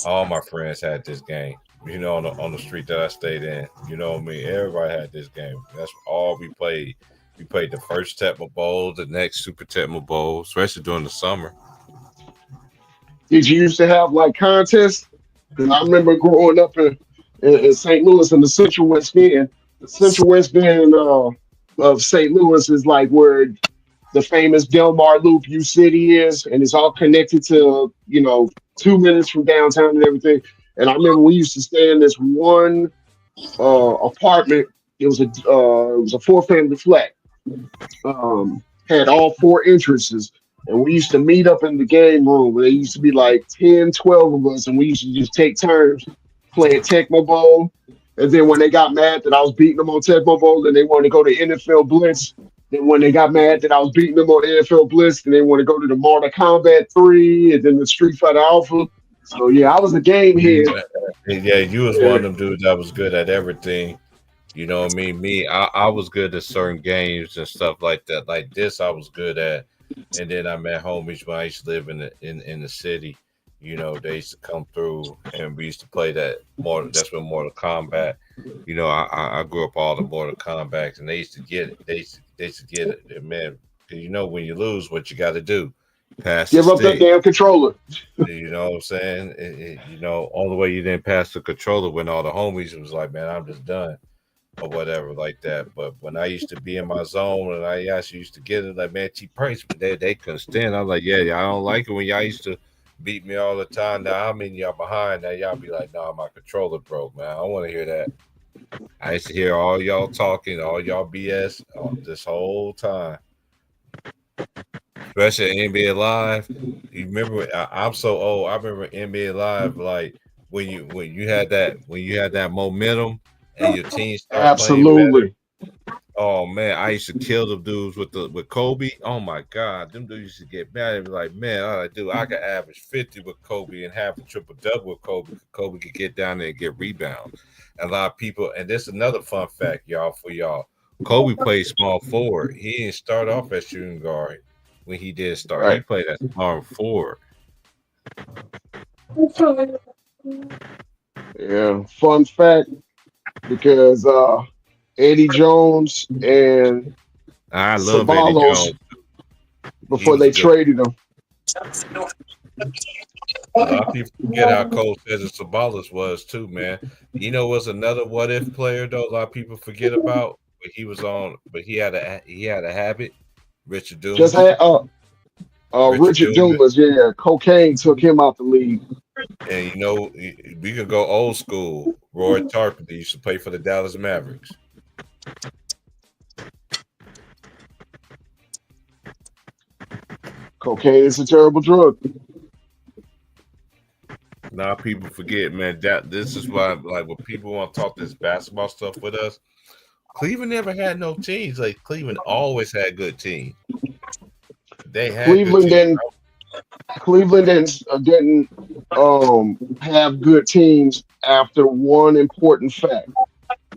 Speaker 3: All my friends had this game. On the street that I stayed in. You know what I mean? Everybody had this game. That's all we played. We played the first Tecmo Bowl, the next Super Tecmo Bowl, especially during the summer.
Speaker 4: Did you used to have like contests? Because I remember growing up in St. Louis in the Central West End. The Central West End of St. Louis is like where the famous Delmar Loop U City is, and it's all connected to 2 minutes from downtown and everything. And I remember we used to stay in this one apartment. It was a four family flat. Had all four entrances. And we used to meet up in the game room. There used to be like 10, 12 of us, and we used to just take turns playing Tecmo Bowl. And then when they got mad that I was beating them on Tecmo Bowl, then they wanted to go to NFL Blitz. Then when they got mad that I was beating them on NFL Blitz, then they want to go to the Mortal Kombat 3 and then the Street Fighter Alpha. So yeah, I was a game head.
Speaker 3: Yeah, you was one
Speaker 4: Yeah.
Speaker 3: of them dudes that was good at everything. You know what I mean? I was good at certain games and stuff like that. Like this, I was good at. And then I met homies when I used to live in the city. They used to come through and we used to play that more. That's when Mortal Kombat. I grew up all the Mortal Kombats, and they used to get it. They used to get it, man. 'Cause when you lose, what you got to do? Pass the
Speaker 4: Give up that
Speaker 3: stick.
Speaker 4: damn controller.
Speaker 3: You know what I'm saying? All the way you didn't pass the controller when all the homies was like, man, I'm just done or whatever like that. But when I used to be in my zone and I actually used to get it, like, man, T Price, they couldn't stand. I was like, yeah, I don't like it when y'all used to beat me all the time. Now I'm in y'all behind. Now y'all be like, nah, my controller broke, man. I don't want to hear that. I used to hear all y'all talking, all y'all BS this whole time. especially NBA Live. You remember? I'm so old. I remember NBA Live, like when you had that momentum and your team start playing better.
Speaker 4: Absolutely.
Speaker 3: Oh man, I used to kill them dudes with Kobe. Oh my god, them dudes used to get mad and be like, man, all I do, I could average 50 with Kobe and have a triple double with Kobe. Kobe could get down there and get rebounds. And a lot of people, and this is another fun fact, y'all, for y'all. Kobe played small forward. He didn't start off as shooting guard when he did start. He
Speaker 4: Right.
Speaker 3: played as small forward.
Speaker 4: Yeah. Fun fact, because Eddie Jones and
Speaker 3: I love Eddie
Speaker 4: Sabalos
Speaker 3: Jones. He
Speaker 4: before
Speaker 3: was a
Speaker 4: they
Speaker 3: good.
Speaker 4: traded him.
Speaker 3: A lot of people forget how cold Cesar Sabalas was too, man. You know, was another what if player though. A lot of people forget about, but he was on. But he had a habit. Richard
Speaker 4: Just
Speaker 3: Dumas.
Speaker 4: had
Speaker 3: Richard
Speaker 4: Richard
Speaker 3: Dumas.
Speaker 4: Dumas, yeah, cocaine took him out the league.
Speaker 3: And you know, we could go old school. Roy Tarpley used to play for the Dallas Mavericks.
Speaker 4: Cocaine is a terrible drug.
Speaker 3: A lot of people forget, man. That this is why, like, when people want to talk this basketball stuff with us, Cleveland never had no teams. Like Cleveland always had good teams. They had good
Speaker 4: Cleveland
Speaker 3: teams.
Speaker 4: didn't Cleveland didn't have good teams after one important fact.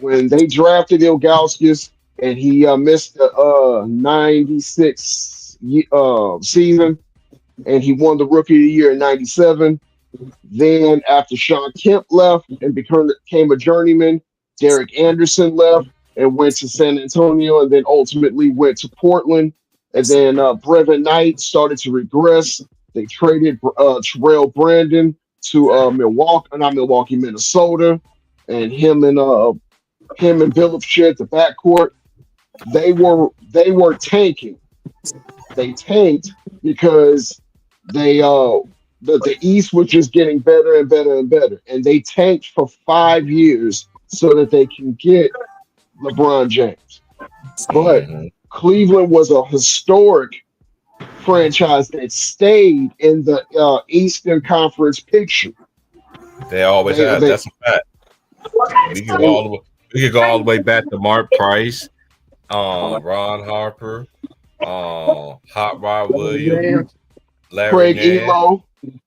Speaker 4: When they drafted Ilgauskas and he missed the 96 season and he won the rookie of the year in 97. Then after Sean Kemp left and became a journeyman, Derek Anderson left and went to San Antonio and then ultimately went to Portland. And then Brevin Knight started to regress. They traded Terrell Brandon to Minnesota, and him and Billups shared the backcourt. They were tanking. They tanked because they the East was just getting better and better and better, and they tanked for 5 years so that they can get LeBron James. But
Speaker 3: Hmm.
Speaker 4: Cleveland was a historic franchise that stayed in the Eastern Conference picture.
Speaker 3: They always
Speaker 4: They
Speaker 3: have.
Speaker 4: they
Speaker 3: That's a fact. We can go
Speaker 4: they
Speaker 3: all the way. We could go all the way back to Mark Price, Ron Harper, Hot Rod Williams, Larry
Speaker 4: Craig
Speaker 3: Nance,
Speaker 4: Elo,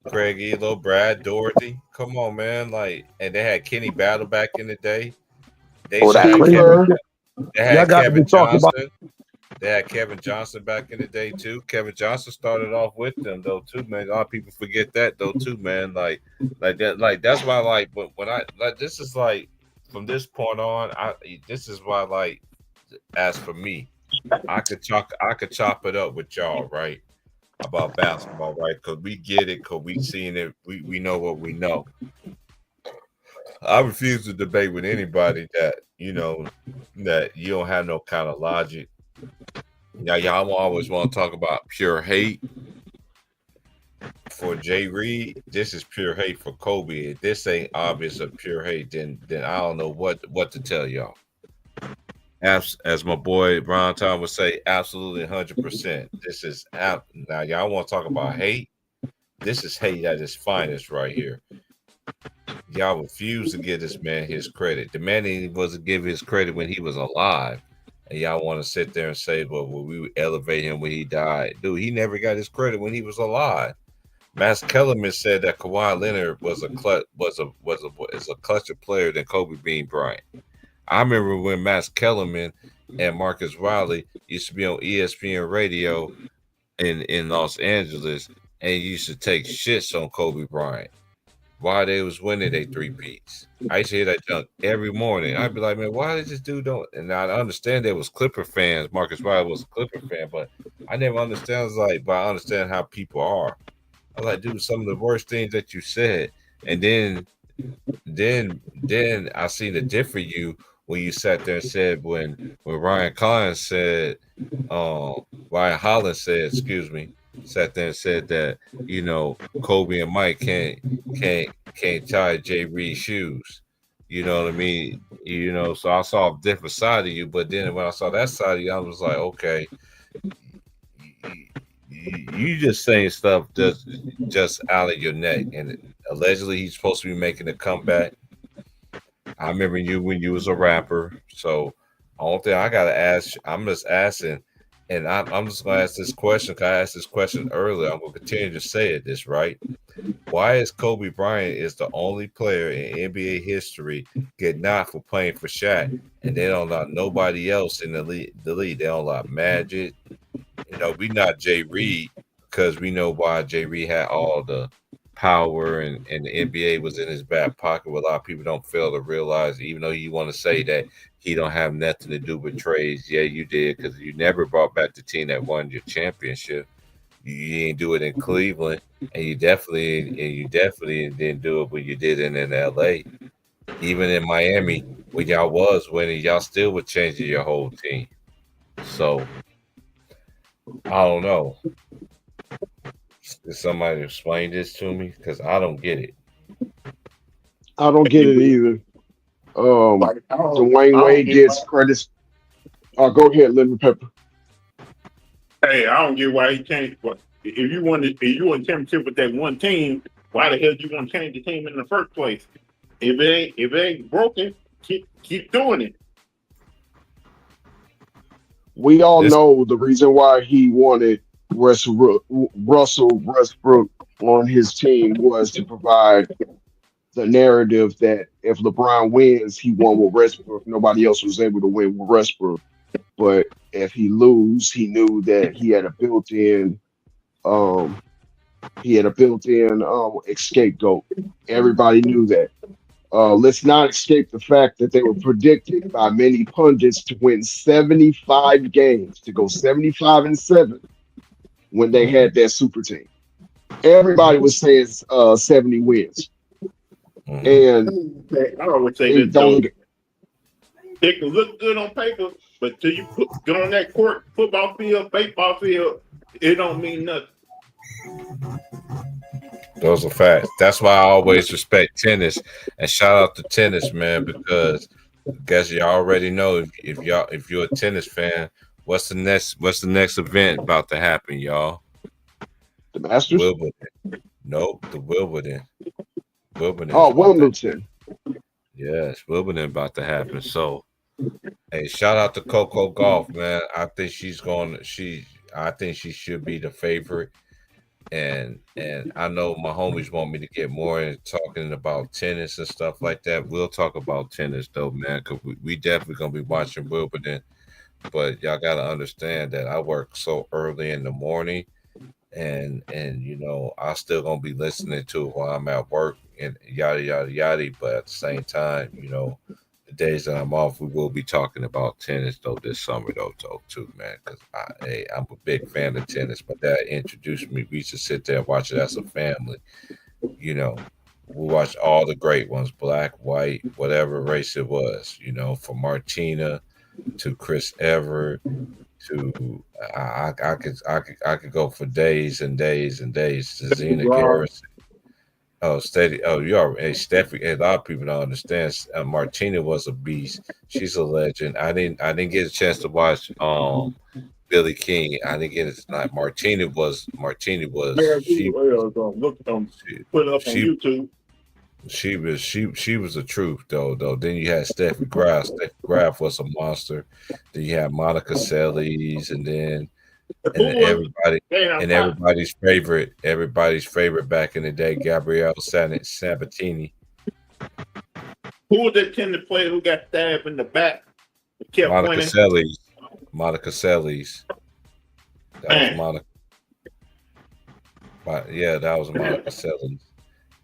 Speaker 3: Craig Elo, Brad Dorothy. Come on, man! Like, and they had Kenny Battle back in the day. They
Speaker 6: Oh,
Speaker 3: used to
Speaker 6: that
Speaker 3: have
Speaker 4: Steve
Speaker 3: Kevin.
Speaker 6: Cleveland
Speaker 4: Kerr,
Speaker 6: shit.
Speaker 3: They
Speaker 6: Y'all
Speaker 3: had
Speaker 6: got to be
Speaker 3: Kevin
Speaker 6: talking about.
Speaker 3: Johnson. They had Kevin Johnson back in the day too. Kevin Johnson started off with them though too, man. A lot of people forget that though too, man. Like that, like that's why like when I like this is like from this point on, I this is why like as for me, I could chop it up with y'all, right? About basketball, right? Because we get it, because we seen it, we know what we know. I refuse to debate with anybody that that you don't have no kind of logic. Now y'all always want to talk about pure hate for Jay Reed. This is pure hate for Kobe. If this ain't obvious of pure hate, then I don't know what to tell y'all. As my boy Ron Tom would say, absolutely 100%. This is now y'all want to talk about hate. This is hate at its finest right here. Y'all refuse to give this man his credit. The man ain't wasn't give his credit when he was alive. And y'all want to sit there and say, well, we would elevate him when he died. Dude, he never got his credit when he was alive. Max Kellerman said that Kawhi Leonard was a is a clutcher player than Kobe Bean Bryant. I remember when Max Kellerman and Marcus Riley used to be on ESPN radio in Los Angeles and used to take shits on Kobe Bryant while they was winning they three peats. I used to hear that junk every morning. I'd be like, man, why did this dude don't? And I understand there was Clipper fans. Marcus Riley was a Clipper fan, but I never understand. But I understand how people are. I was like, dude, some of the worst things that you said, and then I seen the different you when you sat there and said when Ryan Collins said, um, Ryan Holland said, excuse me, sat there and said that Kobe and Mike can't tie Jay Reed's shoes. You know what I mean? So I saw a different side of you, but then when I saw that side of you, I was like, okay, you, you just saying stuff just out of your neck, and allegedly he's supposed to be making a comeback. I remember you when you was a rapper, so only thing I gotta ask, I'm just asking, and I'm just gonna ask this question. 'Cause I asked this question earlier. I'm gonna continue to say it. This right? Why is Kobe Bryant is the only player in NBA history get knocked for playing for Shaq, and they don't allow nobody else in the league? They don't allow Magic. We not Jay Reed because we know why Jay Reed had all the power and the NBA was in his back pocket. What a lot of people don't fail to realize, even though you want to say that he don't have nothing to do with trades. Yeah, you did because you never brought back the team that won your championship. You didn't do it in Cleveland, and you definitely didn't do it when you did it in LA. Even in Miami, when y'all was winning, y'all still were changing your whole team. So I don't know. Did somebody explain this to me? Because I don't get it.
Speaker 4: I don't get it either.
Speaker 8: Like
Speaker 4: Dwayne
Speaker 8: I don't
Speaker 4: Wade
Speaker 8: get why.
Speaker 4: gets credits. Go ahead, Lemon Pepper.
Speaker 8: Hey, I don't get why he changed. What if you want a championship with that one team? Why the hell do you want to change the team in the first place? If it ain't broken, keep doing it.
Speaker 4: We all
Speaker 3: This
Speaker 4: know the reason why he wanted Russell Westbrook on his team was to provide the narrative that if LeBron wins, he won with Westbrook. Nobody else was able to win with Westbrook. But if he lose, he knew that um, he had a built-in scapegoat. Everybody knew that. Let's not escape the fact that they were predicted by many pundits to win 75 games, to go 75-7 when they had that super team. Everybody was saying 70 wins.
Speaker 3: mhm.
Speaker 4: And
Speaker 8: I always say
Speaker 4: they
Speaker 8: this
Speaker 4: don't
Speaker 8: though.
Speaker 4: get,
Speaker 8: It can look good on paper, but till you get on that court, football field, baseball field, it don't mean nothing.
Speaker 3: Those are facts. That's why I always respect tennis and shout out to tennis, man, because I guess you already know if you're a tennis fan, what's the next event about to happen, y'all?
Speaker 4: the Masters.
Speaker 3: Wimbledon. Nope, the Wimbledon. Wimbledon is
Speaker 4: Oh,
Speaker 3: about to
Speaker 4: Wimbledon.
Speaker 3: yes, Wimbledon about to happen. So hey, shout out to Coco Golf, man. I think she should be the favorite. And I know my homies want me to get more into talking about tennis and stuff like that. We'll talk about tennis though, man, because we definitely gonna be watching Wimbledon. But y'all gotta understand that I work so early in the morning, and I still gonna be listening to it while I'm at work and yada yada yada. But at the same time, the days that I'm off, we will be talking about tennis though this summer though too, man. Because I'm a big fan of tennis. My dad introduced me. We used to sit there and watch it as a family. You know, we watched all the great ones, black, white, whatever race it was. From Martina to Chris Everett to I could go for days and days and days to Zena
Speaker 8: Rob,
Speaker 3: Garrison. Oh, steady. Oh, you are. Hey, Steffi. A lot of people don't understand. Martina was a beast. She's a legend. I didn't get a chance to watch Billy King. I didn't get it tonight. Martina was.
Speaker 8: yeah, look
Speaker 3: She
Speaker 8: put it up on
Speaker 3: she
Speaker 8: YouTube.
Speaker 3: she was the truth though. Then you had Steffi Graf. Steffi Graf was a monster. Then you had Monica Seles, and then
Speaker 8: Who was
Speaker 3: everybody
Speaker 8: man?
Speaker 3: and everybody's favorite back in the day, Gabrielle Sabatini.
Speaker 8: Who was that tennis player who got stabbed in the back and kept
Speaker 3: Monica
Speaker 8: winning?
Speaker 3: Seles. Monica Seles. That was
Speaker 8: Man,
Speaker 3: Monica. Yeah, that was Monica Seles.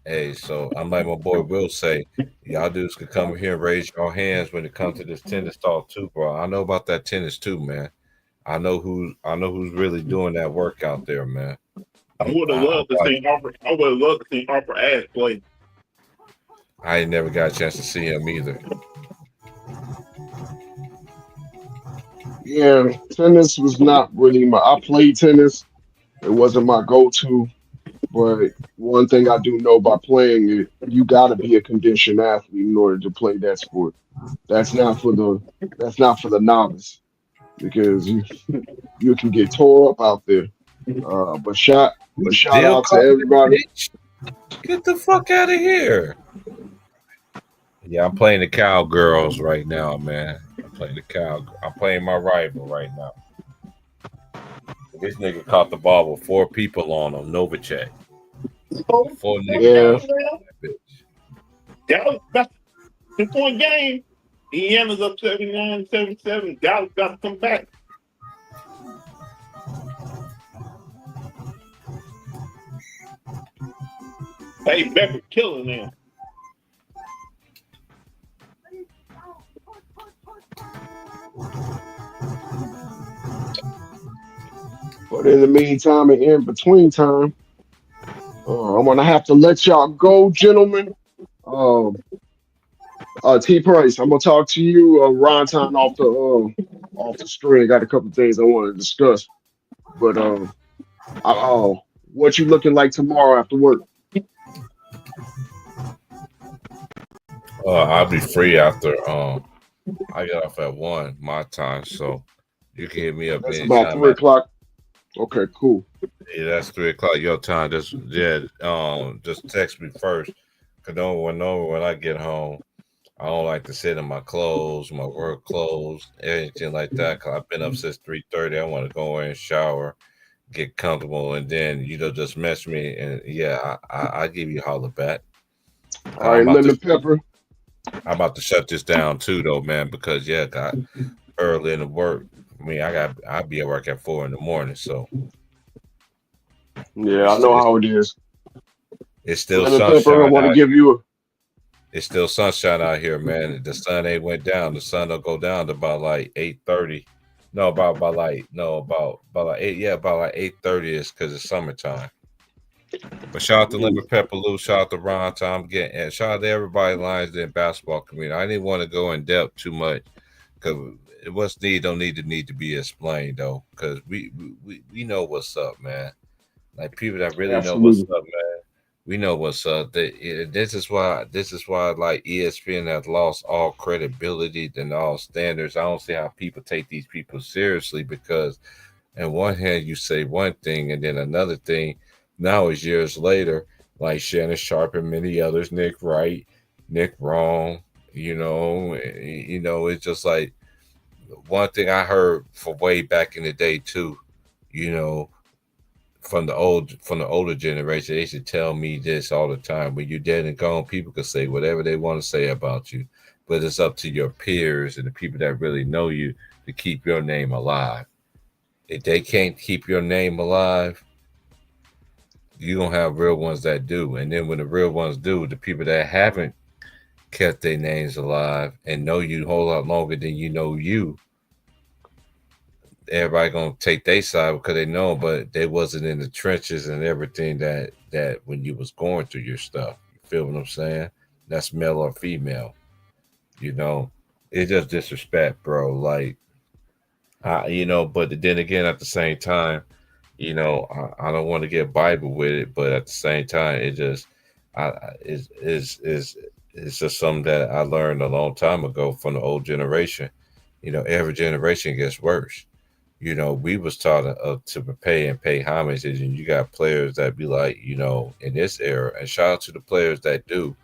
Speaker 3: Hey, so I'm like my boy Will say, y'all dudes could come here and raise your hands when it comes to this tennis talk too, bro. I know about that tennis too, man. I know who's really doing that work out there, man.
Speaker 8: I would have
Speaker 3: I
Speaker 8: loved to
Speaker 3: watch.
Speaker 8: see Harper. I would have loved to see Harper Ash play.
Speaker 3: I ain't never got a chance to see him either.
Speaker 4: Yeah, tennis was not really my. I played tennis. It wasn't my go-to, but one thing I do know by playing it, you got to be a conditioned athlete in order to play that sport. That's not for the that's not for the novice because you can get tore up out there. But shout
Speaker 3: Deal
Speaker 4: out to
Speaker 3: covered it,
Speaker 4: everybody.
Speaker 3: bitch. Get the fuck out of here. Yeah, I'm playing the Cowgirls right now, man. I'm playing the cow. I'm playing my rival right now. This nigga caught the ball with four people on him. Novacek.
Speaker 8: Oh,
Speaker 3: Four
Speaker 8: that's
Speaker 3: niggas
Speaker 4: Yeah,
Speaker 3: on
Speaker 8: Dallas now.
Speaker 3: that bitch.
Speaker 8: Dallas got 2 point game. Indiana's up 79-77. Dallas got to come back. Hey, Becker killing them.
Speaker 4: but in the meantime and in between time, I'm gonna have to let y'all go, gentlemen. Um, T Price, I'm gonna talk to you, Ron Time off the string. Got a couple things I want to discuss, but what you looking like tomorrow after work?
Speaker 3: I'll be free after I get off at 1 my time, so you can hit me up
Speaker 4: That's about
Speaker 3: anytime
Speaker 4: 3 o'clock. Okay, cool.
Speaker 3: yeah, that's 3 o'clock your time. Just text me first. Cause when I get home, I don't like to sit in my clothes, my work clothes, anything like that. Cause I've been up since 3:30. I want to go in, shower, get comfortable, and then just mess me. And yeah, I give you a holler back.
Speaker 4: All
Speaker 3: Cause
Speaker 4: right, lemon pepper.
Speaker 3: I'm about to shut this down too, though, man. Because yeah, got early in the work. I mean, I'll be at work at 4 in the morning, so
Speaker 4: Yeah, I
Speaker 3: it's
Speaker 4: know
Speaker 3: it's,
Speaker 4: how it is.
Speaker 3: it's still
Speaker 4: Lemon pepper. I
Speaker 3: sunshine
Speaker 4: want to
Speaker 3: out.
Speaker 4: give you a.
Speaker 3: It's still sunshine out here, man. The sun ain't went down. The sun will go down to about like 8:30. No, about like no about like 8. Yeah, about like 8:30 is because it's summertime. But shout out to
Speaker 4: Ooh,
Speaker 3: Lemon Pepper Lou, shout out to Ron Tom getting, and shout out to everybody Lions in basketball community. I didn't want to go in depth too much because what's need don't need to be explained though, because we know what's up, man. Like people that really know what's
Speaker 4: absolutely.
Speaker 3: up, man. We know what's up. This is why like ESPN has lost all credibility and all standards. I don't see how people take these people seriously because on one hand you say one thing and then another thing. Now is years later, like Shannon Sharp and many others, Nick Wright, Nick Wrong. It's just like one thing I heard for way back in the day too. You know, from the older generation, they used to tell me this all the time. When you're dead and gone, people can say whatever they want to say about you, but it's up to your peers and the people that really know you to keep your name alive. If they can't keep your name alive, you don't have real ones that do. And then when the real ones do, the people that haven't kept their names alive and know you a whole lot longer than you know you, everybody gonna take their side because they know, but they wasn't in the trenches and everything that when you was going through your stuff. You feel what I'm saying? That's male or female. You know, it's just disrespect, bro. Like, but then again, at the same time, I don't want to get Bible with it, but at the same time, it just, it's just something that I learned a long time ago from the old generation. Every generation gets worse. We was taught to pay and pay homage, and you got players that be like, in this era, and shout out to the players that do,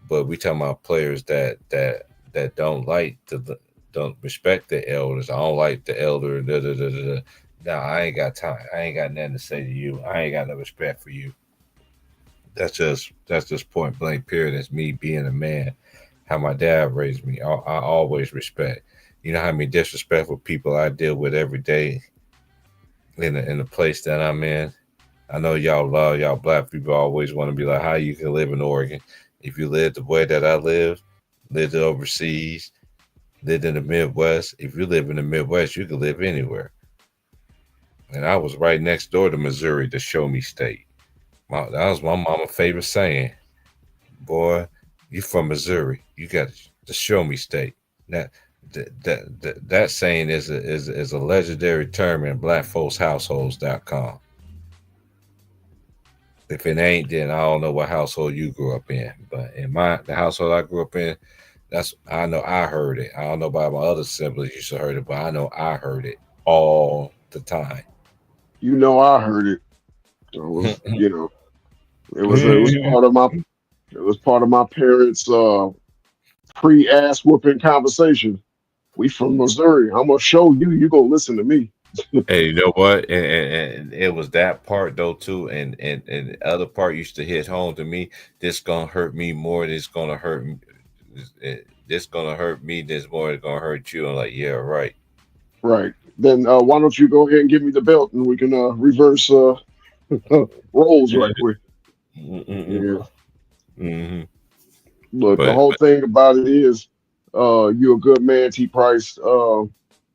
Speaker 3: but we talking about players that don't respect the elders. I don't like the elder. Da, da, da, da, da. No, I ain't got time. I ain't got nothing to say to you. I ain't got no respect for you. That's just point blank. Period. That's me being a man. How my dad raised me. I always respect. You know how many disrespectful people I deal with every day in the place that I'm in. I know y'all black people always want to be like, how you can live in Oregon if you live the way that I live, lived overseas, lived in the Midwest. If you live in the Midwest, you can live anywhere. And I was right next door to Missouri, the show me state. That was my mama's favorite saying. Boy, you from Missouri, you got the show me state. That that saying is a legendary term in blackfolkshouseholds.com. If it ain't, then I don't know what household you grew up in. But in the household I grew up in, that's I know I heard it. I don't know about my other siblings used to heard it, but I know I heard it all the time.
Speaker 4: You know, I heard it. It was, it was part of my parents' pre ass whooping conversation. We from Missouri. I'm gonna show you. You gonna listen to me.
Speaker 3: Hey, you know what? And it was that part though too, and the other part used to hit home to me. This gonna hurt me more. This gonna hurt me. This gonna hurt me. This more. It's gonna hurt you. I'm like, yeah, right.
Speaker 4: Right. Then why don't you go ahead and give me the belt and we can reverse roles right quick. Yeah.
Speaker 3: Mm-hmm.
Speaker 4: Look, the
Speaker 3: But
Speaker 4: whole thing about it is, you a good man, T. Price.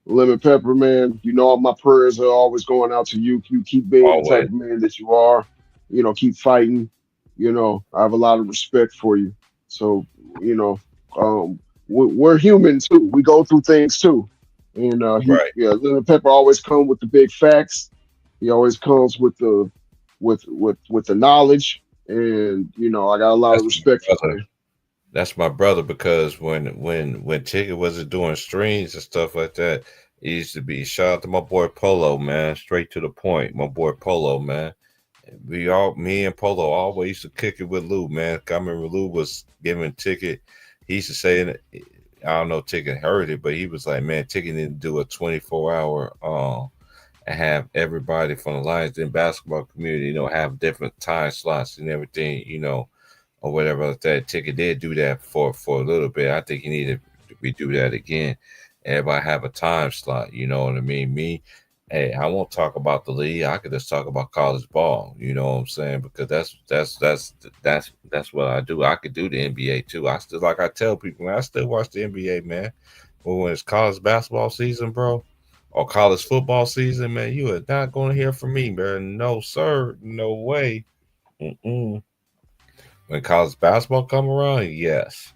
Speaker 4: Lemon Pepper, man. You know, my prayers are always going out to you. You keep being the type
Speaker 3: always
Speaker 4: of man that you are. Keep fighting. I have a lot of respect for you. So, you know, we're human too. We go through things too. And
Speaker 3: right.
Speaker 4: Lemon Pepper always come with the big facts. He always comes with the with the knowledge. And I got a lot of
Speaker 3: That's my
Speaker 4: respect for the
Speaker 3: brother.
Speaker 4: man.
Speaker 3: That's my brother because when Ticket wasn't doing streams and stuff like that, it used to be shout out to my boy Polo, man. Straight to the point, my boy Polo, man. Me and Polo always used to kick it with Lou, man. I remember Lou was giving Ticket. He used to say, I don't know, if Ticket heard it, but he was like, man, Ticket need to do a 24-hour and have everybody from the Lions Den basketball community, have different time slots and everything, or whatever like that. Ticket did do that for a little bit. I think he needed to redo that again. Everybody have a time slot. You know what I mean? Hey, I won't talk about the league. I could just talk about college ball. You know what I'm saying? Because that's what I do. I could do the NBA too. I still like I tell people, man, I still watch the NBA, man. But when it's college basketball season, bro, or college football season, man, you are not going to hear from me, man. No, sir. No way. Mm-mm. When college basketball come around, yes,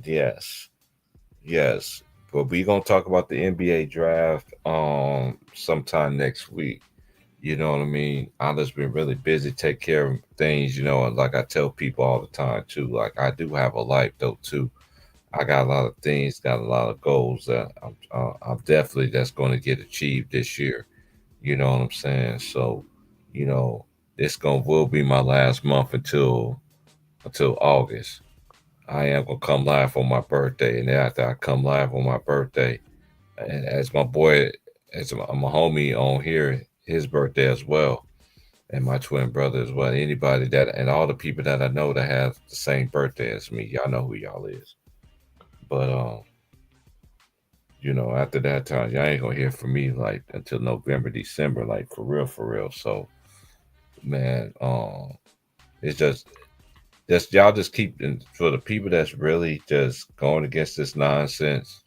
Speaker 3: yes, yes. But we gonna talk about the NBA draft sometime next week. You know what I mean? I just been really busy, take care of things. And like I tell people all the time too. Like I do have a life though too. I got a lot of things, got a lot of goals that I'm definitely that's going to get achieved this year. You know what I'm saying? So, you know, this gonna will be my last month until August. I am gonna come live on my birthday, and then after I come live on my birthday, and as my boy, as my homie on here, his birthday as well, and my twin brother as well. Anybody that and all the people that I know that have the same birthday as me, y'all know who y'all is. But after that time, y'all ain't gonna hear from me like until November, December, like for real, for real. So, man, it's just y'all just keep and for the people that's really just going against this nonsense,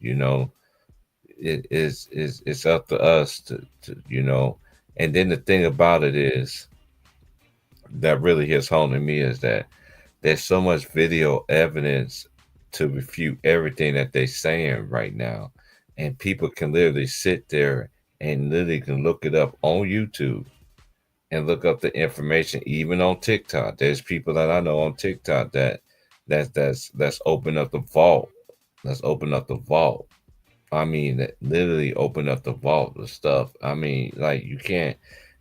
Speaker 3: it's up to us to. And then the thing about it is that really hits home to me is that there's so much video evidence to refute everything that they're saying right now. And people can literally sit there and literally can look it up on YouTube and look up the information even on TikTok. There's people that I know on TikTok that's opened up the vault. Let's open up the vault. I mean, that literally open up the vault of stuff. I mean, like you can't,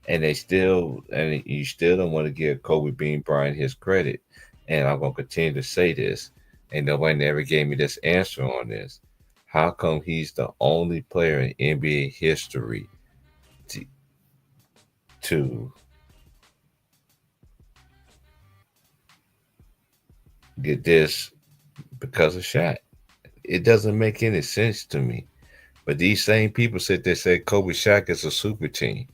Speaker 3: and you still don't want to give Kobe Bean Bryant his credit. And I'm gonna continue to say this, and nobody never gave me this answer on this. How come he's the only player in NBA history to, to get this because of Shaq? It doesn't make any sense to me. But these same people sit there and say Kobe Shaq is a super team.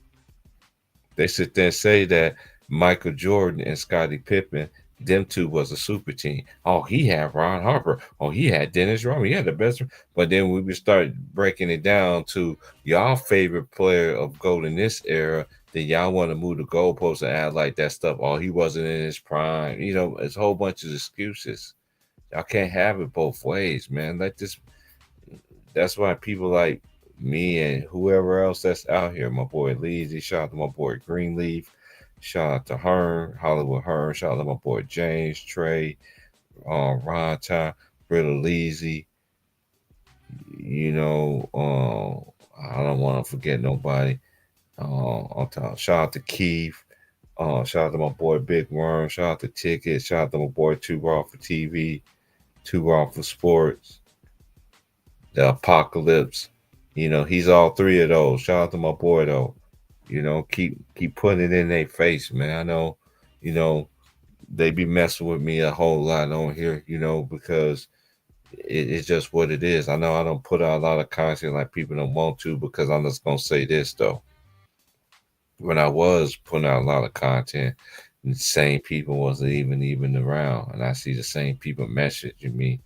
Speaker 3: They sit there and say that Michael Jordan and Scottie Pippen, them two was a super team. Oh, he had Ron Harper. Oh, he had Dennis Rodman. He had the best. But then we would start breaking it down to y'all favorite player of gold in this era. Then y'all want to move the goalposts and add like that stuff. Oh, he wasn't in his prime. It's a whole bunch of excuses. Y'all can't have it both ways, man. Let this That's why people like me and whoever else that's out here, my boy Leezy, shout out to my boy Greenleaf, shout out to Hearn, Hollywood Hearn, shout out to my boy James, Trey, Ron Ty, Britta Leezy, I don't want to forget nobody. Shout out to Keith. Shout out to my boy Big Worm. Shout out to Ticket. Shout out to my boy Too Raw for TV. Too Raw for Sports. The Apocalypse. He's all three of those. Shout out to my boy though. Keep putting it in their face, man. I know, you know, they be messing with me a whole lot on here, because it's just what it is. I know I don't put out a lot of content like people don't want to, because I'm just gonna say this though. When I was putting out a lot of content, the same people wasn't even around, and I see the same people messaging me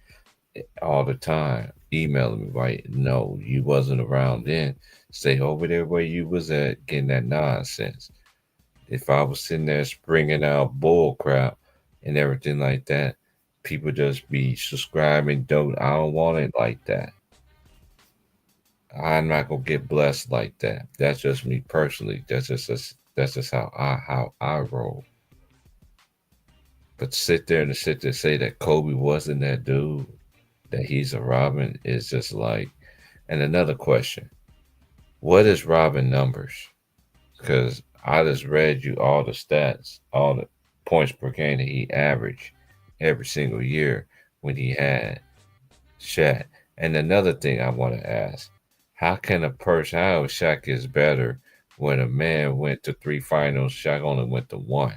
Speaker 3: all the time, emailing me, right? No, you wasn't around then. Stay over there where you was at, getting that nonsense. If I was sitting there springing out bull crap and everything like that, people just be subscribing. I don't want it like that. I'm not gonna get blessed like that. That's just me personally. That's just how I roll. But sit there say that Kobe wasn't that dude, that he's a Robin, is just like. And another question: what is Robin numbers? Because I just read you all the stats, all the points per game that he averaged every single year when he had Shaq. And another thing I want to ask: how Shaq is better when a man went to three finals, Shaq only went to one,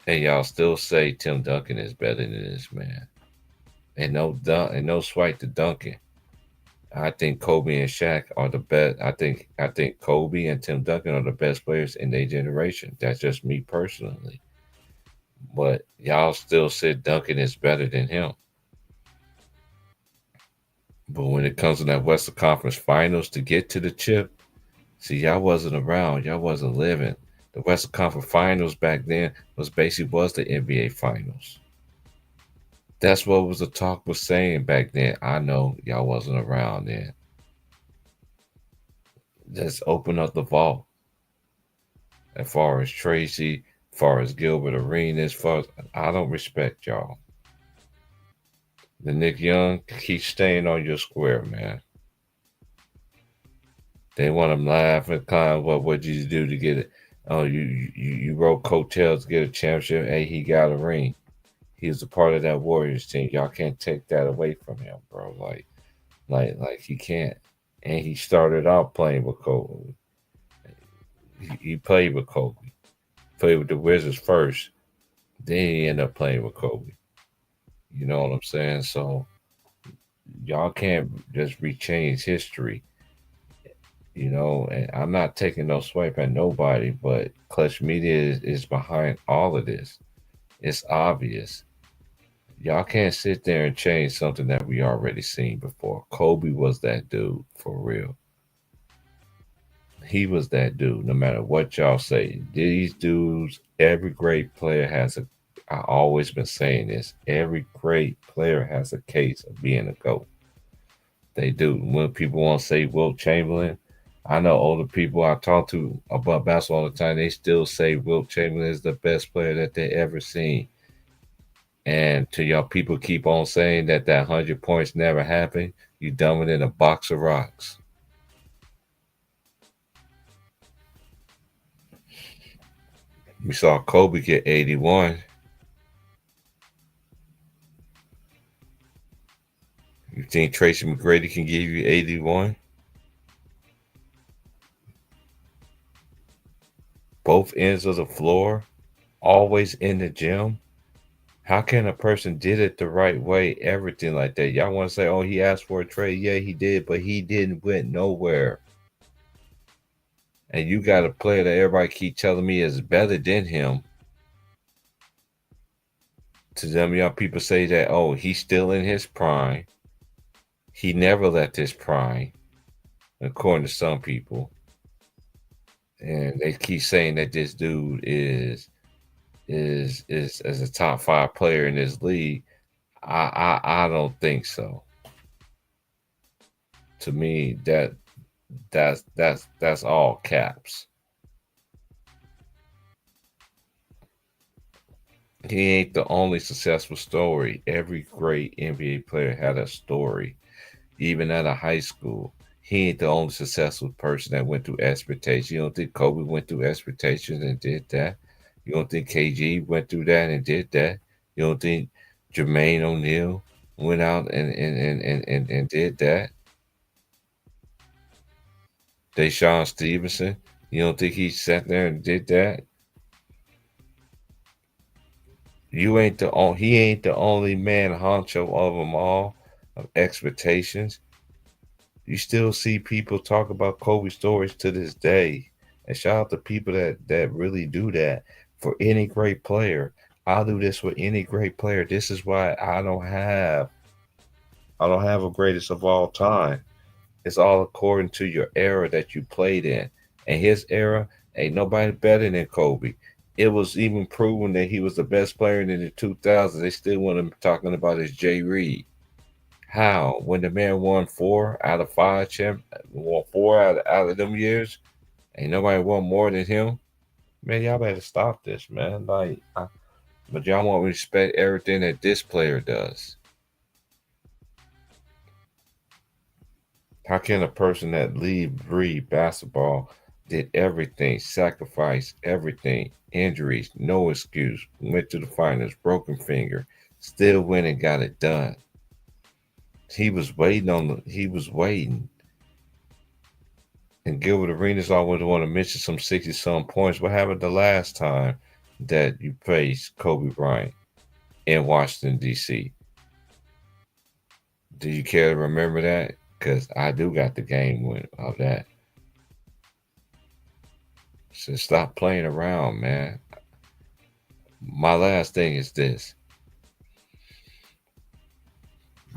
Speaker 3: and y'all still say Tim Duncan is better than this man? And no swipe to Duncan. I think Kobe and Shaq are the best. I think Kobe and Tim Duncan are the best players in their generation. That's just me personally. But y'all still said Duncan is better than him. But when it comes to that Western Conference Finals to get to the chip, see, y'all wasn't around. Y'all wasn't living. The Western Conference Finals back then was the NBA Finals. That's what was the talk was saying back then. I know y'all wasn't around then. Just open up the vault. As far as Tracy, as far as Gilbert Arenas, as far as I don't respect y'all. The Nick Young, keep staying on your square, man. They want him laugh and kind. What did you do to get it? Oh, you wrote coattails to get a championship. Hey, he got a ring. He was a part of that Warriors team. Y'all can't take that away from him, bro. Like he can't. And he started out playing with Kobe. He played with Kobe. Played with the Wizards first. Then he ended up playing with Kobe. You know what I'm saying? So y'all can't just rechange history. And I'm not taking no swipe at nobody, but Clutch Media is behind all of this. It's obvious. Y'all can't sit there and change something that we already seen before. Kobe was that dude for real. He was that dude, no matter what y'all say. These dudes, every great player has a. I always been saying this. Every great player has a case of being a GOAT. They do. When people want to say Wilt Chamberlain, I know older people I talk to about basketball all the time. They still say Wilt Chamberlain is the best player that they ever seen. And to y'all people keep on saying that 100 points never happened, you dumb it in a box of rocks. We saw Kobe get 81. You think Tracy McGrady can give you 81? Both ends of the floor, always in the gym. How can a person did it the right way? Everything like that. Y'all want to say, oh, he asked for a trade? Yeah, he did, but he didn't went nowhere. And you got a player that everybody keep telling me is better than him. To them, y'all people say that, oh, he's still in his prime. He never left his prime, according to some people. And they keep saying that this dude is as a top 5 player in this league. I don't think so. To me, that's all caps. He ain't the only successful story. Every great NBA player had a story. Even out of high school, He ain't the only successful person that went through expectations. You don't think Kobe went through expectations and did that? You don't think KG went through that and did that? You don't think Jermaine O'Neal went out and did that? Deshaun Stevenson, you don't think he sat there and did that? He ain't the only man honcho of them all of expectations. You still see people talk about Kobe stories to this day. And shout out to people that really do that for any great player. I'll do this with any great player. This is why I don't have a greatest of all time. It's all according to your era that you played in. And his era ain't nobody better than Kobe. It was even proven that he was the best player in the 2000s. They still want him talking about his Jay Reed. How? When the man won 4 out of 5 won 4 out of them years, ain't nobody won more than him. Man, y'all better stop this, man. But y'all want to respect everything that this player does. How can a person that breathe basketball, did everything, sacrificed everything, injuries, no excuse, went to the finals, broken finger, still went and got it done? He was waiting. And Gilbert Arenas always want to mention some 60 some points. What happened the last time that you faced Kobe Bryant in Washington, D.C.? Do you care to remember that? Because I do got the game win of that. So stop playing around, man. My last thing is this.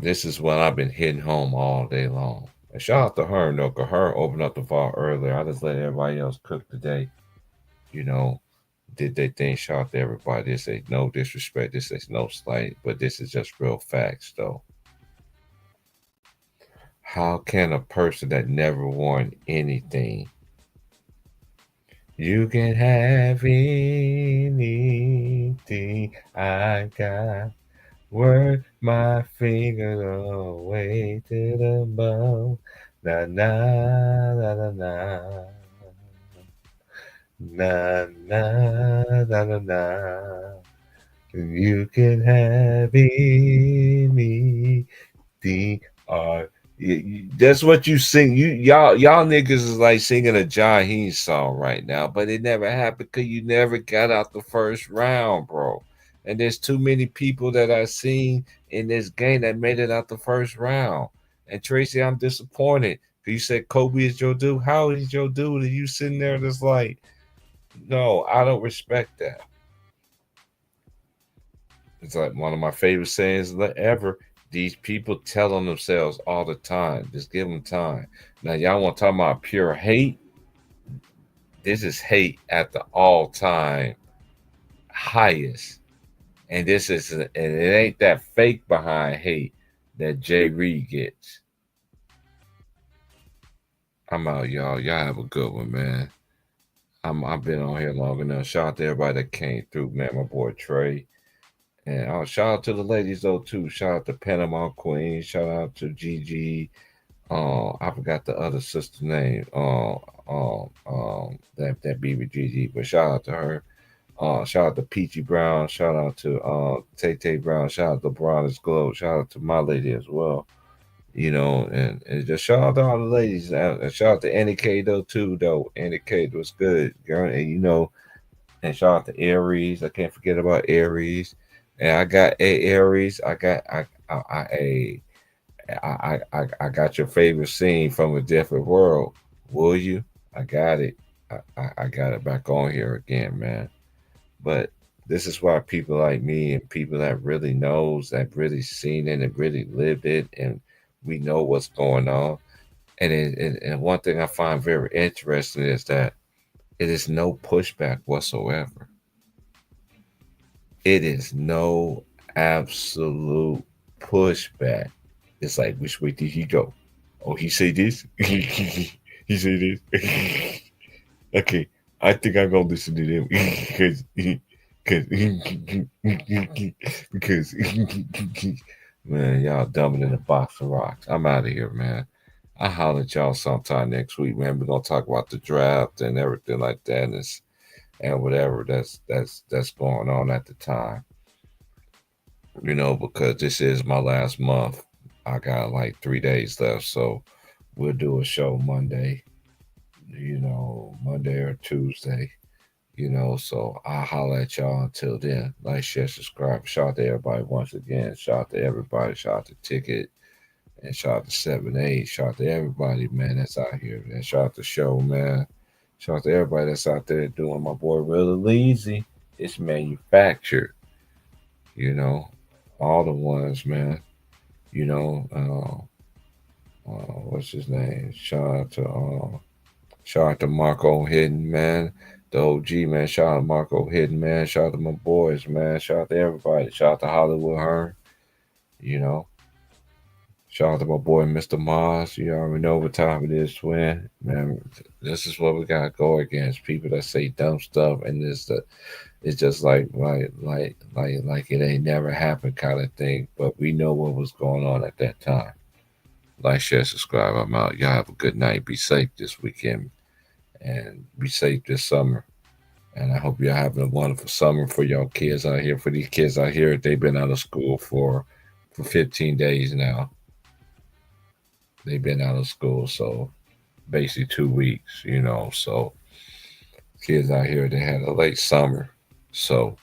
Speaker 3: This is what I've been hitting home all day long. And shout out to her, no, because her opened up the vault earlier. I just let everybody else cook today. You know, did they think? Shout out to everybody. This ain't no disrespect. This is no slight, but this is just real facts, though. How can a person that never won anything, you can have anything I got, work my finger away to the bone, na na na na na. Na na na na na. You can have any DR. That's what you sing. Y'all niggas is like singing a Jaheim song right now, but it never happened because you never got out the first round, bro. And there's too many people that I've seen in this game that made it out the first round. And Tracy, I'm disappointed. You said Kobe is your dude. How is your dude? And you sitting there just like, no, I don't respect that. It's like one of my favorite sayings ever. These people tell on themselves all the time. Just give them time. Now, y'all want to talk about pure hate? This is hate at the all-time highest. And it ain't that fake behind hate that Jay Reed gets. I'm out, y'all. Y'all have a good one, man. I've been on here long enough. Shout out to everybody that came through, man. My boy Trey. And shout out to the ladies though too. Shout out to Panama Queen. Shout out to Gigi. I forgot the other sister name. That be with Gigi, but shout out to her. Shout out to Peachy Brown. Shout out to Tay Tay Brown. Shout out to Bronze Glow. Shout out to my lady as well. You know, and just shout out to all the ladies. And shout out to Annie K though too. Though Annie K was good, girl. And you know, and shout out to Aries. I can't forget about Aries. And I got Aries. I got your favorite scene from a different world. Will you? I got it. I got it back on here again, man. But this is why people like me and people that really knows, that really seen it and really lived it, and we know what's going on. And one thing I find very interesting is that it is no pushback whatsoever. It is no absolute pushback. It's like, which way did he go? Oh, he say this? He say this? Okay, I think I'm gonna listen to them because because man, y'all dumbing in a box of rocks. I'm out of here, man. I'll holler at y'all sometime next week, man. We're gonna talk about the draft and everything like that, and whatever that's going on at the time. Because this is my last month. I got like 3 days left, so we'll do a show Monday, Monday or Tuesday. So I'll holler at y'all until then. Like, share, subscribe. Shout out to everybody once again. Shout out to everybody. Shout out to Ticket. And shout out to 7-8. Shout out to everybody, man, that's out here. And shout out to Show, man. Shout out to everybody that's out there doing my boy really lazy. It's manufactured, you know. All the ones, man. You know, what's his name? Shout out to Marco Hidden, man. The OG, man. Shout out to Marco Hidden, man. Shout out to my boys, man. Shout out to everybody. Shout out to Hollywood Hearn, you know. Shout out to my boy Mr. Moss. You already know what time it is, twin. Man, this is what we gotta go against. People that say dumb stuff and it's just like it ain't never happened kind of thing. But we know what was going on at that time. Like, share, subscribe. I'm out. Y'all have a good night. Be safe this weekend and be safe this summer. And I hope y'all having a wonderful summer for y'all kids out here. For these kids out here, they've been out of school for 15 days now. They've been out of school, so basically 2 weeks, So kids out here, they had a late summer. So,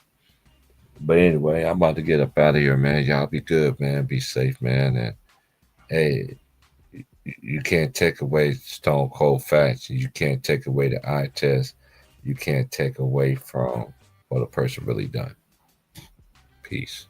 Speaker 3: but anyway, I'm about to get up out of here, man. Y'all be good, man. Be safe, man. And hey, you can't take away stone cold facts. You can't take away the eye test. You can't take away from what a person really done. Peace.